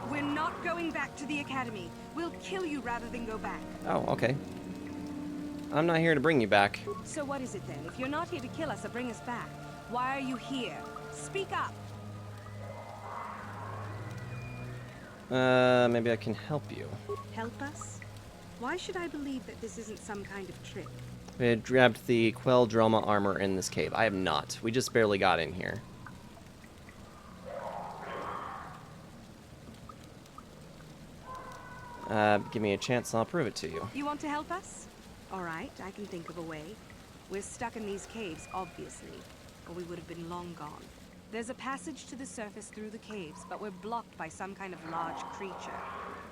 We're not going back to the academy. We'll kill you rather than go back. Oh, okay. I'm not here to bring you back. So what is it then? If you're not here to kill us or bring us back, why are you here? Speak up. Maybe I can help you. Help us? Why should I believe that this isn't some kind of trick? We had grabbed the Queldrama armor in this cave. I have not. We just barely got in here. Give me a chance and I'll prove it to you. You want to help us? All right, I can think of a way. We're stuck in these caves, obviously, or we would have been long gone. There's a passage to the surface through the caves, but we're blocked by some kind of large creature.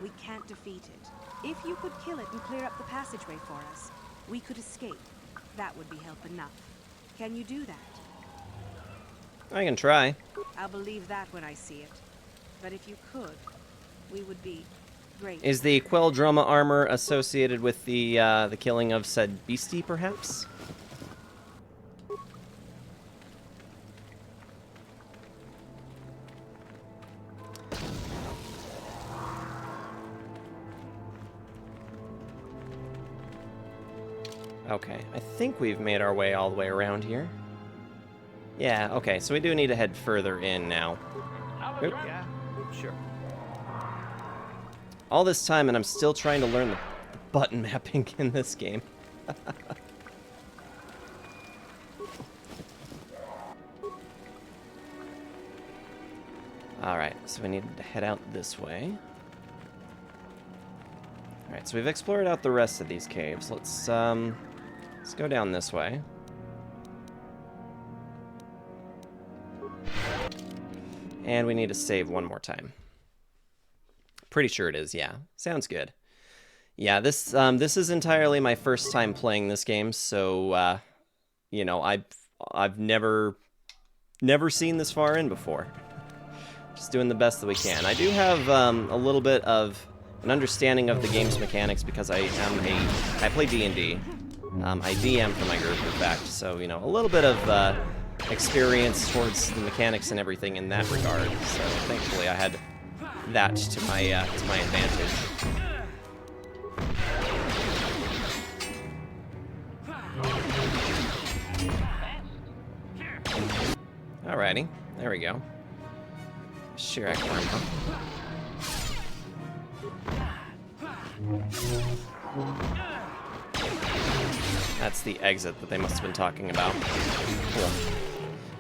We can't defeat it. If you could kill it and clear up the passageway for us, we could escape. That would be help enough. Can you do that? I can try. I'll believe that when I see it. But if you could, we would be great. Is the Queldroma armor associated with the killing of said beastie, perhaps? Okay, I think we've made our way all the way around here. Yeah, okay, so we do need to head further in now. Oop. Yeah, sure. All this time, and I'm still trying to learn the button mapping in this game. Alright, so we need to head out this way. Alright, so we've explored out the rest of these caves. Let's go down this way. And we need to save one more time. Pretty sure it is, yeah. Sounds good. Yeah, this is entirely my first time playing this game, so you know, I've never seen this far in before. Just doing the best that we can. I do have a little bit of an understanding of the game's mechanics because I play D&D. I DM for my group, in fact, so, you know, a little bit of experience towards the mechanics and everything in that regard. So thankfully I had that to my advantage. Alrighty, there we go. Shirak farm, huh? That's the exit that they must have been talking about. Cool.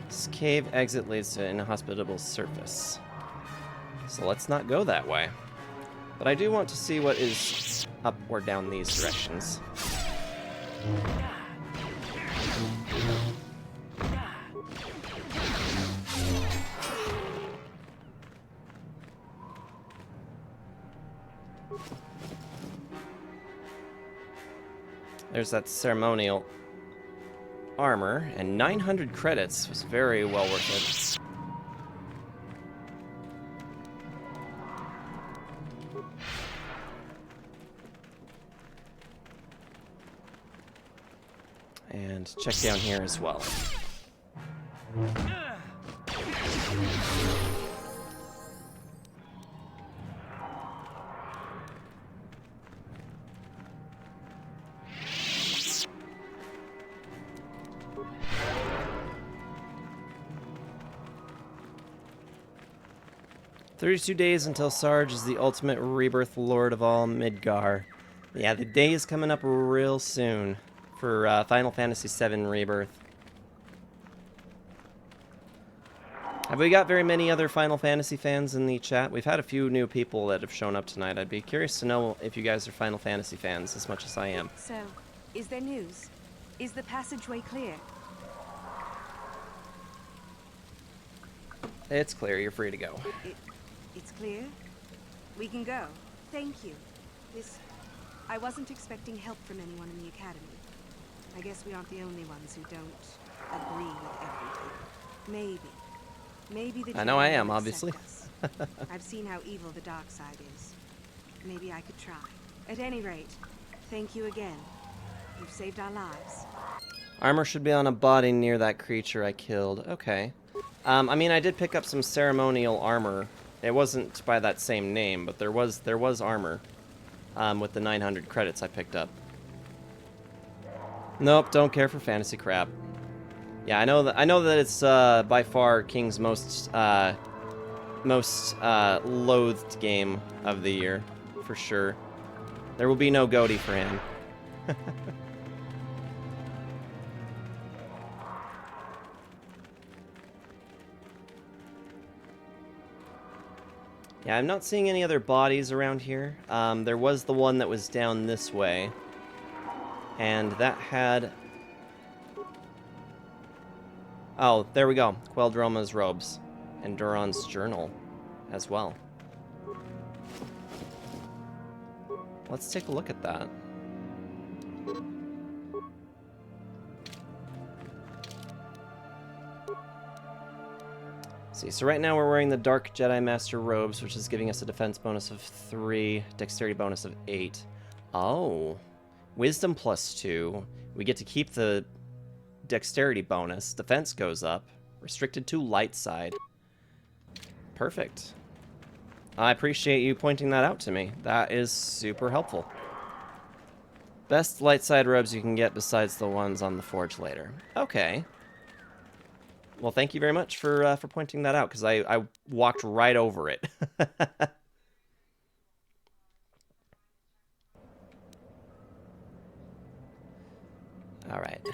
This cave exit leads to an inhospitable surface. So let's not go that way. But I do want to see what is up or down these directions. There's that ceremonial armor, and 900 credits was very well worth it. And check down here as well. "32 days until Sarge is the ultimate rebirth lord of all Midgar." Yeah, the day is coming up real soon for Final Fantasy VII Rebirth. Have we got very many other Final Fantasy fans in the chat? We've had a few new people that have shown up tonight. I'd be curious to know if you guys are Final Fantasy fans as much as I am. So, is there news? Is the passageway clear? It's clear. You're free to go. It's clear? We can go. Thank you. I wasn't expecting help from anyone in the Academy. I guess we aren't the only ones who don't agree with everything. Maybe the I know I Jedi am, will obviously. accept us. I've seen how evil the dark side is. Maybe I could try. At any rate, thank you again. You've saved our lives. Armor should be on a body near that creature I killed. Okay. I mean, I did pick up some ceremonial armor. It wasn't by that same name, but there was armor with the 900 credits I picked up. Nope, don't care for fantasy crap. Yeah, I know that it's by far King's most loathed game of the year, for sure. There will be no goatee for him. Yeah, I'm not seeing any other bodies around here. There was the one that was down this way. And that had... Oh, there we go. Queldroma's robes. And Duran's journal as well. let's take a look at that. See, so right now we're wearing the Dark Jedi Master robes, which is giving us a defense bonus of 3, dexterity bonus of 8. Oh, wisdom plus 2. We get to keep the dexterity bonus. Defense goes up. Restricted to light side. Perfect. I appreciate you pointing that out to me. That is super helpful. Best light side robes you can get besides the ones on the forge later. Okay. Well, thank you very much for pointing that out, because I walked right over it. All right.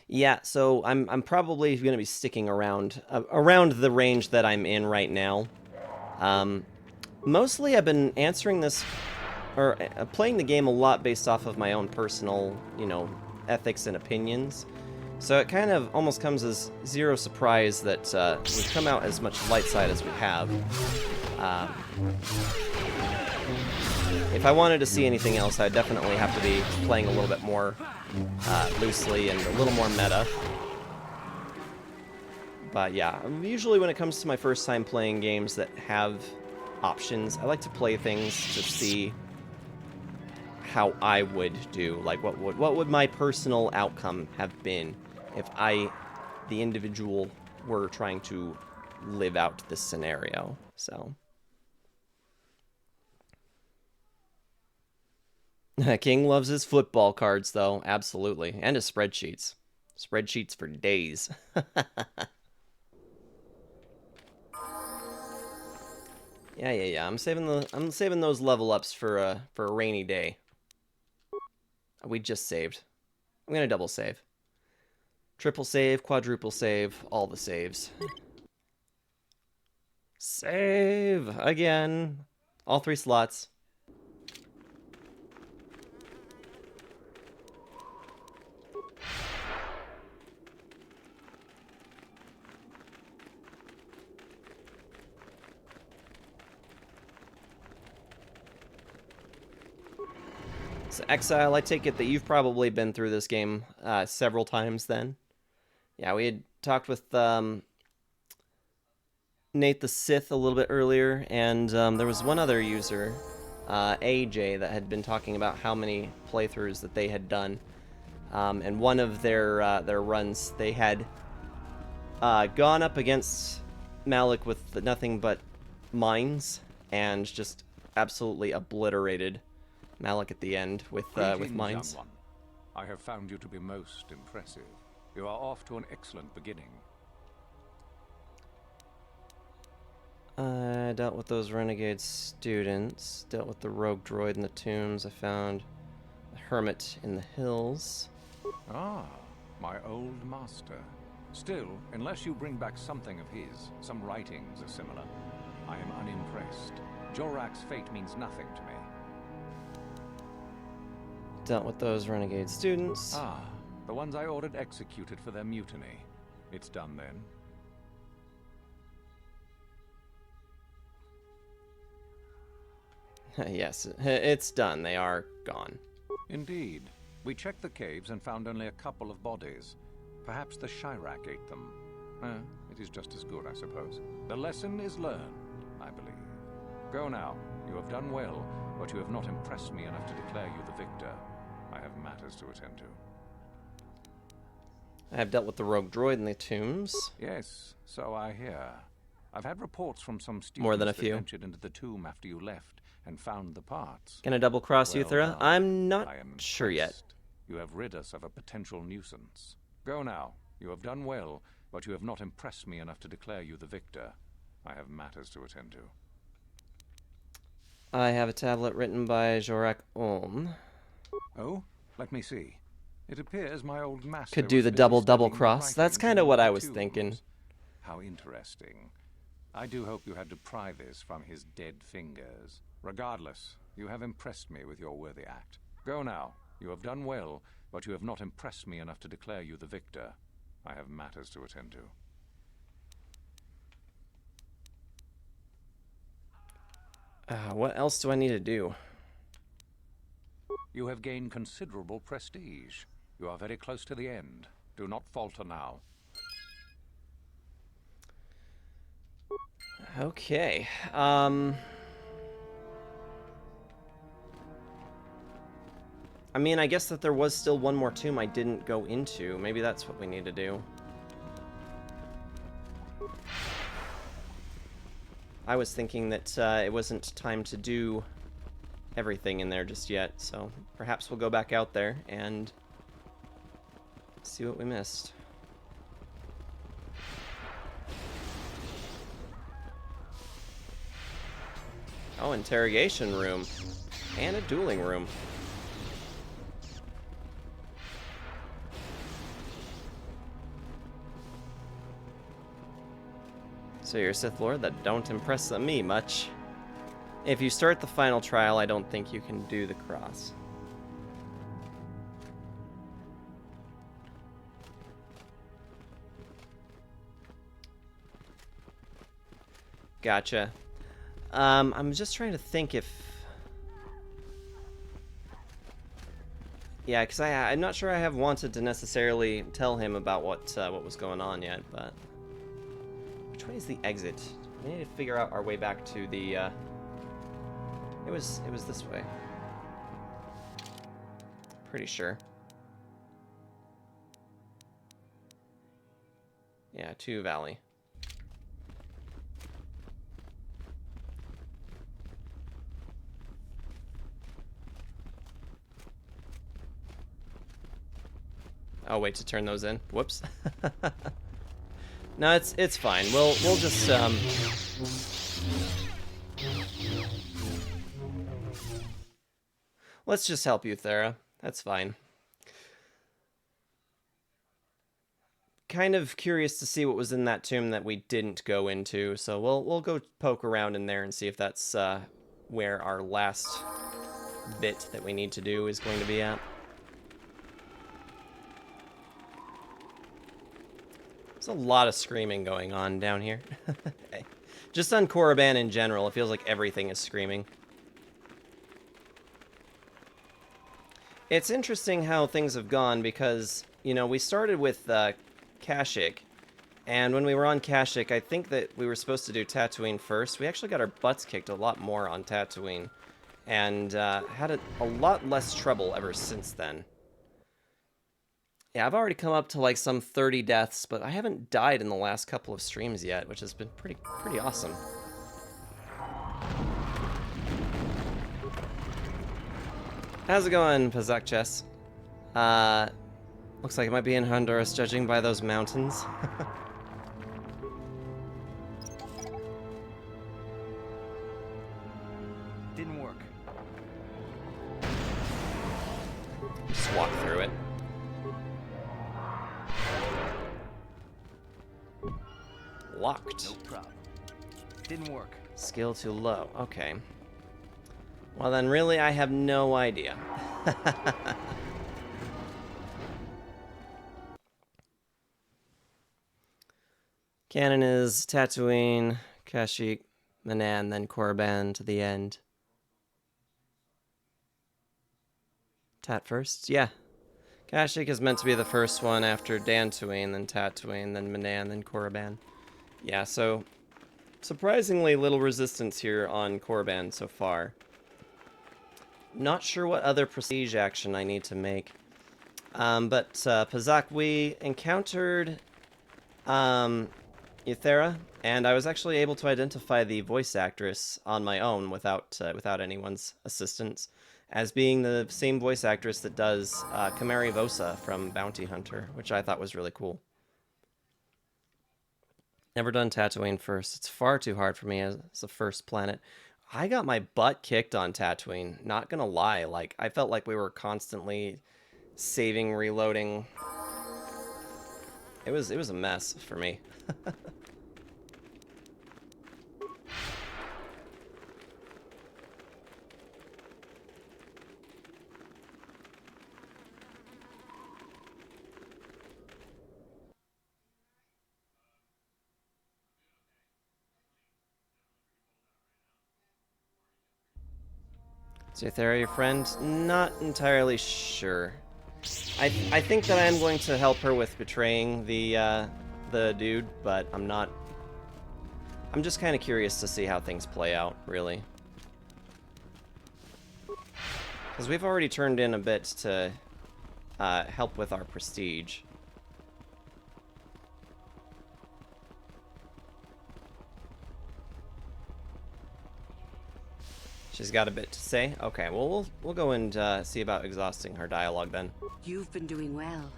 Yeah, so I'm probably going to be sticking around the range that I'm in right now. Mostly I've been answering this, or playing the game a lot based off of my own personal, you know, ethics and opinions. So it kind of almost comes as zero surprise that we've come out as much light side as we have. If I wanted to see anything else, I'd definitely have to be playing a little bit more loosely and a little more meta. But yeah, usually when it comes to my first time playing games that have options, I like to play things to see how I would do. Like, what would my personal outcome have been if the individual, were trying to live out this scenario. So. King loves his football cards, though. Absolutely. And his spreadsheets. Spreadsheets for days. Yeah. I'm saving those level ups for a rainy day. We just saved. I'm gonna double save. Triple save, quadruple save, all the saves. Save again. All 3 slots. So Exile, I take it that you've probably been through this game several times then. Yeah, we had talked with Nate the Sith a little bit earlier, and there was one other user, AJ, that had been talking about how many playthroughs that they had done. And one of their runs, they had gone up against Malik with nothing but mines, and just absolutely obliterated Malik at the end with mines. Young one. I have found you to be most impressive. You are off to an excellent beginning. I dealt with those renegade students, dealt with the rogue droid in the tombs, I found the hermit in the hills. Ah, my old master. Still, unless you bring back something of his, some writings are similar, I am unimpressed. Jorak's fate means nothing to me. Dealt with those renegade students. Ah, the ones I ordered executed for their mutiny. It's done then. Yes, it's done. They are gone. Indeed. We checked the caves and found only a couple of bodies. Perhaps the Shirak ate them. It is just as good, I suppose. The lesson is learned, I believe. Go now. You have done well, but you have not impressed me enough to declare you the victor. I have matters to attend to. I have dealt with the rogue droid in the tombs. Yes, so I hear. I've had reports from some students More than a that few. ventured into the tomb after you left and found the parts. Gonna double cross Well Uthra? done. I'm not I am sure yet. impressed. You have rid us of a potential nuisance. Go now. You have done well, but you have not impressed me enough to declare you the victor. I have matters to attend to. I have a tablet written by Jorak Olm. Oh, let me see. It appears my old master Could do was the busy double studying cross. That's writings kind in of what the I was tombs. thinking. How interesting. I do hope you had to pry this from his dead fingers. Regardless, you have impressed me with your worthy act. Go now. You have done well, but you have not impressed me enough to declare you the victor. I have matters to attend to. What else do I need to do? You have gained considerable prestige. You are very close to the end. Do not falter now. Okay. I mean, I guess that there was still one more tomb I didn't go into. Maybe that's what we need to do. I was thinking that it wasn't time to do everything in there just yet, so perhaps we'll go back out there and see what we missed. Oh, interrogation room. And a dueling room. So you're a Sith Lord? That don't impress me much. If you start the final trial, I don't think you can do the cross. Gotcha. I'm just trying to think if... Yeah, because I'm not sure I have wanted to necessarily tell him about what was going on yet, but... Which way is the exit? We need to figure out our way back to the, It was this way. Pretty sure. Yeah, to Valley. Oh, wait to turn those in. Whoops. No, it's fine. We'll just let's just help you, Thera. That's fine. Kind of curious to see what was in that tomb that we didn't go into, so we'll go poke around in there and see if that's where our last bit that we need to do is going to be at. There's a lot of screaming going on down here. Okay. Just on Korriban in general, it feels like everything is screaming. It's interesting how things have gone because, you know, we started with Kashyyyk, and when we were on Kashyyyk, I think that we were supposed to do Tatooine first. We actually got our butts kicked a lot more on Tatooine, and had a lot less trouble ever since then. Yeah, I've already come up to like some 30 deaths, but I haven't died in the last couple of streams yet, which has been pretty awesome. How's it going, Pazak Chess? Looks like it might be in Honduras, judging by those mountains. Didn't work. Just walk through it. Locked. No problem. Didn't work. Skill too low. Okay. Well then, really, I have no idea. Canon is Tatooine, Kashyyyk, Manaan, then Korriban to the end. Tat first? Yeah. Kashyyyk is meant to be the first one after Dantooine, then Tatooine, then Manaan, then Korriban. Yeah, so surprisingly little resistance here on Korriban so far. Not sure what other prestige action I need to make. But Pazak, we encountered Ithera, and I was actually able to identify the voice actress on my own without anyone's assistance, as being the same voice actress that does Kamari Vosa from Bounty Hunter, which I thought was really cool. Never done Tatooine first. It's far too hard for me as a first planet. I got my butt kicked on Tatooine, not gonna lie. Like, I felt like we were constantly saving, reloading. It was a mess for me. Is Eutheria your friend? Not entirely sure. I think that I am going to help her with betraying the dude, but I'm not... I'm just kind of curious to see how things play out, really. Because we've already turned in a bit to help with our prestige. She's got a bit to say? Okay, well, we'll go and see about exhausting her dialogue then. You've been doing well.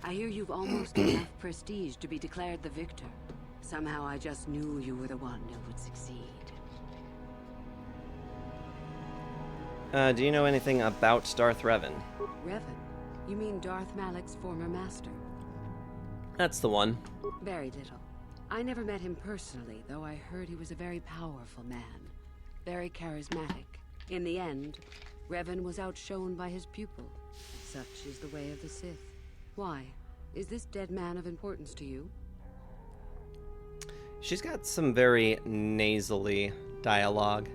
I hear you've almost enough prestige to be declared the victor. Somehow I just knew you were the one who would succeed. Do you know anything about Darth Revan? Revan? You mean Darth Malak's former master? That's the one. Very little. I never met him personally, though I heard he was a very powerful man. Very charismatic. In the end, Revan was outshone by his pupil. Such is the way of the Sith. Why? Is this dead man of importance to you? She's got some very nasally dialogue.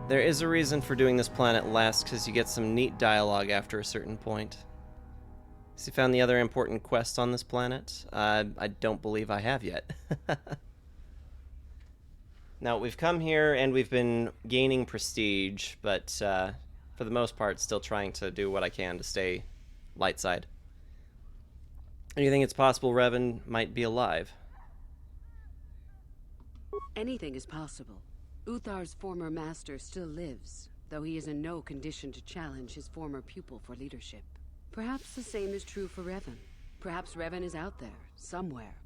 There is a reason for doing this planet last, because you get some neat dialogue after a certain point. Has he found the other important quest on this planet? I don't believe I have yet. Now, we've come here and we've been gaining prestige, but for the most part, still trying to do what I can to stay light side. Do you think it's possible Revan might be alive? Anything is possible. Uthar's former master still lives, though he is in no condition to challenge his former pupil for leadership. Perhaps the same is true for Revan. Perhaps Revan is out there, somewhere,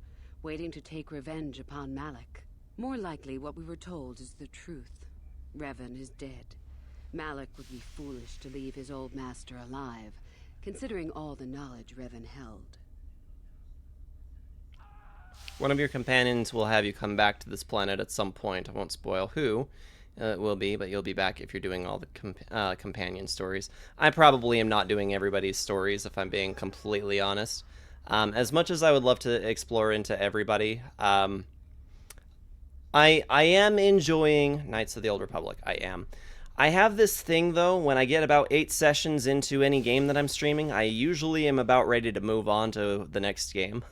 waiting to take revenge upon Malak. More likely, what we were told is the truth. Revan is dead. Malak would be foolish to leave his old master alive, considering all the knowledge Revan held. One of your companions will have you come back to this planet at some point. I won't spoil who it will be, but you'll be back if you're doing all the companion stories. I probably am not doing everybody's stories, if I'm being completely honest. As much as I would love to explore into everybody, I am enjoying Knights of the Old Republic. I am. I have this thing, though, when I get about 8 sessions into any game that I'm streaming, I usually am about ready to move on to the next game.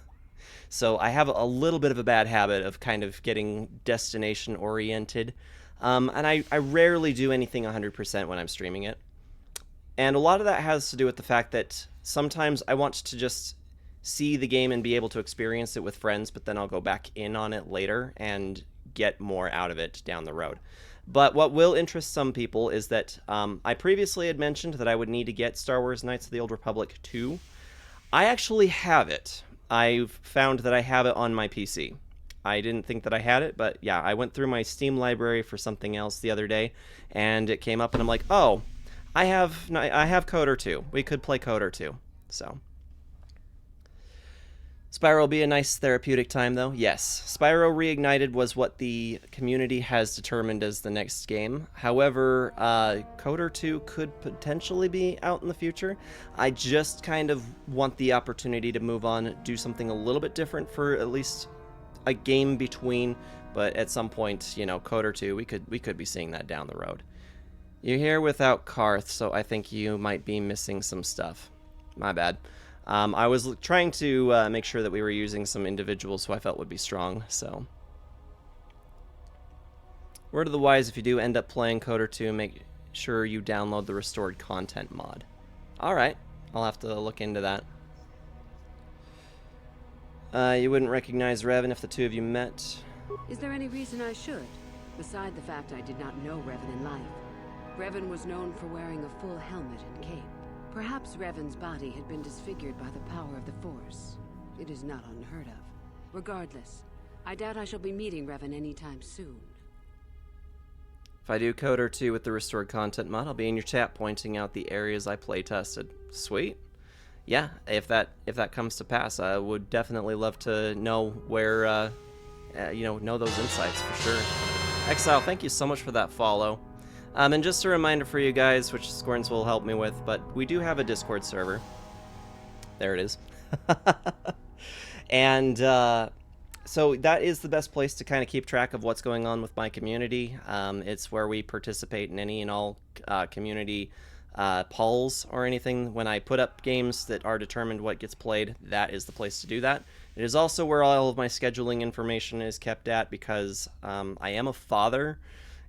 So I have a little bit of a bad habit of kind of getting destination-oriented. And I rarely do anything 100% when I'm streaming it. And a lot of that has to do with the fact that sometimes I want to just see the game and be able to experience it with friends, but then I'll go back in on it later and get more out of it down the road. But what will interest some people is that I previously had mentioned that I would need to get Star Wars Knights of the Old Republic 2. I actually have it. I've found that I have it on my PC. I didn't think that I had it, but yeah, I went through my Steam library for something else the other day, and it came up, and I'm like, oh, I have KOTOR 2. We could play KOTOR 2. So Spyro will be a nice therapeutic time, though. Yes, Spyro Reignited was what the community has determined as the next game. However, KOTOR 2 could potentially be out in the future. I just kind of want the opportunity to move on, do something a little bit different for at least a game between. But at some point, you know, KOTOR 2, we could be seeing that down the road. You're here without Karth, so I think you might be missing some stuff. My bad. I was trying to make sure that we were using some individuals who I felt would be strong, so. Word of the wise, if you do end up playing KOTOR 2, make sure you download the restored content mod. Alright, I'll have to look into that. You wouldn't recognize Revan if the two of you met. Is there any reason I should? Beside the fact I did not know Revan in life. Revan was known for wearing a full helmet and cape. Perhaps Revan's body had been disfigured by the power of the Force. It is not unheard of. Regardless, I doubt I shall be meeting Revan anytime soon. If I do KOTOR 2 with the restored content mod, I'll be in your chat pointing out the areas I play tested. Sweet. Yeah, if that comes to pass, I would definitely love to know where, know those insights for sure. Exile, thank you so much for that follow. And just a reminder for you guys, which Scorns will help me with, but we do have a Discord server. There it is. And so that is the best place to kind of keep track of what's going on with my community. It's where we participate in any and all community polls or anything. When I put up games that are determined what gets played, that is the place to do that. It is also where all of my scheduling information is kept at, because I am a father,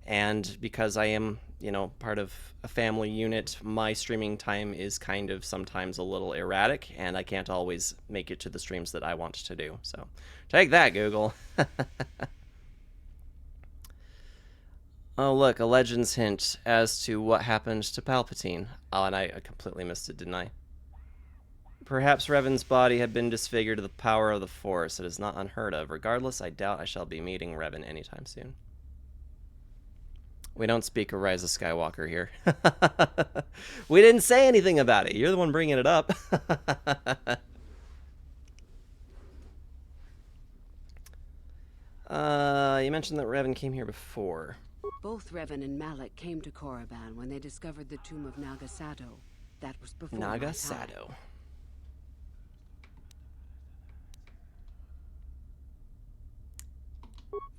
and because I am, you know, part of a family unit, my streaming time is kind of sometimes a little erratic, and I can't always make it to the streams that I want to do. So take that, Google. Oh, look, a Legends hint as to what happened to Palpatine. Oh, and I completely missed it, didn't I? Perhaps Revan's body had been disfigured to the power of the Force. It is not unheard of. Regardless, I doubt I shall be meeting Revan anytime soon. We don't speak of Rise of Skywalker here. We didn't say anything about it. You're the one bringing it up. You mentioned that Revan came here before. Both Revan and Malak came to Korriban when they discovered the tomb of Nagasado. That was before Nagasado.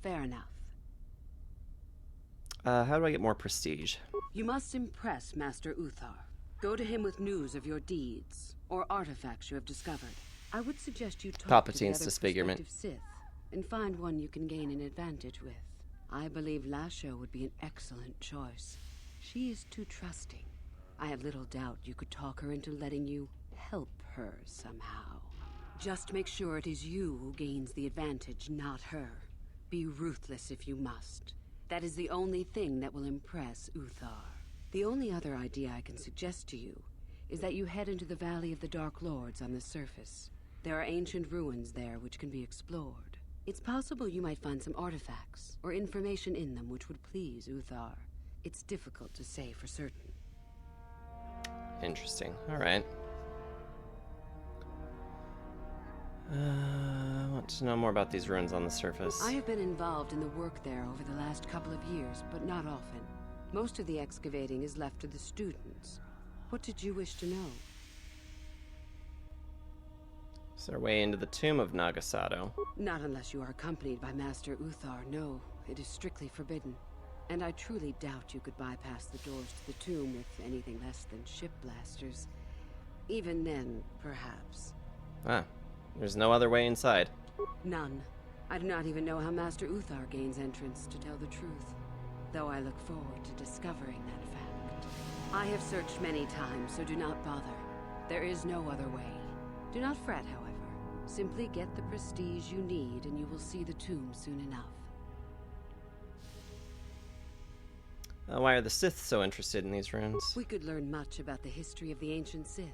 Fair enough. How do I get more prestige? You must impress Master Uthar. Go to him with news of your deeds, or artifacts you have discovered. I would suggest you talk to the Palpatine's other disfigurement. prospective Sith, and find one you can gain an advantage with. I believe Lasho would be an excellent choice. She is too trusting. I have little doubt you could talk her into letting you help her somehow. Just make sure it is you who gains the advantage, not her. Be ruthless if you must. That is the only thing that will impress Uthar. The only other idea I can suggest to you is that you head into the Valley of the Dark Lords on the surface. There are ancient ruins there which can be explored. It's possible you might find some artifacts or information in them which would please Uthar. It's difficult to say for certain. Interesting. All right. I want to know more about these ruins on the surface. I have been involved in the work there over the last couple of years, but not often. Most of the excavating is left to the students. What did you wish to know? Is there a way into the tomb of Nagasado? Not unless you are accompanied by Master Uthar. No, it is strictly forbidden. And I truly doubt you could bypass the doors to the tomb with anything less than ship blasters. Even then, perhaps. Ah, there's no other way inside. None. I do not even know how Master Uthar gains entrance, to tell the truth. Though I look forward to discovering that fact. I have searched many times, so do not bother. There is no other way. Do not fret, however. Simply get the prestige you need, and you will see the tomb soon enough. Why are the Sith so interested in these ruins? We could learn much about the history of the ancient Sith.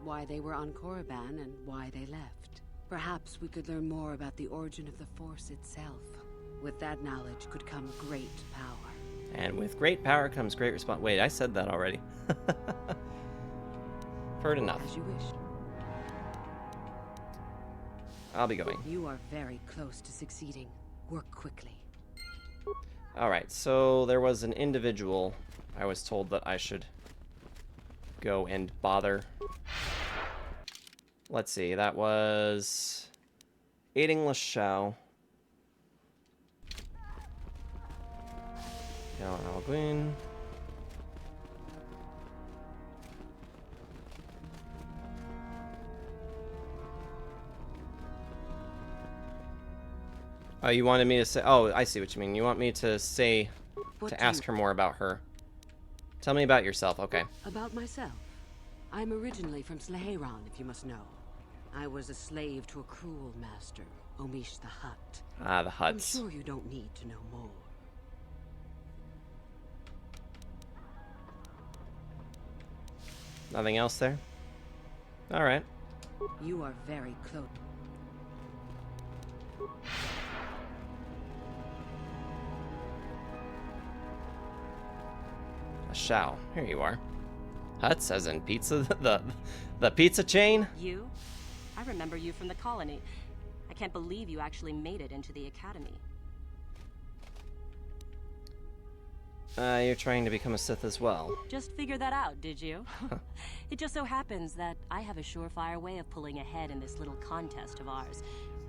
Why they were on Korriban and why they left. Perhaps we could learn more about the origin of the Force itself. With that knowledge could come great power. And with great power comes great response. Wait, I said that already. Heard enough. As you wish. I'll be going. You are very close to succeeding. Work quickly. Alright, so there was an individual I was told that I should go and bother. Let's see, that was aiding Lashao. Gal Alguin. Oh, you wanted me to say... Oh, I see what you mean. You want me to say... to ask her more about her. Tell me about yourself, okay. About myself. I'm originally from Sleheyron, if you must know. I was a slave to a cruel master, Omish the Hutt. Ah, the Hutts. I'm sure you don't need to know more. Nothing else there? Alright. You are very close. Shao, here you are. Hutts, as in pizza, the pizza chain? You? I remember you from the colony. I can't believe you actually made it into the academy. You're trying to become a Sith as well. Just figured that out, did you? It just so happens that I have a surefire way of pulling ahead in this little contest of ours.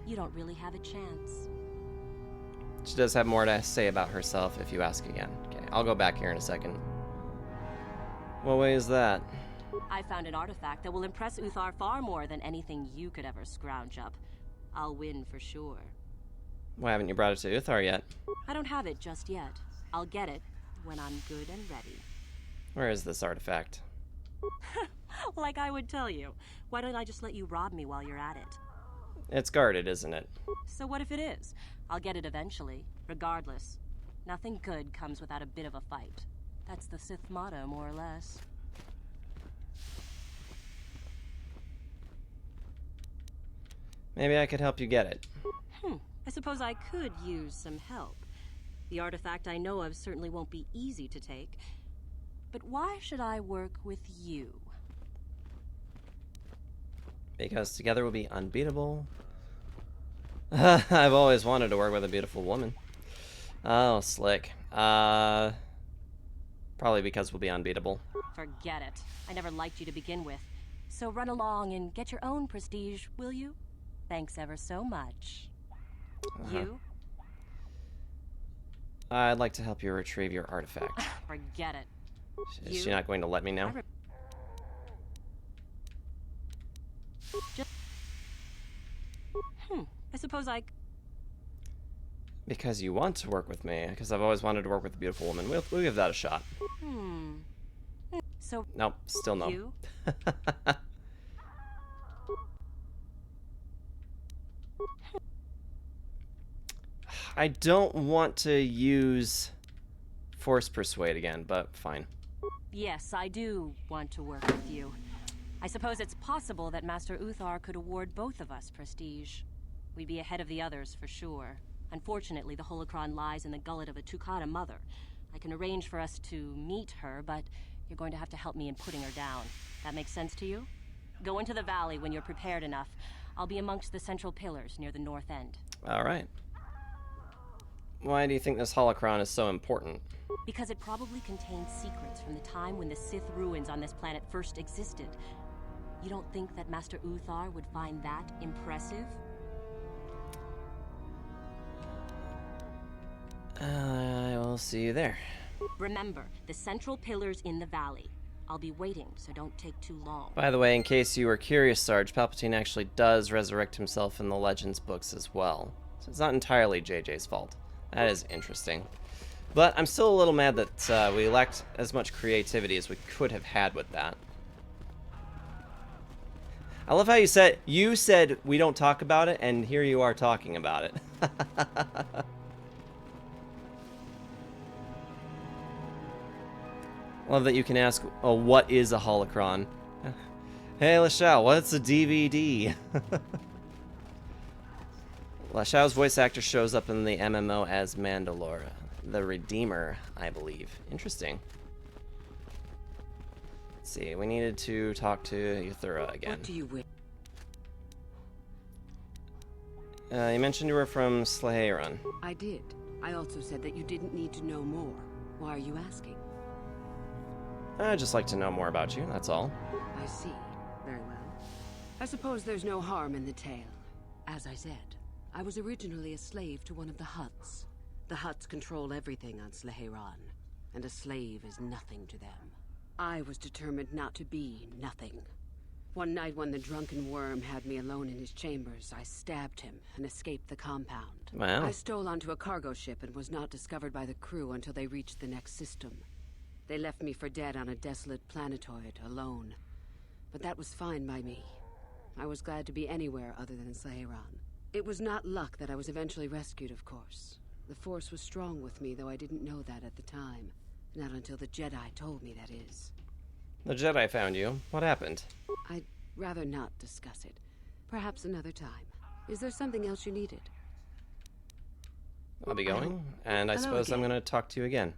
you don't really have a chance. She does have more to say about herself if you ask again. Okay, I'll go back here in a second. What way is that? I found an artifact that will impress Uthar far more than anything you could ever scrounge up. I'll win for sure. Why haven't you brought it to Uthar yet? I don't have it just yet. I'll get it when I'm good and ready. Where is this artifact? Like I would tell you. Why don't I just let you rob me while you're at it? It's guarded, isn't it? So what if it is? I'll get it eventually, regardless. Nothing good comes without a bit of a fight. That's the Sith motto, more or less. Maybe I could help you get it. I suppose I could use some help. The artifact I know of certainly won't be easy to take. But why should I work with you? Because together we'll be unbeatable. I've always wanted to work with a beautiful woman. Oh, slick. Probably because we'll be unbeatable. Forget it. I never liked you to begin with. So run along and get your own prestige, will you? Thanks ever so much. You? I'd like to help you retrieve your artifact. Forget it. Is she not going to let me know? I suppose I... Because you want to work with me. Because I've always wanted to work with a beautiful woman. We'll give that a shot. So... Nope, still no. You? I don't want to use Force Persuade again, but fine. Yes, I do want to work with you. I suppose it's possible that Master Uthar could award both of us prestige. We'd be ahead of the others for sure. Unfortunately, the holocron lies in the gullet of a Tukata mother. I can arrange for us to meet her, but you're going to have to help me in putting her down. That makes sense to you? Go into the valley when you're prepared enough. I'll be amongst the central pillars near the north end. All right. Why do you think this holocron is so important? Because it probably contains secrets from the time when the Sith ruins on this planet first existed. You don't think that Master Uthar would find that impressive? I will see you there. Remember, the central pillars in the valley. I'll be waiting, so don't take too long. By the way, in case you were curious, Sarge, Palpatine actually does resurrect himself in the Legends books as well. So it's not entirely JJ's fault. That is interesting. But I'm still a little mad that we lacked as much creativity as we could have had with that. I love how you said we don't talk about it, and here you are talking about it. Love that you can ask, oh, what is a holocron? Hey, LaShao, what's a DVD? LaShao's voice actor shows up in the MMO as Mandalore, the Redeemer, I believe. Interesting. Let's see, we needed to talk to Euthura again. What do you wish? You mentioned you were from Slaaheron. I did. I also said that you didn't need to know more. Why are you asking? I'd just like to know more about you, that's all. I see. Very well. I suppose there's no harm in the tale. As I said, I was originally a slave to one of the Hutts. The Hutts control everything on Slaaheron, and a slave is nothing to them. I was determined not to be nothing. One night when the drunken worm had me alone in his chambers, I stabbed him and escaped the compound. Wow. I stole onto a cargo ship and was not discovered by the crew until they reached the next system. They left me for dead on a desolate planetoid, alone. But that was fine by me. I was glad to be anywhere other than Slaaheron. It was not luck that I was eventually rescued, of course. The Force was strong with me, though I didn't know that at the time. Not until the Jedi told me, that is. The Jedi found you. What happened? I'd rather not discuss it. Perhaps another time. Is there something else you needed? I'll be going, and I suppose I'm going to talk to you again.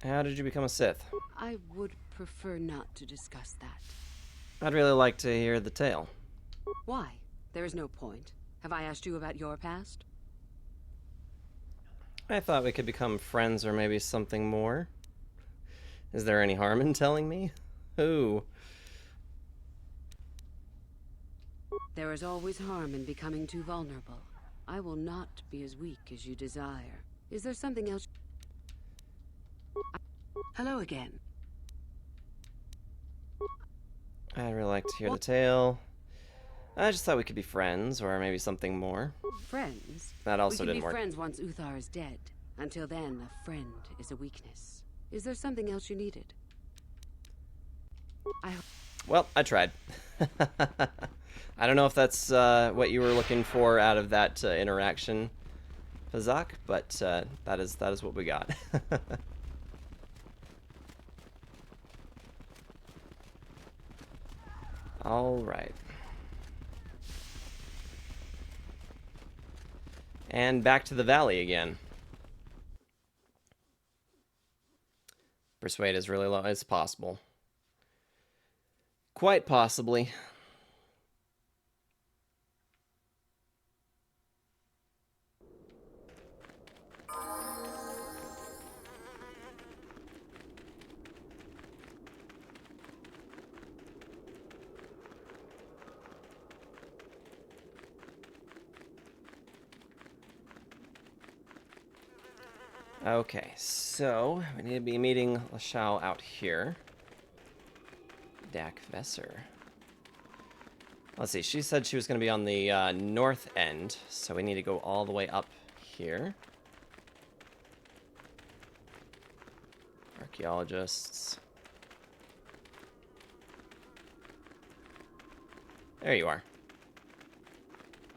How did you become a Sith? I would prefer not to discuss that. I'd really like to hear the tale. Why? There is no point. Have I asked you about your past? I thought we could become friends or maybe something more. Is there any harm in telling me? Who? There is always harm in becoming too vulnerable. I will not be as weak as you desire. Is there something else? Hello again. I'd really like to hear the tale. I just thought we could be friends, or maybe something more. Friends? That also we can didn't work. be friends once Uthar is dead. Until then, a friend is a weakness. Is there something else you needed? Well, I tried. I don't know if that's what you were looking for out of that interaction, Fazak, but that is what we got. All right. And back to the valley again. Persuade is really low. It's possible. Quite possibly. Okay, so we need to be meeting Lashao out here. Dak Vesser. Let's see, she said she was going to be on the north end, so we need to go all the way up here. Archaeologists. There you are.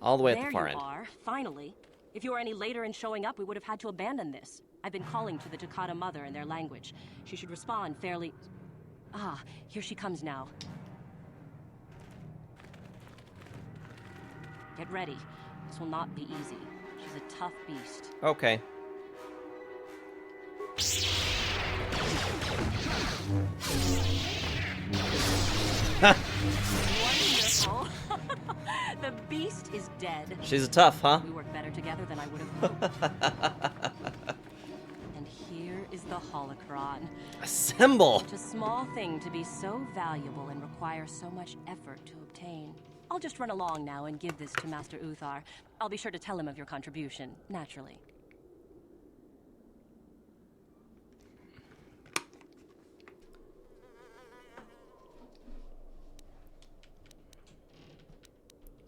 All the way at the far end. There you are, finally. If you were any later in showing up, we would have had to abandon this. I've been calling to the Takata mother in their language. She should respond fairly... Ah, here she comes now. Get ready. This will not be easy. She's a tough beast. Okay. Wonderful. The beast is dead. She's a tough, huh? We work better together than I would have hoped. And here is the holocron. A symbol! It's a small thing to be so valuable and require so much effort to obtain. I'll just run along now and give this to Master Uthar. I'll be sure to tell him of your contribution, naturally.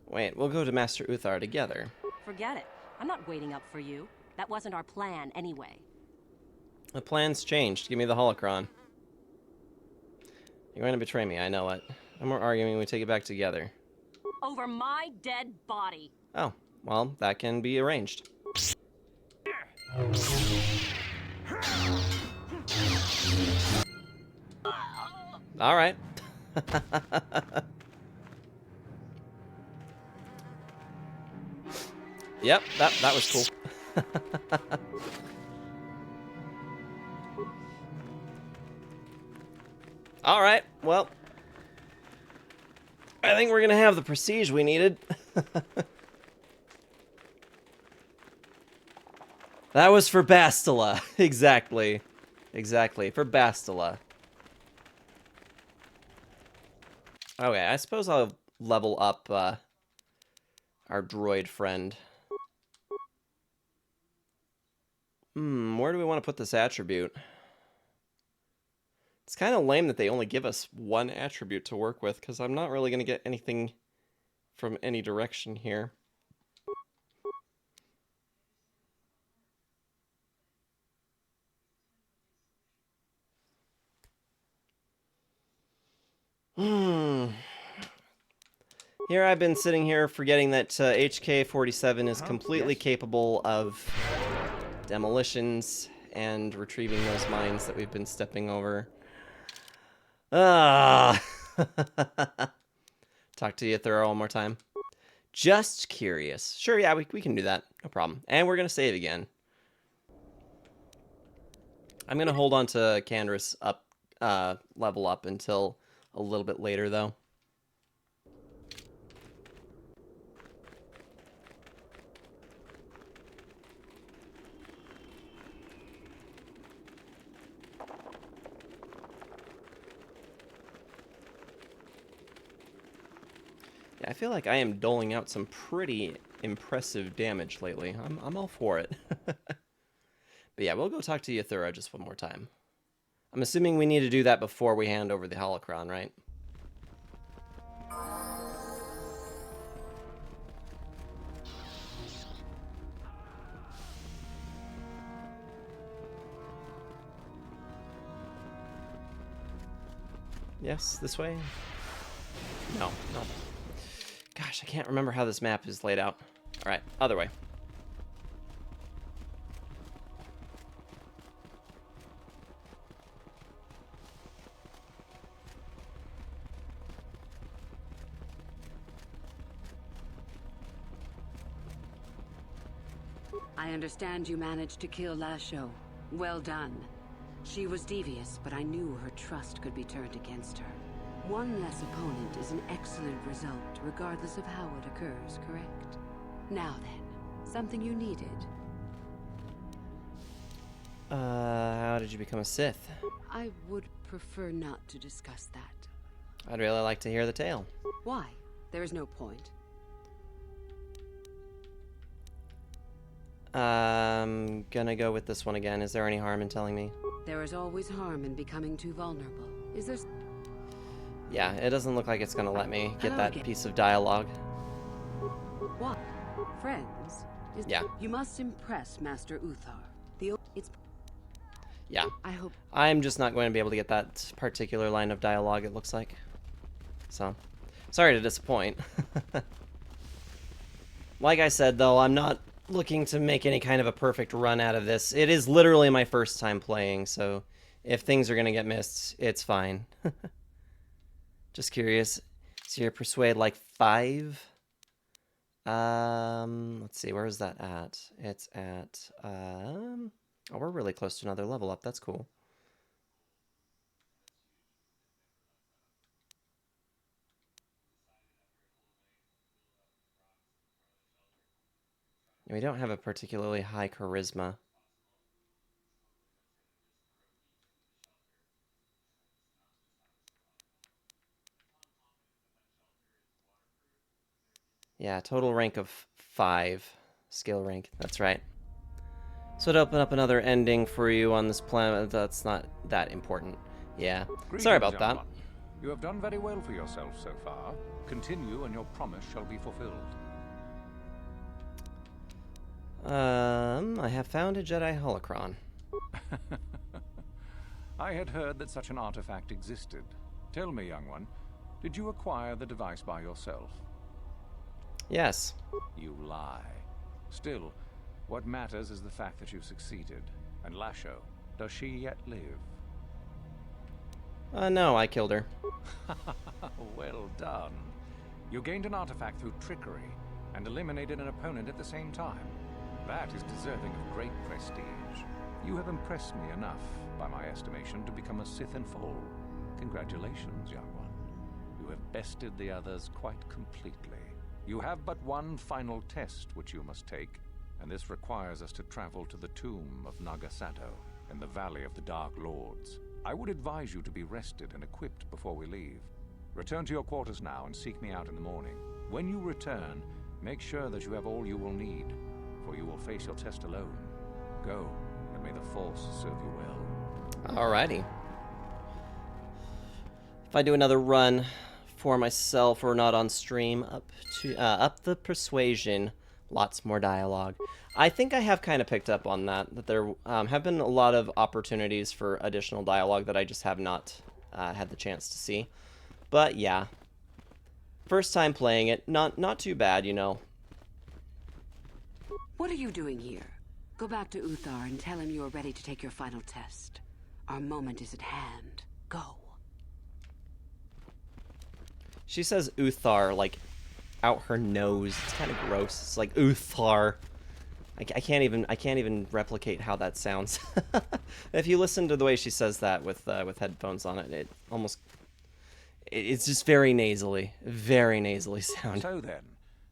Wait, we'll go to Master Uthar together. Forget it. I'm not waiting up for you. That wasn't our plan anyway. The plan's changed. Give me the holocron. You're going to betray me, I know it. No more arguing, we take it back together. Over my dead body. Oh, well, that can be arranged. Alright. Yep, that was cool. Alright, well. I think we're gonna have the prestige we needed. That was for Bastila. Exactly. Exactly, for Bastila. Okay, I suppose I'll level up our droid friend. Where do we want to put this attribute? It's kind of lame that they only give us one attribute to work with, because I'm not really going to get anything from any direction here. Here I've been sitting here forgetting that HK-47 is completely capable of demolitions and retrieving those mines that we've been stepping over. Ah! Talk to you thorough one more time. Just curious. Sure, yeah, we can do that. No problem. And we're going to save again. I'm going to hold on to Canderous up, level up until a little bit later, though. Yeah, I feel like I am doling out some pretty impressive damage lately. I'm all for it. But yeah, we'll go talk to Yathura just one more time. I'm assuming we need to do that before we hand over the holocron, right? Yes, this way? No, no. Gosh, I can't remember how this map is laid out. Alright, other way. I understand you managed to kill Lasho. Well done. She was devious, but I knew her trust could be turned against her. One less opponent is an excellent result, regardless of how it occurs, correct? Now then, something you needed. How did you become a Sith? I would prefer not to discuss that. I'd really like to hear the tale. Why? There is no point. Gonna go with this one again. Is there any harm in telling me? There is always harm in becoming too vulnerable. Is there... Yeah, it doesn't look like it's gonna let me get Hello that again. piece of dialogue. What? Friends? Yeah. You must impress Master Uthar. It's... Yeah. I hope... I'm just not going to be able to get that particular line of dialogue, it looks like. So, sorry to disappoint. Like I said, though, I'm not looking to make any kind of a perfect run out of this. It is literally my first time playing, so if things are going to get missed, it's fine. Just curious. So you're Persuade like 5? Let's see, where is that at? It's at, oh, we're really close to another level up. That's cool. We don't have a particularly high charisma. Yeah, total rank of 5. Skill rank, that's right. So to open up another ending for you on this planet, that's not that important. Yeah, sorry about that. One. You have done very well for yourself so far. Continue and your promise shall be fulfilled. I have found a Jedi holocron. I had heard that such an artifact existed. Tell me, young one, did you acquire the device by yourself? Yes. You lie. Still, what matters is the fact that you succeeded. And Lasho, does she yet live? No, I killed her. Well done. You gained an artifact through trickery, and eliminated an opponent at the same time. That is deserving of great prestige. You have impressed me enough, by my estimation, to become a Sith in full. Congratulations, young one. You have bested the others quite completely. You have but one final test which you must take, and this requires us to travel to the tomb of Nagasado, in the Valley of the Dark Lords. I would advise you to be rested and equipped before we leave. Return to your quarters now and seek me out in the morning. When you return, make sure that you have all you will need, for you will face your test alone. Go, and may the Force serve you well. Alrighty. If I do another run for myself or not on stream, up the persuasion, lots more dialogue. I think I have kind of picked up on that there have been a lot of opportunities for additional dialogue that I just have not had the chance to see. But yeah, first time playing it, not too bad, you know. What are you doing here? Go back to Uthar and tell him you are ready to take your final test. Our moment is at hand. Go. She says Uthar like out her nose. It's kind of gross. It's like Uthar. I can't even replicate how that sounds. If you listen to the way she says that with headphones on it, it's just very nasally sound. So then,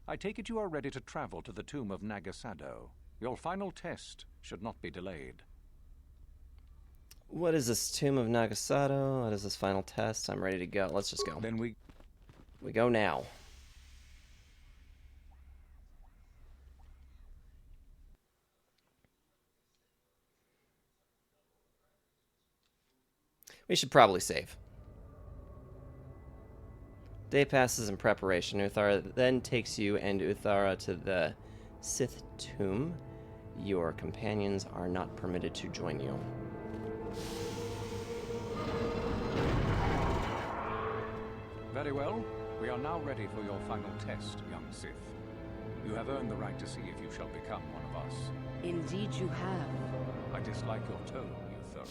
I take it you are ready to travel to the tomb of Nagasado. Your final test should not be delayed. What is this tomb of Nagasado? What is this final test? I'm ready to go. Let's just go. Then we go now. We should probably save. Day passes in preparation. Uthara then takes you and Uthara to the Sith tomb. Your companions are not permitted to join you. Very well. We are now ready for your final test, young Sith. You have earned the right to see if you shall become one of us. Indeed you have. I dislike your tone, Uthara.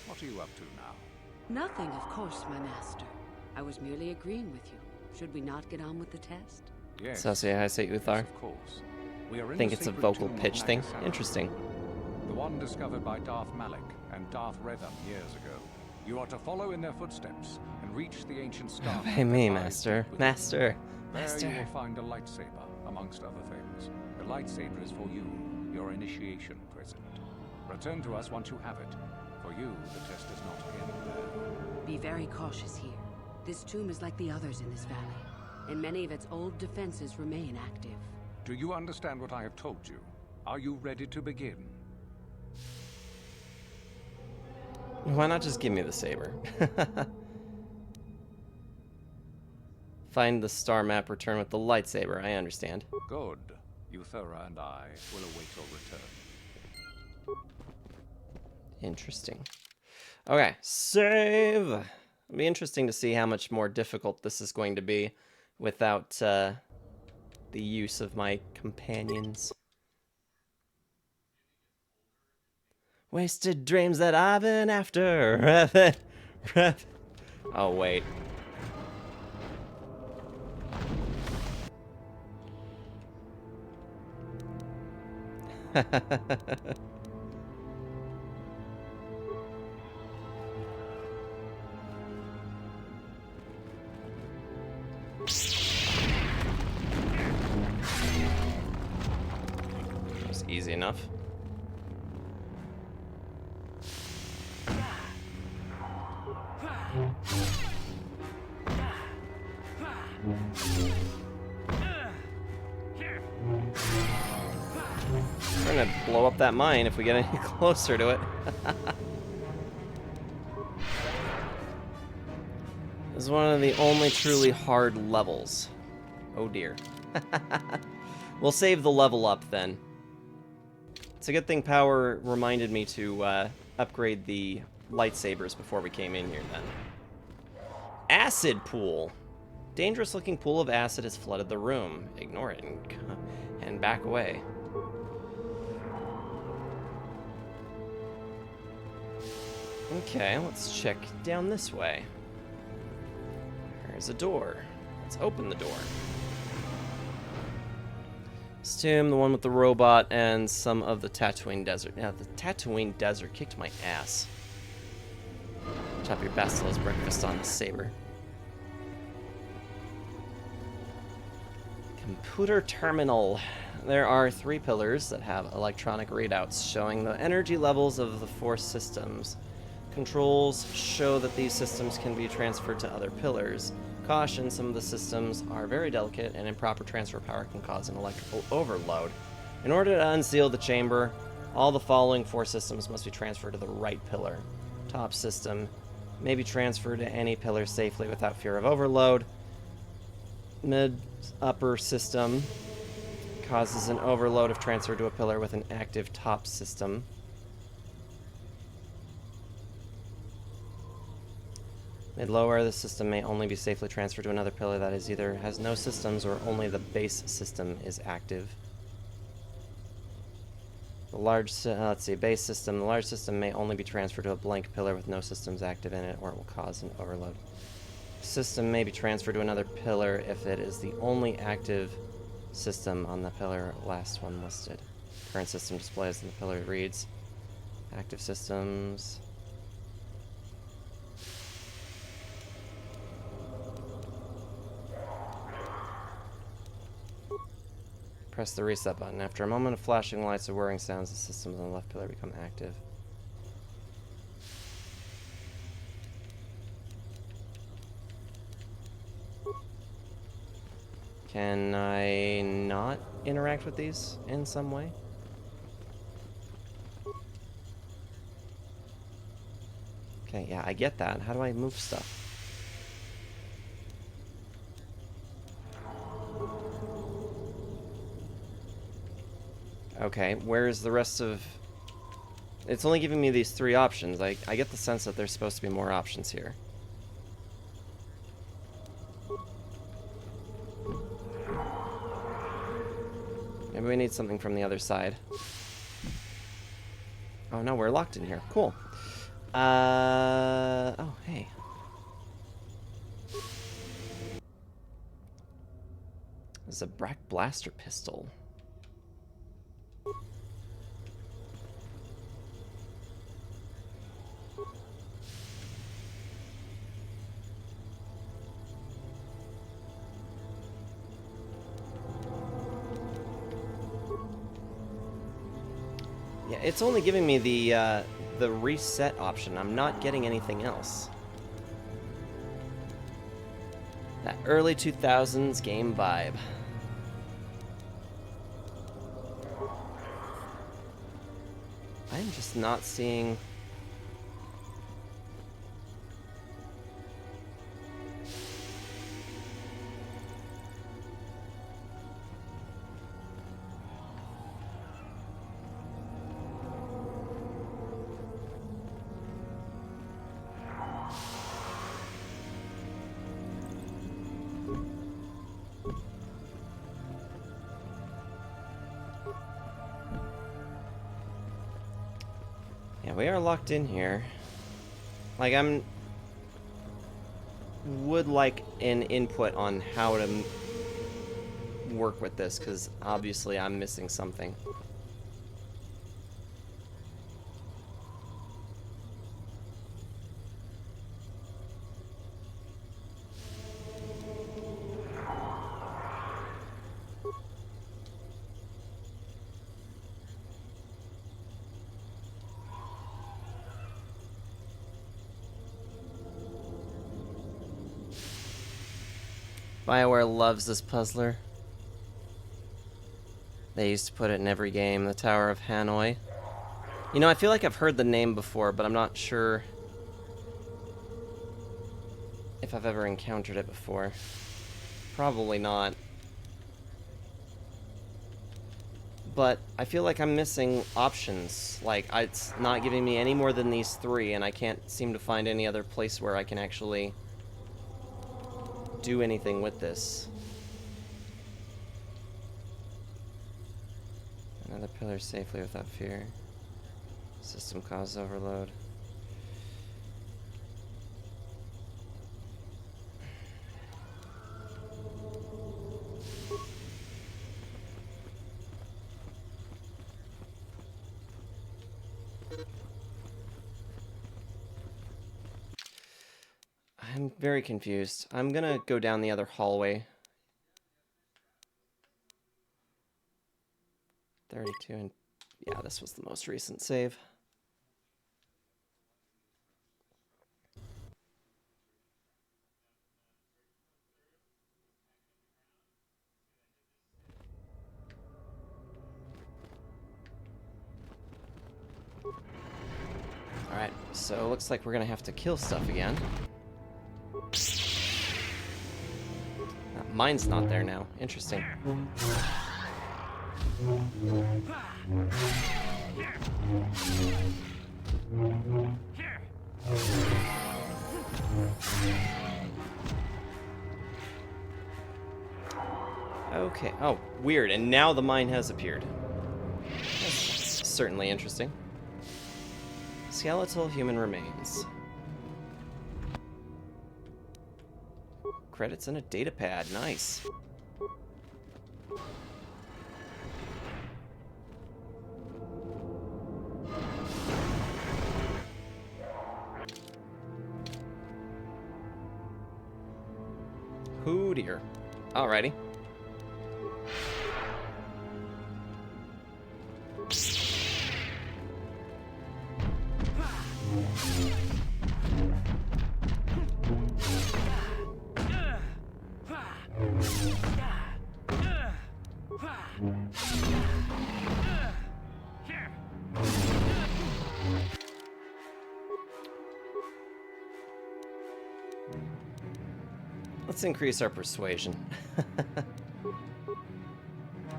What are you up to now? Nothing, of course, my master. I was merely agreeing with you. Should we not get on with the test? Yes. So say I say Uthar. Yes, of course. We are in Think the it's a sacred vocal tomb of pitch thing. Nagasaki. Interesting. The one discovered by Darth Malak and Darth Revan years ago. You are to follow in their footsteps and reach the ancient star. Obey me, Master. Master. There you will find a lightsaber, amongst other things. The lightsaber is for you, your initiation present. Return to us once you have it. For you, the test does not end there. Be very cautious here. This tomb is like the others in this valley, and many of its old defenses remain active. Do you understand what I have told you? Are you ready to begin? Why not just give me the saber? Find the star map, return with the lightsaber. I understand. Good. Uthara and I will await your return. Interesting. Okay, save. It'll be interesting to see how much more difficult this is going to be without the use of my companions. Wasted dreams that I've been after. Oh, wait. It's easy enough. We're gonna blow up that mine if we get any closer to it. This is one of the only truly hard levels. Oh dear. We'll save the level up then. It's a good thing Power reminded me to upgrade the lightsabers before we came in here then. Acid pool. Dangerous looking pool of acid has flooded the room. Ignore it and back away. Okay, let's check down this way. There's a door. Let's open the door. This tomb, the one with the robot, and some of the Tatooine Desert. Now, the Tatooine Desert kicked my ass. Chop your Bastila's breakfast on the saber. Computer terminal. There are 3 pillars that have electronic readouts showing the energy levels of the 4 systems. Controls show that these systems can be transferred to other pillars. Caution, some of the systems are very delicate and improper transfer power can cause an electrical overload. In order to unseal the chamber, all the following 4 systems must be transferred to the right pillar. Top system may be transferred to any pillar safely without fear of overload. Mid-upper system causes an overload if transferred to a pillar with an active top system. Mid-lower, the system may only be safely transferred to another pillar that is either has no systems or only the base system is active. The large, base system. The large system may only be transferred to a blank pillar with no systems active in it, or it will cause an overload. System may be transferred to another pillar if it is the only active system on the pillar last one listed. Current system displays and the pillar reads. Active systems. Press the reset button. After a moment of flashing lights or whirring sounds, the systems on the left pillar become active. Can I not interact with these in some way? Okay, Okay, yeah, I get that. How do I move stuff? Okay, where's the rest of... It's only giving me these 3 options. I get the sense that there's supposed to be more options here. Maybe we need something from the other side. Oh no, we're locked in here. Cool. Oh, hey. This is a Brack Blaster pistol. Yeah, it's only giving me the reset option. I'm not getting anything else. That early 2000s game vibe. I'm just not seeing... Yeah, we are locked in here. Like, would like an input on how to work with this, because obviously I'm missing something. BioWare loves this puzzler. They used to put it in every game, the Tower of Hanoi. You know, I feel like I've heard the name before, but I'm not sure if I've ever encountered it before. Probably not. But I feel like I'm missing options. Like, it's not giving me any more than these 3, and I can't seem to find any other place where I can actually do anything with this. Another pillar safely without fear. System cause overload. I'm very confused. I'm gonna go down the other hallway. 32 and... yeah, this was the most recent save. Alright, so it looks like we're gonna have to kill stuff again. Mine's not there now. Interesting. Okay. Oh, weird. And now the mine has appeared. That's certainly interesting. Skeletal human remains. Credits and a data pad. Nice. Oh dear. Alrighty. Let's increase our persuasion.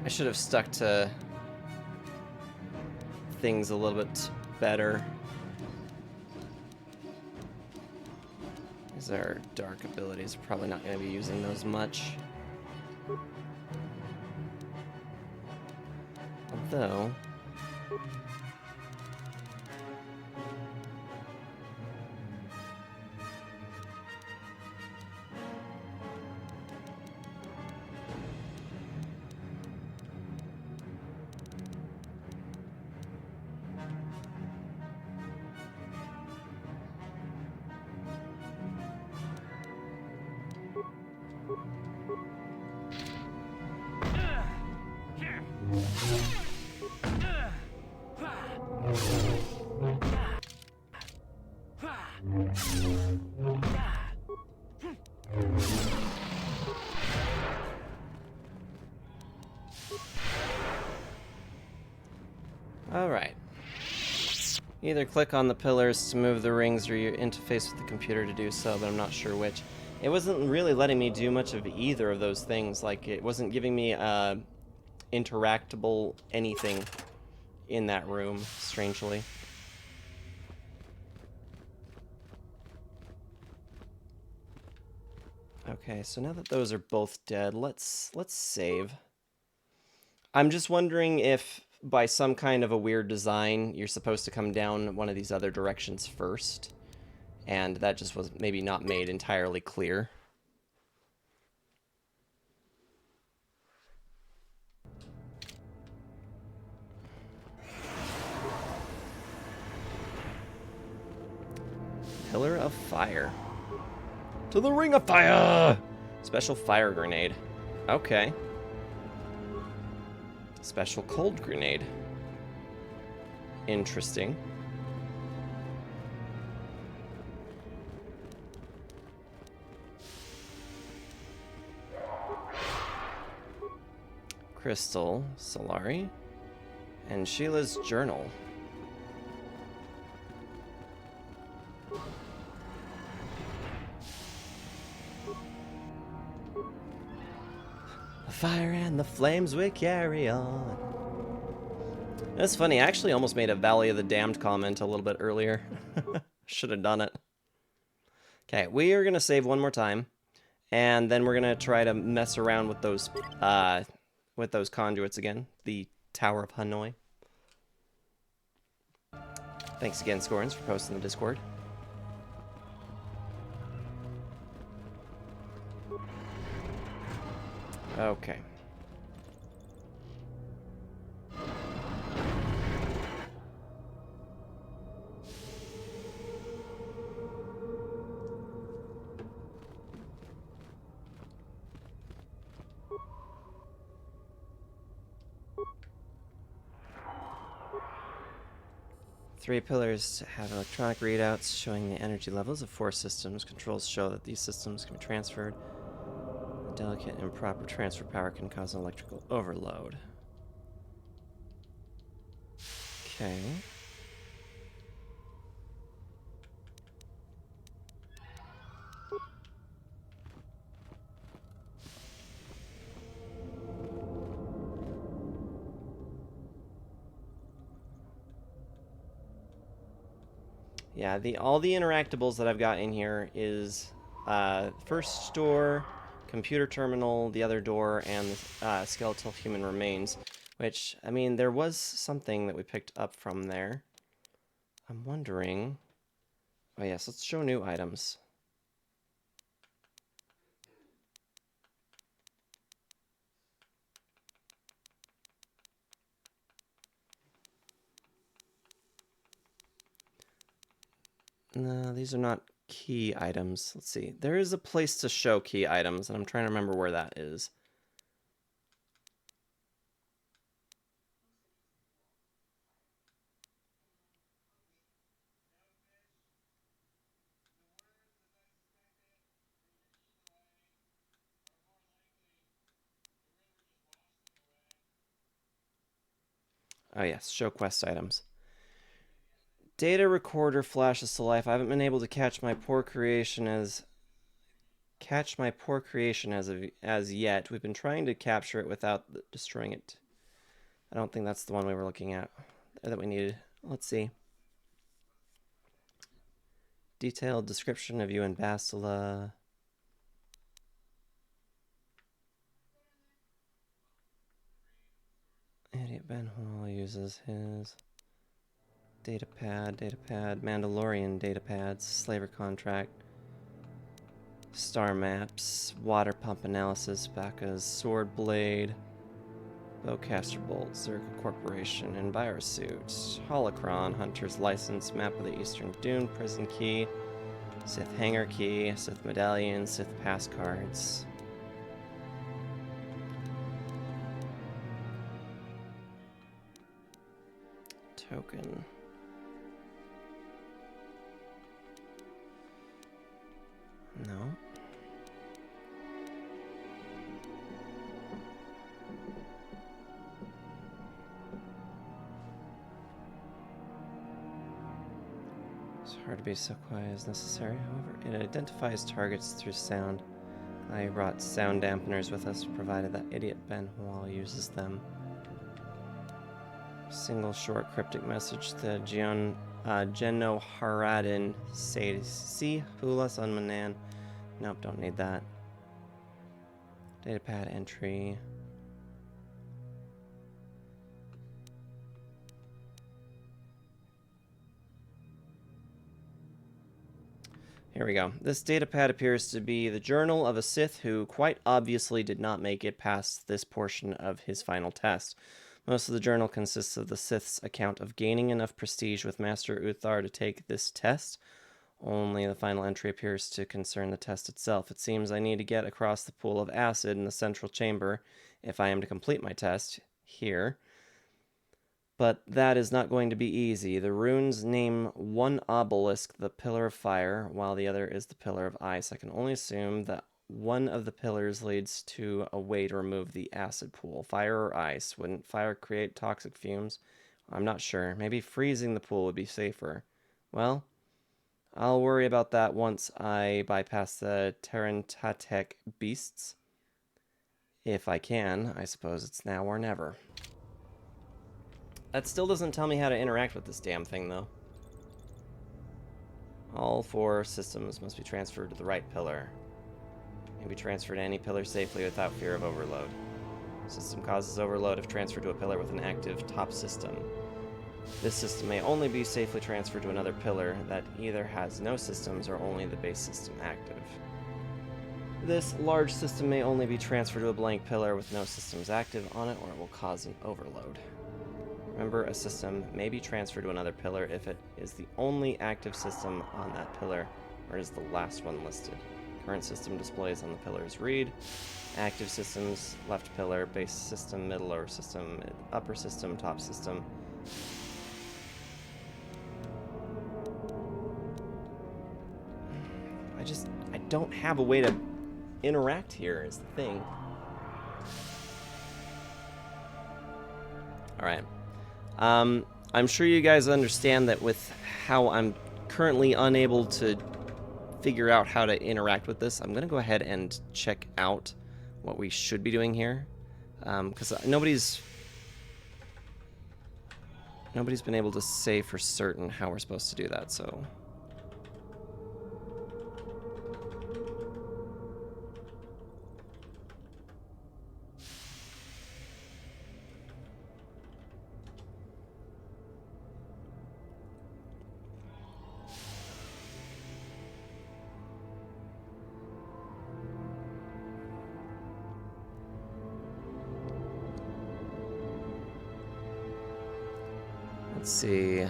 I should have stuck to things a little bit better. These are dark abilities. Probably not going to be using those much. Although... Alright. Either click on the pillars to move the rings or you interface with the computer to do so, but I'm not sure which. It wasn't really letting me do much of either of those things. Like, it wasn't giving me interactable anything in that room, strangely. Okay, so now that those are both dead, let's save. I'm just wondering if by some kind of a weird design you're supposed to come down one of these other directions first, and that just was maybe not made entirely clear. Pillar of Fire. To the Ring of Fire! Special Fire Grenade. Okay. Special Cold Grenade. Interesting. Crystal, Solari, and Sheila's Journal. The fire and the flames we carry on. That's funny, I actually almost made a Valley of the Damned comment a little bit earlier. Should have done it. Okay, we are going to save one more time, and then we're going to try to mess around with those conduits again. The Tower of Hanoi. Thanks again, Scorns, for posting the Discord. Okay. Three pillars have electronic readouts showing the energy levels of 4 systems. Controls show that these systems can be transferred. Delicate and improper transfer power can cause an electrical overload. Okay. Yeah, all the interactables that I've got in here is first door, computer terminal, the other door, and skeletal human remains. Which, I mean, there was something that we picked up from there. I'm wondering... Oh yes, let's show new items. No, these are not key items. Let's see. There is a place to show key items, and I'm trying to remember where that is. Oh yes, show quest items. Data recorder flashes to life. I haven't been able to catch my poor creation as catch my poor creation as yet. We've been trying to capture it without destroying it. I don't think that's the one we were looking at that we needed. Let's see. Detailed description of you and Bastila. Idiot Ben Hall uses his datapad, Mandalorian datapads, slaver contract, star maps, water pump analysis, Bacca's sword blade, bowcaster bolt, Zerka Corporation, Envirosuit, Holocron, Hunter's license, map of the Eastern Dune, prison key, Sith hangar key, Sith medallion, Sith pass cards. Token. No. It's hard to be so quiet as necessary, however. It identifies targets through sound. I brought sound dampeners with us, provided that idiot Ben Hual uses them. Single short cryptic message to Genno Haradin. Say, see, Hulas on Manan. Nope, don't need that. Datapad entry. Here we go. This datapad appears to be the journal of a Sith who quite obviously did not make it past this portion of his final test. Most of the journal consists of the Sith's account of gaining enough prestige with Master Uthar to take this test. Only the final entry appears to concern the test itself. It seems I need to get across the pool of acid in the central chamber if I am to complete my test here. But that is not going to be easy. The runes name one obelisk the Pillar of Fire, while the other is the Pillar of Ice. I can only assume that one of the pillars leads to a way to remove the acid pool. Fire or ice? Wouldn't fire create toxic fumes? I'm not sure. Maybe freezing the pool would be safer. Well, I'll worry about that once I bypass the Terentatek beasts. If I can. I suppose it's now or never. That still doesn't tell me how to interact with this damn thing, though. All 4 systems must be transferred to the right pillar. May be transferred to any pillar safely without fear of overload. System causes overload if transferred to a pillar with an active top system. This system may only be safely transferred to another pillar that either has no systems or only the base system active. This large system may only be transferred to a blank pillar with no systems active on it, or it will cause an overload. Remember, a system may be transferred to another pillar if it is the only active system on that pillar, or is the last one listed. Current system displays on the pillars read: active systems, left pillar, base system, middle lower system, upper system, top system. I don't have a way to interact here is the thing. Alright. I'm sure you guys understand that with how I'm currently unable to figure out how to interact with this, I'm going to go ahead and check out what we should be doing here. Because nobody's been able to say for certain how we're supposed to do that, so... Let's see. I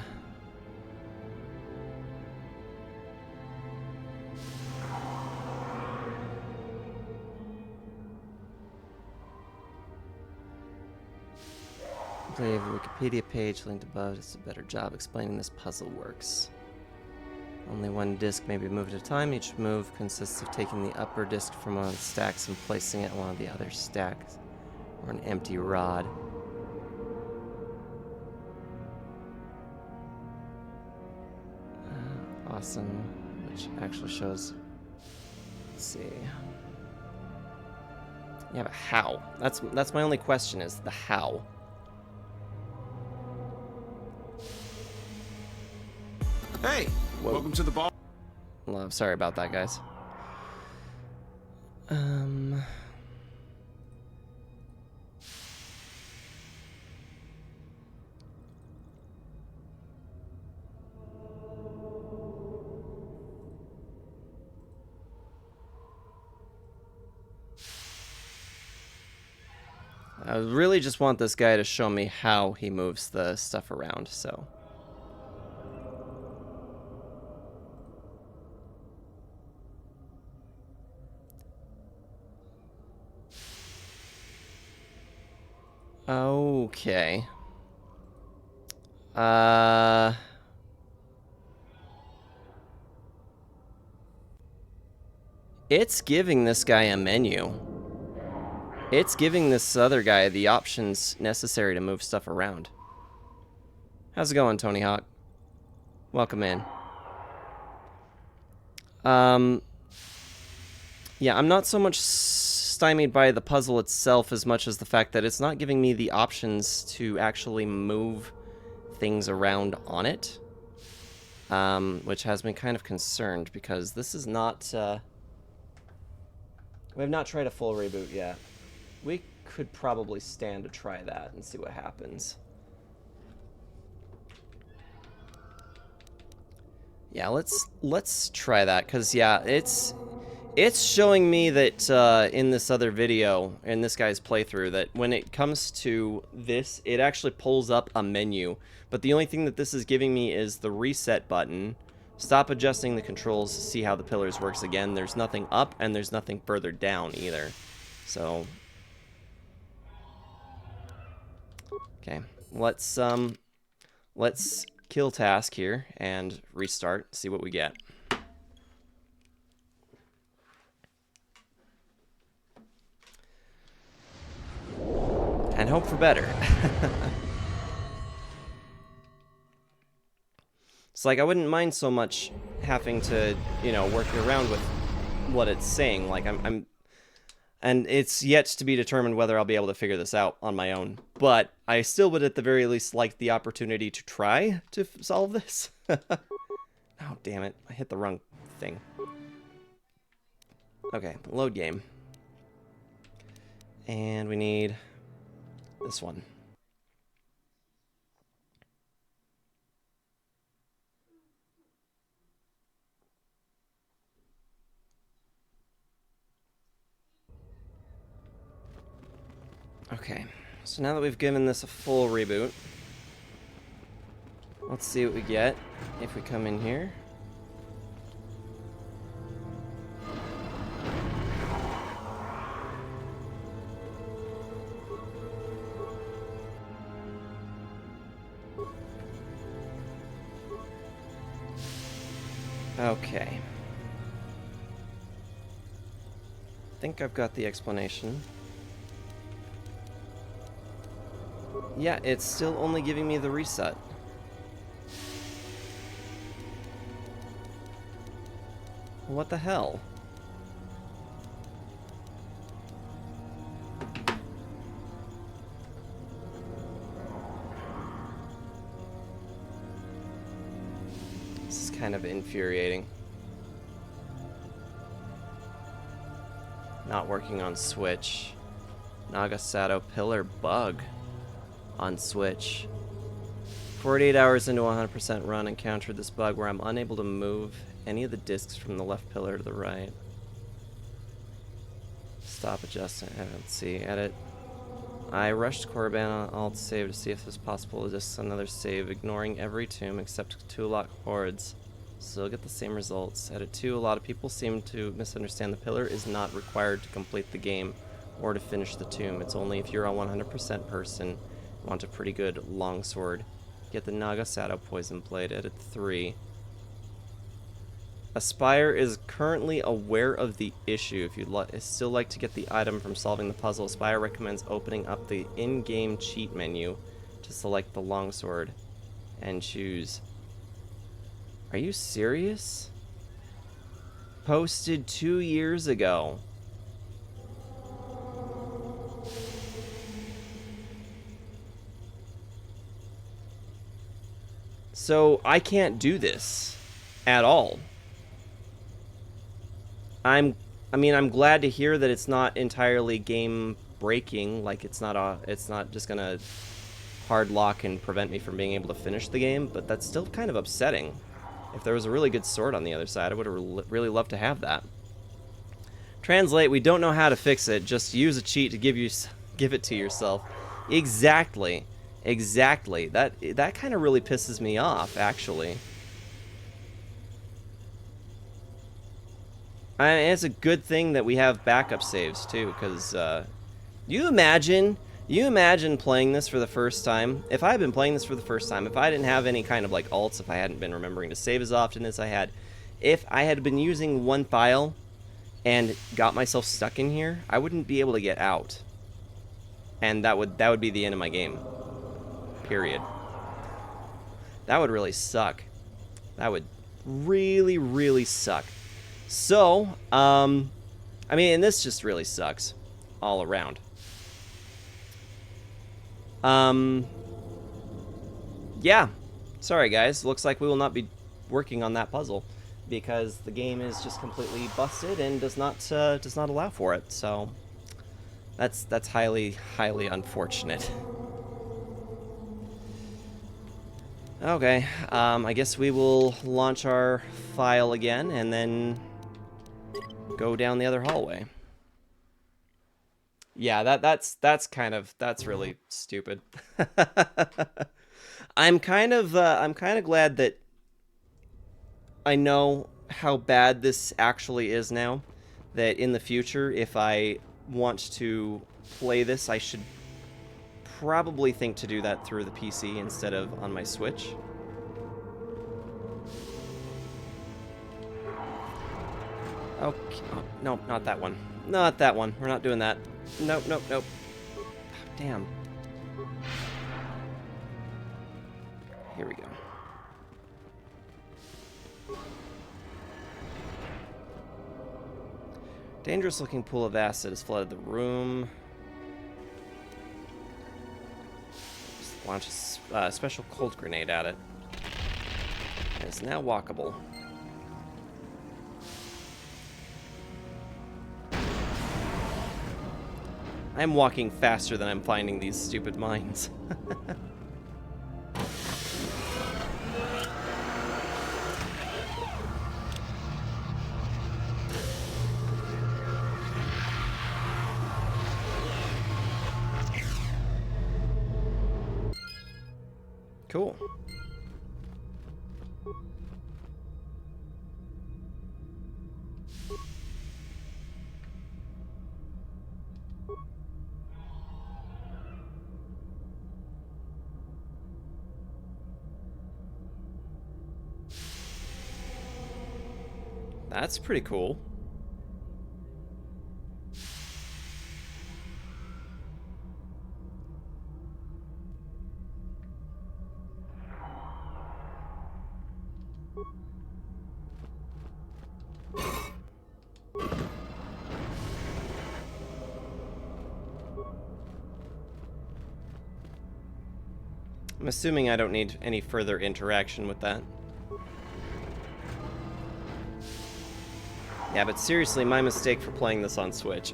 believe the Wikipedia page linked above does a better job explaining this puzzle works. Only one disc may be moved at a time. Each move consists of taking the upper disc from one of the stacks and placing it on one of the other stacks, or an empty rod. Awesome, which actually shows Let's see. Yeah, but how? That's my only question, is the how. Hey, welcome to the ball. Well, sorry about that, guys. I really just want this guy to show me how he moves the stuff around, so. Okay. It's giving this guy a menu. It's giving this other guy the options necessary to move stuff around. How's it going, Tony Hawk? Welcome in. Yeah, I'm not so much stymied by the puzzle itself as much as the fact that it's not giving me the options to actually move things around on it. Which has me kind of concerned, because this is not... we have not tried a full reboot yet. We could probably stand to try that and see what happens. Yeah, let's try that, because yeah, it's showing me that in this other video, in this guy's playthrough, that when it comes to this, it actually pulls up a menu. But the only thing that this is giving me is the reset button. Stop adjusting the controls to see how the pillars works again. There's nothing up and there's nothing further down either. So okay, let's kill task here and restart, see what we get. And hope for better. It's like I wouldn't mind so much having to, you know, work around with what it's saying. Like and it's yet to be determined whether I'll be able to figure this out on my own. But I still would at the very least like the opportunity to try to solve this. Oh, damn it. I hit the wrong thing. Okay, load game. And we need this one. Okay, so now that we've given this a full reboot, let's see what we get if we come in here. Okay. I think I've got the explanation. Yeah, it's still only giving me the reset. What the hell? This is kind of infuriating. Not working on Switch. Nagasato pillar bug on Switch. 48 hours into a 100% run, encountered this bug where I'm unable to move any of the discs from the left pillar to the right. Stop adjusting. Let's see. Edit. I rushed Korriban on alt save to see if it was possible to just another save, ignoring every tomb except Tulak Hordes. Still get the same results. Edit 2. A lot of people seem to misunderstand the pillar is not required to complete the game or to finish the tomb. It's only if you're a 100% person. Want a pretty good longsword. Get the Nagasato poison blade. Edit 3. Aspire is currently aware of the issue. If you'd still like to get the item from solving the puzzle, Aspire recommends opening up the in-game cheat menu to select the longsword and choose. Are you serious? Posted 2 years ago. So I can't do this at all. I'm glad to hear that it's not entirely game breaking, like it's not just gonna hard lock and prevent me from being able to finish the game, but that's still kind of upsetting. If there was a really good sword on the other side, I would have really loved to have that. Translate, we don't know how to fix it, just use a cheat to give it to yourself. Exactly. Exactly. That kind of really pisses me off, actually. And it's a good thing that we have backup saves too, because you imagine playing this for the first time. If I had been playing this for the first time, if I didn't have any kind of like alts, if I hadn't been remembering to save as often as I had, if I had been using one file and got myself stuck in here, I wouldn't be able to get out, and that would be the end of my game. Period. That would really suck. That would really, really suck. So, I mean, and this just really sucks all around. Yeah. Sorry, guys. Looks like we will not be working on that puzzle because the game is just completely busted and does not allow for it. So, that's highly, highly unfortunate. Okay. I guess we will launch our file again and then go down the other hallway. Yeah, that's really stupid. I'm kind of glad that I know how bad this actually is now. That in the future, if I want to play this, I should probably think to do that through the PC instead of on my Switch. Okay. Oh, no, not that one. Not that one. We're not doing that. Nope, nope, nope. Damn. Here we go. Dangerous looking pool of acid has flooded the room. Just launch a special cold grenade at it. It's now walkable. I'm walking faster than I'm finding these stupid mines. Cool. That's pretty cool. I'm assuming I don't need any further interaction with that. Yeah, but seriously, my mistake for playing this on Switch.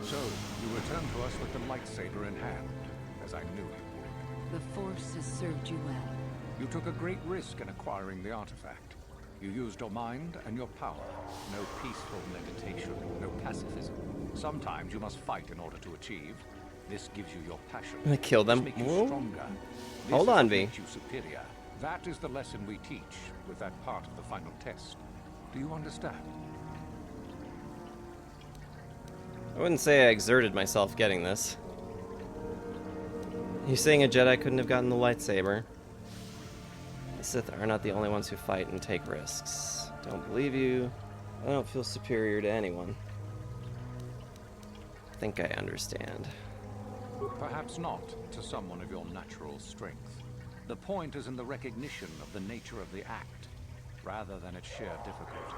So, you return to us with the lightsaber in hand, as I knew you would. The Force has served you well. You took a great risk in acquiring the artifact. You used your mind and your power. No peaceful meditation, no pacifism. Sometimes you must fight in order to achieve. This gives you your passion. I kill them. This makes you stronger. Hold on, V. Makes you superior. That is the lesson we teach with that part of the final test. Do you understand? I wouldn't say I exerted myself getting this. You saying a Jedi couldn't have gotten the lightsaber? The Sith are not the only ones who fight and take risks. Don't believe you. I don't feel superior to anyone. I think I understand. Perhaps not to someone of your natural strength. The point is in the recognition of the nature of the act. rather than its sheer difficulty.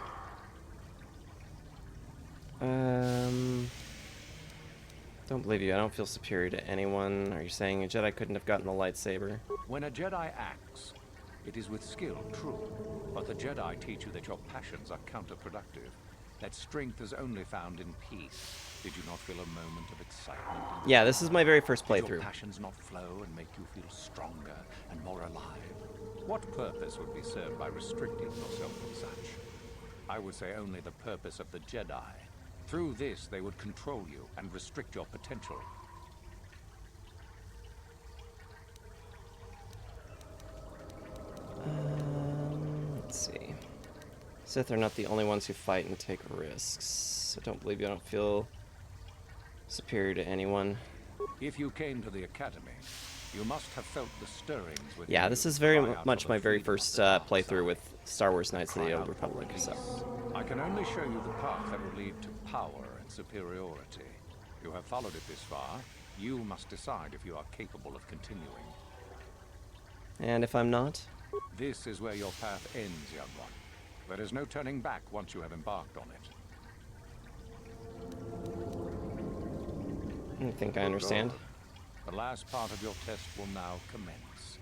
Don't believe you. I don't feel superior to anyone. Are you saying a Jedi couldn't have gotten the lightsaber? When a Jedi acts, it is with skill, true. But the Jedi teach you that your passions are counterproductive. That strength is only found in peace. Did you not feel a moment of excitement? Yeah, this is my very first Did playthrough. your passions not flow and make you feel stronger and more alive? What purpose would be served by restricting yourself from such? I would say only the purpose of the Jedi. Through this, they would control you and restrict your potential. Let's see. Sith are not the only ones who fight and take risks. I don't believe you. I don't feel superior to anyone. If you came to the Academy, you must have felt the stirrings within Yeah, you this is very cry out much for my the very freedom of first the dark playthrough side. with Star Wars Knights of Cry the out Old for Republic, so... I can only show you the path that would lead to power and superiority. You have followed it this far. You must decide if you are capable of continuing. And if I'm not? This is where your path ends, young one. There is no turning back once you have embarked on it. I think I understand. Good. The last part of your test will now commence.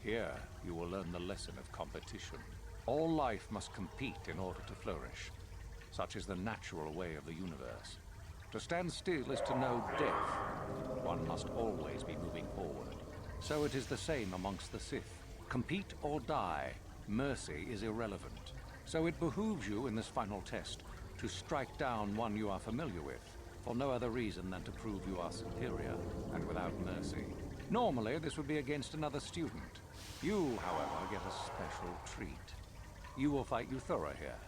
Here, you will learn the lesson of competition. All life must compete in order to flourish. Such is the natural way of the universe. To stand still is to know death. One must always be moving forward. So it is the same amongst the Sith. Compete or die. Mercy is irrelevant. So it behooves you in this final test to strike down one you are familiar with, for no other reason than to prove you are superior and without mercy. Normally, this would be against another student. You, however, get a special treat. You will fight Euthura here,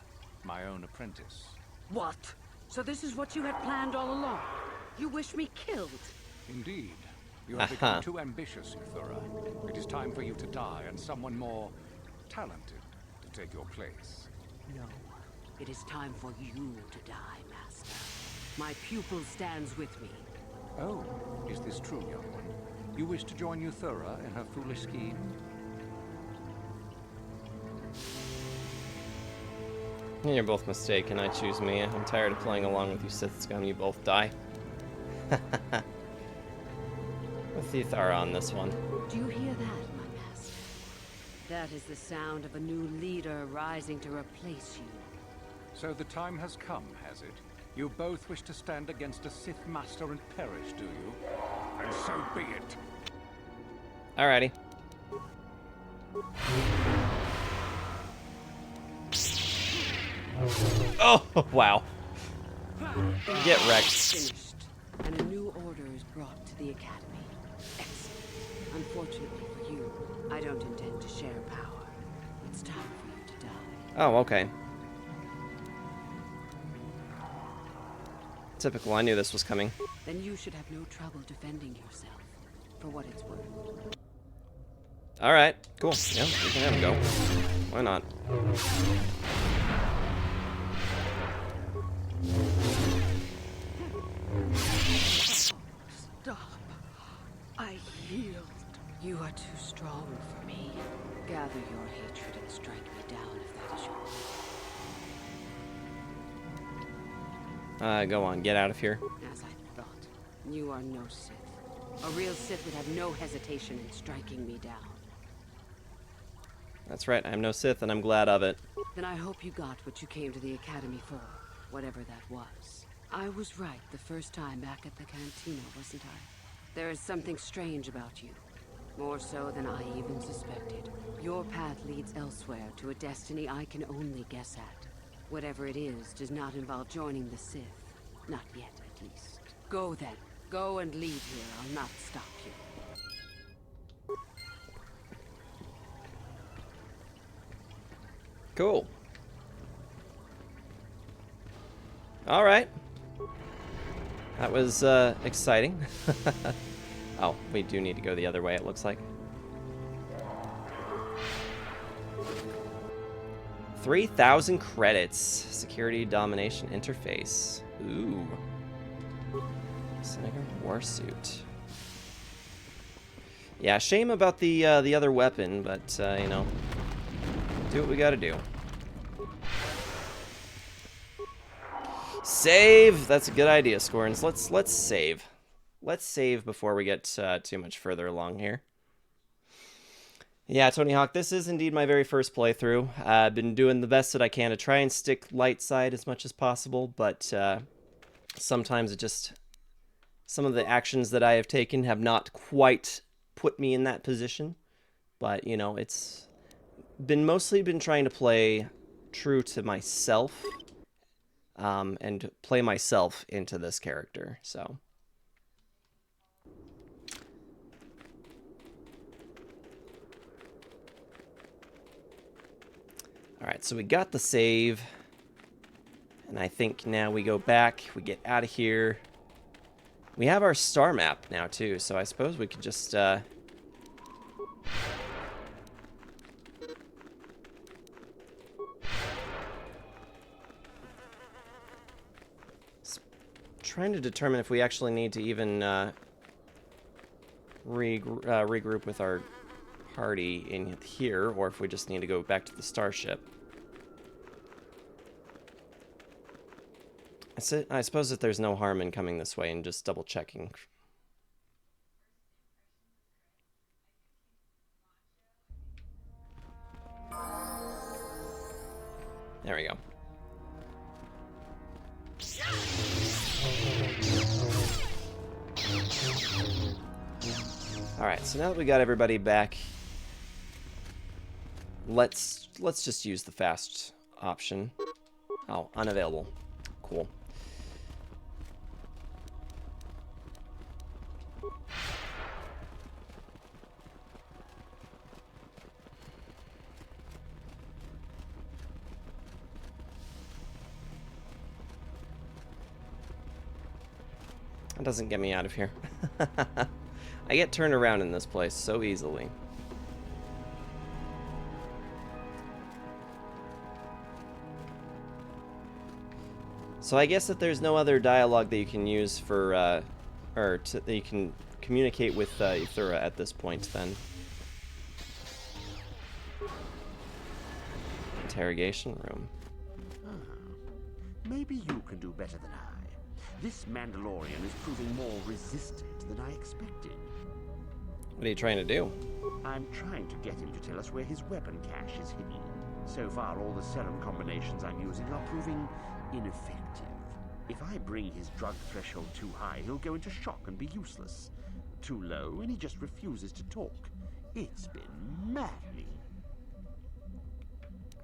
my own apprentice. What? So this is what you had planned all along? You wish me killed? Indeed. You have become too ambitious, Euthura. It is time for you to die, and someone more talented to take your place. No. It is time for you to die, Master. My pupil stands with me. Oh, is this true, young one? You wish to join Euthura in her foolish scheme? You're both mistaken. I choose me. I'm tired of playing along with you Sith scum. You both die. With Euthura on this one. Do you hear that, my master? That is the sound of a new leader rising to replace you. So the time has come, has it? You both wish to stand against a Sith Master and perish, do you? And so be it. Alrighty. Oh, wow. Get wrecked. Finished, and a new order is brought to the Academy. Excellent. Unfortunately for you, I don't intend to share power. It's time for you to die. Oh, okay. Typical, I knew this was coming. Then you should have no trouble defending yourself, for what it's worth. Alright, cool. Yeah, we can have him go. Why not? Stop. I yield. You are too strong for me. Gather your hatred and strike me down if that is your will. Go on, get out of here. As I thought, you are no Sith. A real Sith would have no hesitation in striking me down. That's right, I'm no Sith, and I'm glad of it. Then I hope you got what you came to the Academy for, whatever that was. I was right the first time back at the cantina, wasn't I? There is something strange about you. More so than I even suspected. Your path leads elsewhere to a destiny I can only guess at. Whatever it is does not involve joining the Sith. Not yet, at least. Go then. Go and leave here. I'll not stop you. Cool. Alright. That was exciting. Oh, we do need to go the other way, it looks like. 3,000 credits. Security domination interface. Ooh. Senator Warsuit. Yeah, shame about the other weapon, but you know, do what we gotta do. Save! That's a good idea, Scorns. Let's save. Let's save before we get too much further along here. Yeah, Tony Hawk, this is indeed my very first playthrough. I've been doing the best that I can to try and stick light side as much as possible, but sometimes it just... Some of the actions that I have taken have not quite put me in that position. But, you know, it's mostly been trying to play true to myself, and play myself into this character, so... Alright, so we got the save, and I think now we go back, we get out of here. We have our star map now, too, so I suppose we could just, trying to determine if we actually need to even, regroup with our party in here, or if we just need to go back to the starship. I suppose that there's no harm in coming this way and just double checking. There we go. Alright, so now that we got everybody back, let's just use the fast option. Oh, unavailable. Cool. That doesn't get me out of here. I get turned around in this place so easily. So I guess that there's no other dialogue that you can use for, that you can communicate with Ithura at this point, then. Interrogation room. Maybe you can do better than I. This Mandalorian is proving more resistant than I expected. What are you trying to do? I'm trying to get him to tell us where his weapon cache is hidden. So far, all the serum combinations I'm using are proving ineffective. If I bring his drug threshold too high, he'll go into shock and be useless. Too low, and he just refuses to talk. It's been maddening.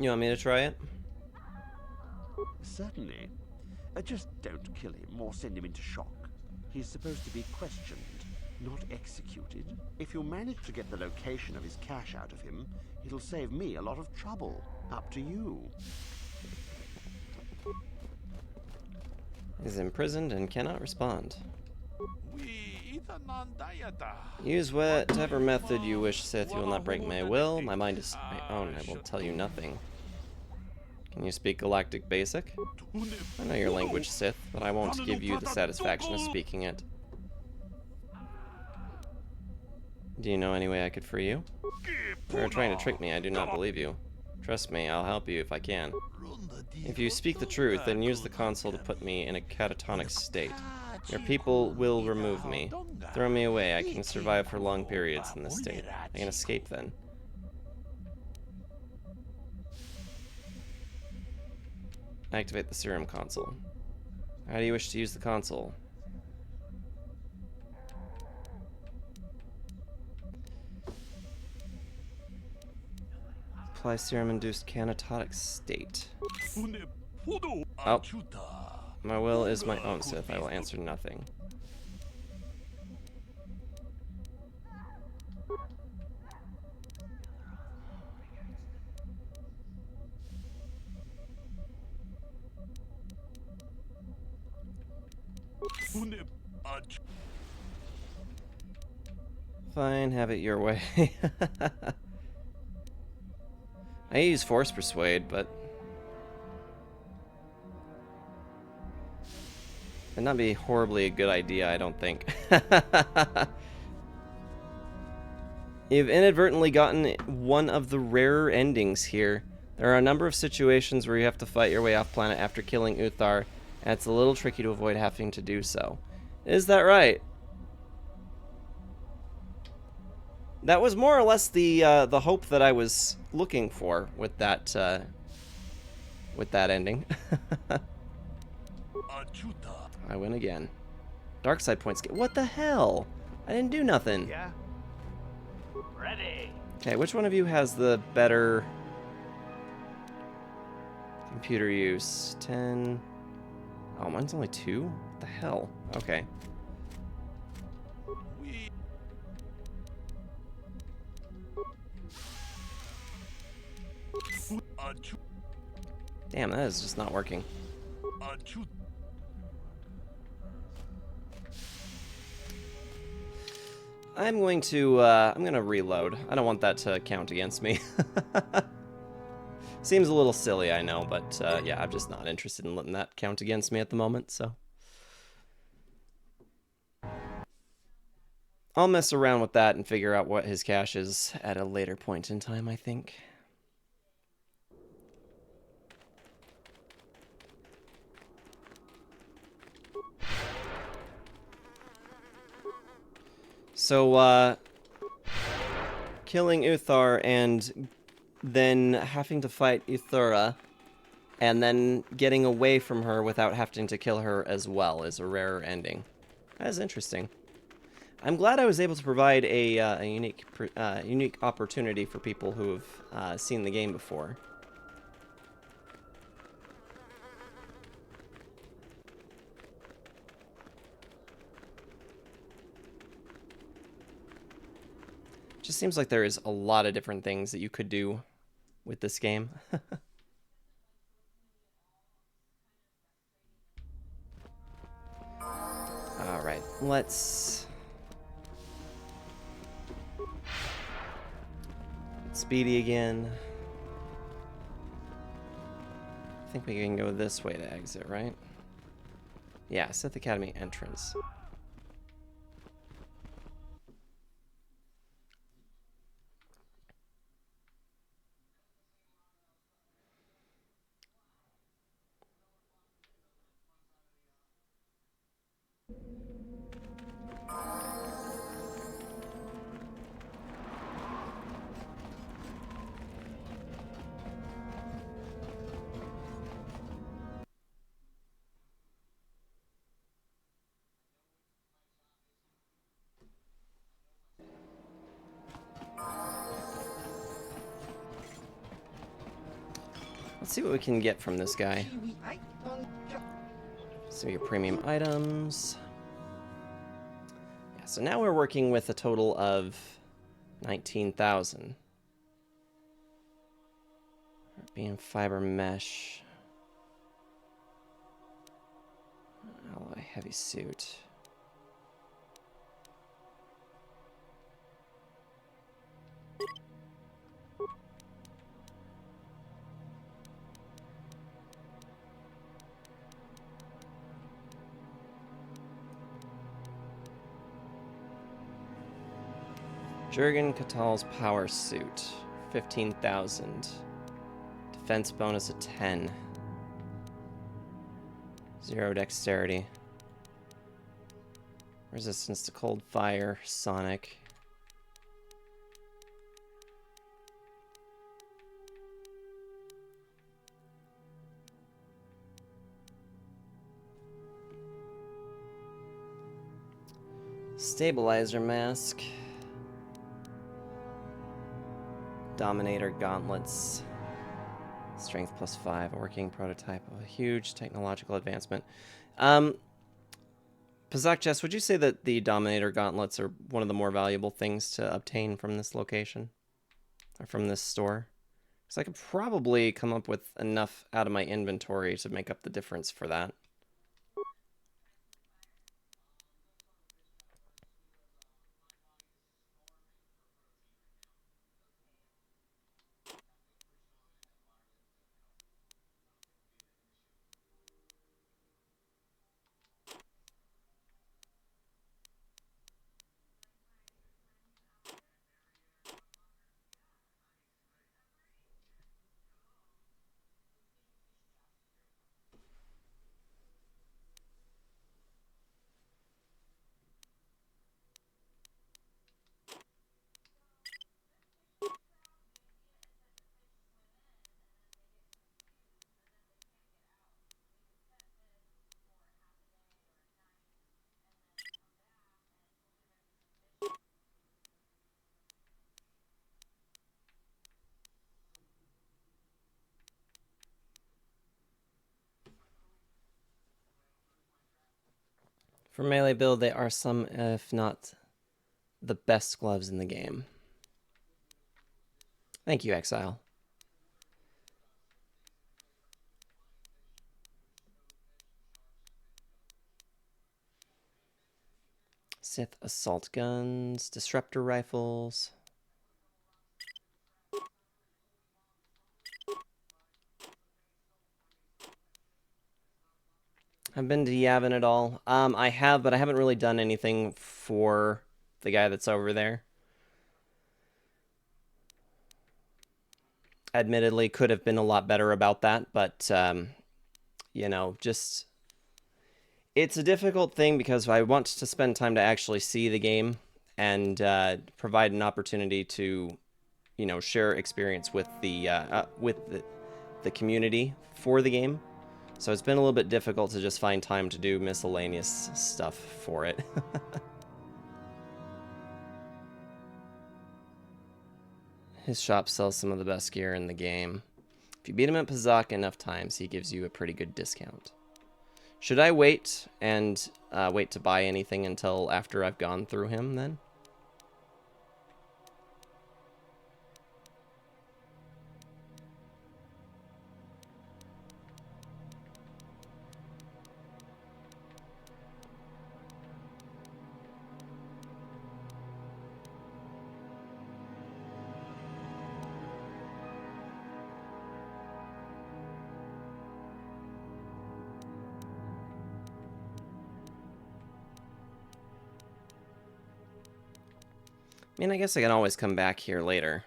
You want me to try it? Certainly. Just don't kill him or send him into shock. He's supposed to be questioned, not executed. If you manage to get the location of his cache out of him, it'll save me a lot of trouble. Up to you. He's imprisoned and cannot respond. Use whatever method you wish, Sith. You will not break my will. My mind is my own. I will tell you nothing. Can you speak Galactic Basic? I know your language, Sith, but I won't give you the satisfaction of speaking it. Do you know any way I could free you? You're trying to trick me. I do not believe you. Trust me, I'll help you if I can. If you speak the truth, then use the console to put me in a catatonic state. Your people will remove me. Throw me away. I can survive for long periods in this state. I can escape then. Activate the serum console. How do you wish to use the console? Apply serum-induced catatonic state. Oh. My will is my own, Sith. I will answer nothing. Fine, have it your way. I use Force Persuade, but it'd not be horribly a good idea, I don't think. You've inadvertently gotten one of the rarer endings here. There are a number of situations where you have to fight your way off planet after killing Uthar, And it's a little tricky to avoid having to do so. Is that right? That was more or less the hope that I was looking for with that ending. I win again. Dark side points. What the hell? I didn't do nothing. Yeah. Ready. Okay, which one of you has the better computer use? 10. Oh, mine's only 2? What the hell? Okay. Damn, that is just not working. I'm going to reload. I don't want that to count against me. Seems a little silly, I know, but yeah, I'm just not interested in letting that count against me at the moment, so. I'll mess around with that and figure out what his cache is at a later point in time, I think. So, killing Uthar and then having to fight Ithura and then getting away from her without having to kill her as well is a rarer ending. That is interesting. I'm glad I was able to provide a unique opportunity for people who have seen the game before. Just seems like there is a lot of different things that you could do with this game. Alright, let's... Speedy again. I think we can go this way to exit, right? Yeah, Sith Academy entrance. Let's see what we can get from this guy. So your premium items. Yeah, so now we're working with a total of 19,000. Being fiber mesh. Alloy heavy suit. Jurgen Katal's power suit, 15,000. Defense bonus of 10. 0 dexterity. Resistance to cold fire, sonic. Stabilizer mask. Dominator gauntlets. Strength +5, a working prototype of a huge technological advancement. Pazak Jess, would you say that the Dominator gauntlets are one of the more valuable things to obtain from this location? Or from this store? Because I could probably come up with enough out of my inventory to make up the difference for that. For melee build, they are some, if not the best gloves in the game. Thank you, Exile. Sith assault guns, disruptor rifles. I've been to Yavin at all. I have, but I haven't really done anything for the guy that's over there. Admittedly, could have been a lot better about that, but, you know, just... It's a difficult thing because I want to spend time to actually see the game and provide an opportunity to, you know, share experience with the community for the game. So it's been a little bit difficult to just find time to do miscellaneous stuff for it. His shop sells some of the best gear in the game. If you beat him at Pazaak enough times, he gives you a pretty good discount. Should I wait and wait to buy anything until after I've gone through him then? I mean, I guess I can always come back here later.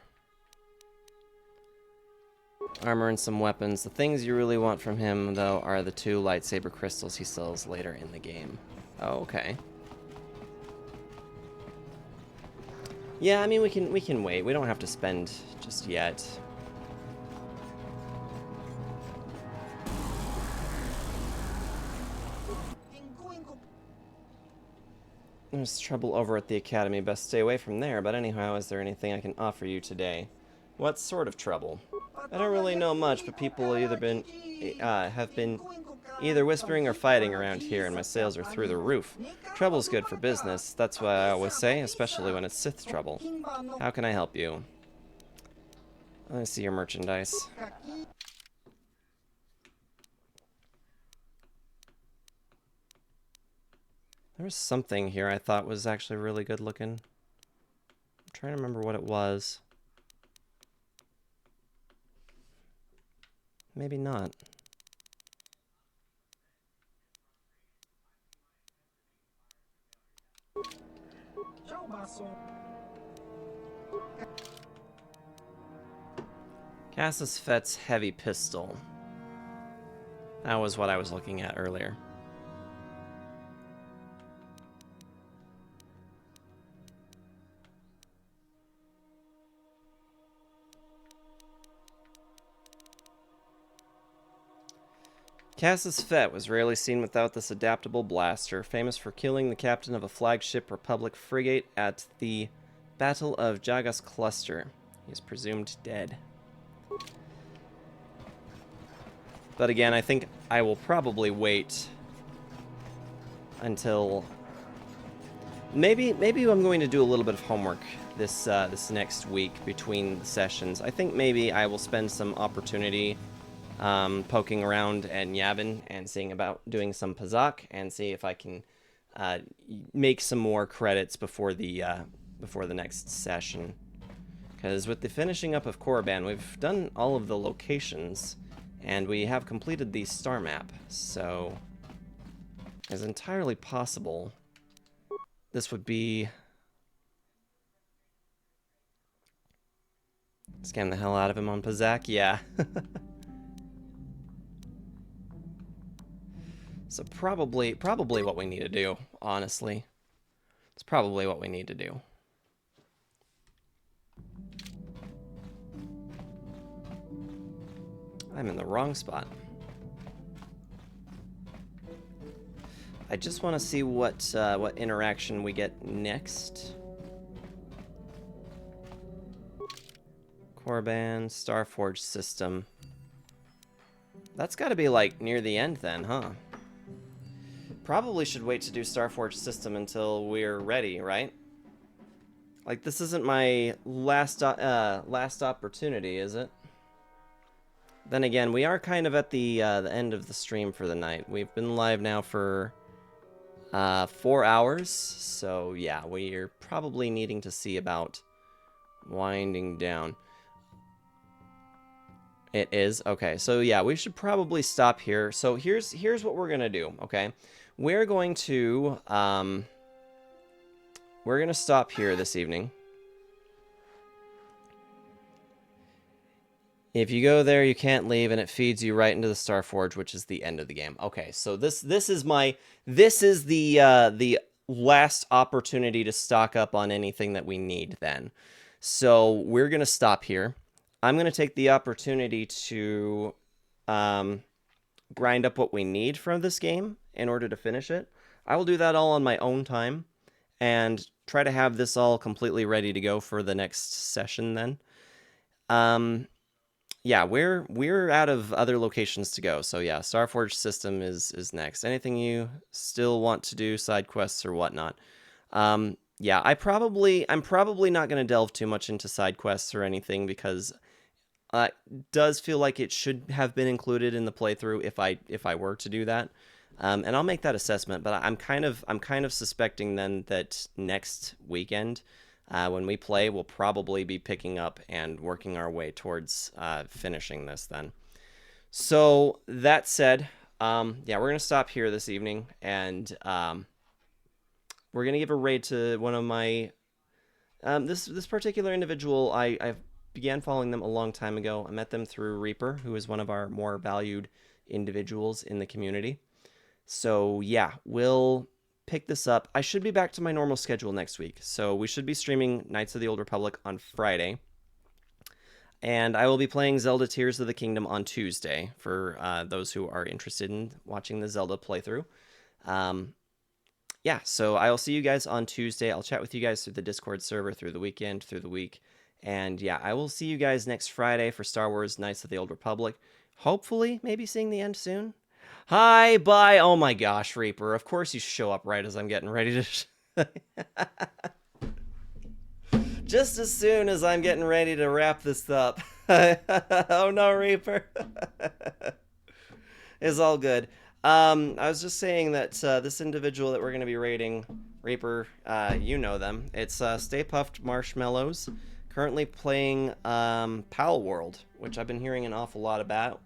Armor and some weapons. The things you really want from him, though, are the 2 lightsaber crystals he sells later in the game. Oh, okay. Yeah, I mean, we can wait. We don't have to spend just yet. There's trouble over at the academy. Best stay away from there. But anyhow, is there anything I can offer you today? What sort of trouble? I don't really know much, but people have been either whispering or fighting around here, and my sales are through the roof. Trouble's good for business. That's what I always say, especially when it's Sith trouble. How can I help you? Let me see your merchandise. There was something here I thought was actually really good looking. I'm trying to remember what it was. Maybe not. Casus Fett's heavy pistol. That was what I was looking at earlier. Casus Fett was rarely seen without this adaptable blaster, famous for killing the captain of a flagship Republic frigate at the Battle of Jagas Cluster. He is presumed dead. But again, I think I will probably wait until... Maybe I'm going to do a little bit of homework this next week between the sessions. I think maybe I will spend some opportunity poking around at Yavin and seeing about doing some Pazaak and see if I can make some more credits before the next session. Because with the finishing up of Korriban, we've done all of the locations and we have completed the star map. So it's entirely possible this would be... Scam the hell out of him on Pazaak? Yeah. So probably what we need to do, honestly. It's probably what we need to do. I'm in the wrong spot. I just want to see what interaction we get next. Korriban, Starforge system. That's got to be like near the end then, huh? probably should wait to do Starforge system until we're ready, right? Like, this isn't my last opportunity, is it? Then again, we are kind of at the end of the stream for the night. We've been live now for 4 hours, so yeah, we're probably needing to see about winding down. It is? Okay, so yeah, we should probably stop here. So here's what we're gonna do, okay? We're going to stop here this evening. If you go there, you can't leave, and it feeds you right into the Starforge, which is the end of the game. Okay, so this is the last opportunity to stock up on anything that we need then. So we're gonna stop here. I'm gonna take the opportunity to grind up what we need from this game in order to finish it. I will do that all on my own time and try to have this all completely ready to go for the next session then. Yeah, we're out of other locations to go. So yeah, Starforge system is next. Anything you still want to do, side quests or whatnot. Yeah, I'm probably not going to delve too much into side quests or anything because it does feel like it should have been included in the playthrough if I were to do that. And I'll make that assessment, but I'm kind of suspecting then that next weekend, when we play, we'll probably be picking up and working our way towards finishing this then. So that said, yeah, we're gonna stop here this evening, and we're gonna give a raid to one of my this particular individual. I began following them a long time ago. I met them through Reaper, who is one of our more valued individuals in the community. So yeah, we'll pick this up. I should be back to my normal schedule next week. So we should be streaming Knights of the Old Republic on Friday. And I will be playing Zelda Tears of the Kingdom on Tuesday for those who are interested in watching the Zelda playthrough. Yeah, so I'll see you guys on Tuesday. I'll chat with you guys through the Discord server, through the weekend, through the week. And yeah, I will see you guys next Friday for Star Wars Knights of the Old Republic. Hopefully, maybe seeing the end soon. Hi, bye. Oh my gosh, Reaper. Of course you show up right as I'm getting ready to... Just as soon as I'm getting ready to wrap this up. Oh no, Reaper. It's all good. I was just saying that this individual that we're going to be raiding, Reaper, you know them. It's Stay Puft Marshmallows. Currently playing Pal World, which I've been hearing an awful lot about.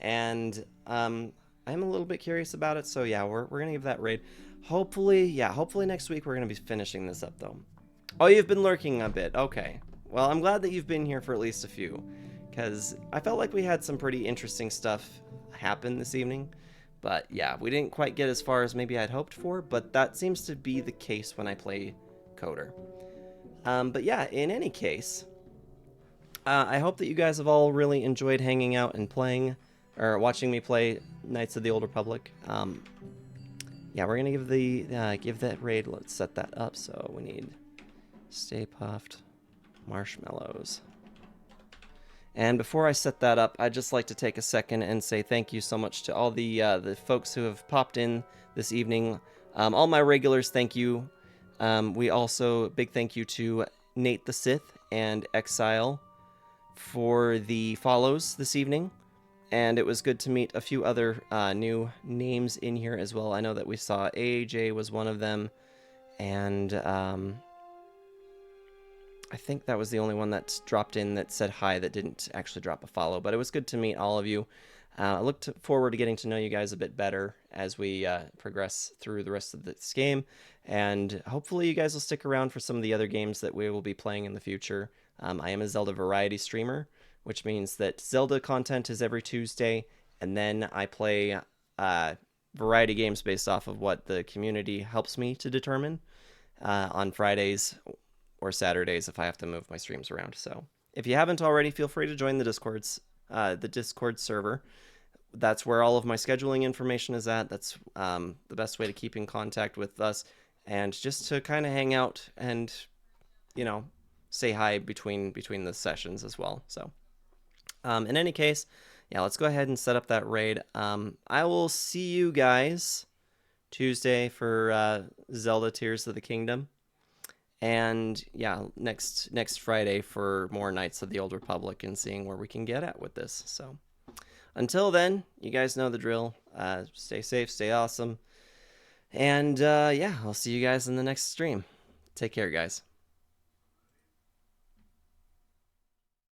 And I'm a little bit curious about it, so yeah, we're gonna give that raid. Hopefully next week we're gonna be finishing this up though. Oh, you've been lurking a bit. Okay. Well, I'm glad that you've been here for at least a few, because I felt like we had some pretty interesting stuff happen this evening. But yeah, we didn't quite get as far as maybe I'd hoped for, but that seems to be the case when I play Coder. But yeah, in any case, I hope that you guys have all really enjoyed hanging out and playing, or watching me play Knights of the Old Republic. Yeah, we're gonna give that raid. Let's set that up. So we need Stay Puft Marshmallows. And before I set that up, I'd just like to take a second and say thank you so much to all the folks who have popped in this evening. All my regulars, thank you. We also, big thank you to Nate the Sith and Exile for the follows this evening. And it was good to meet a few other new names in here as well. I know that we saw AJ was one of them. And I think that was the only one that dropped in that said hi that didn't actually drop a follow. But it was good to meet all of you. I look forward to getting to know you guys a bit better as we progress through the rest of this game. And hopefully you guys will stick around for some of the other games that we will be playing in the future. I am a Zelda variety streamer, which means that Zelda content is every Tuesday. And then I play variety games based off of what the community helps me to determine on Fridays or Saturdays if I have to move my streams around. So if you haven't already, feel free to join the Discord server. That's where all of my scheduling information is at. That's the best way to keep in contact with us and just to kind of hang out and, you know, say hi between the sessions as well. So in any case, yeah, let's go ahead and set up that raid. I will see you guys Tuesday for Zelda Tears of the Kingdom. And yeah, next Friday for more Knights of the Old Republic and seeing where we can get at with this. So until then, you guys know the drill. Stay safe, stay awesome. And yeah, I'll see you guys in the next stream. Take care, guys.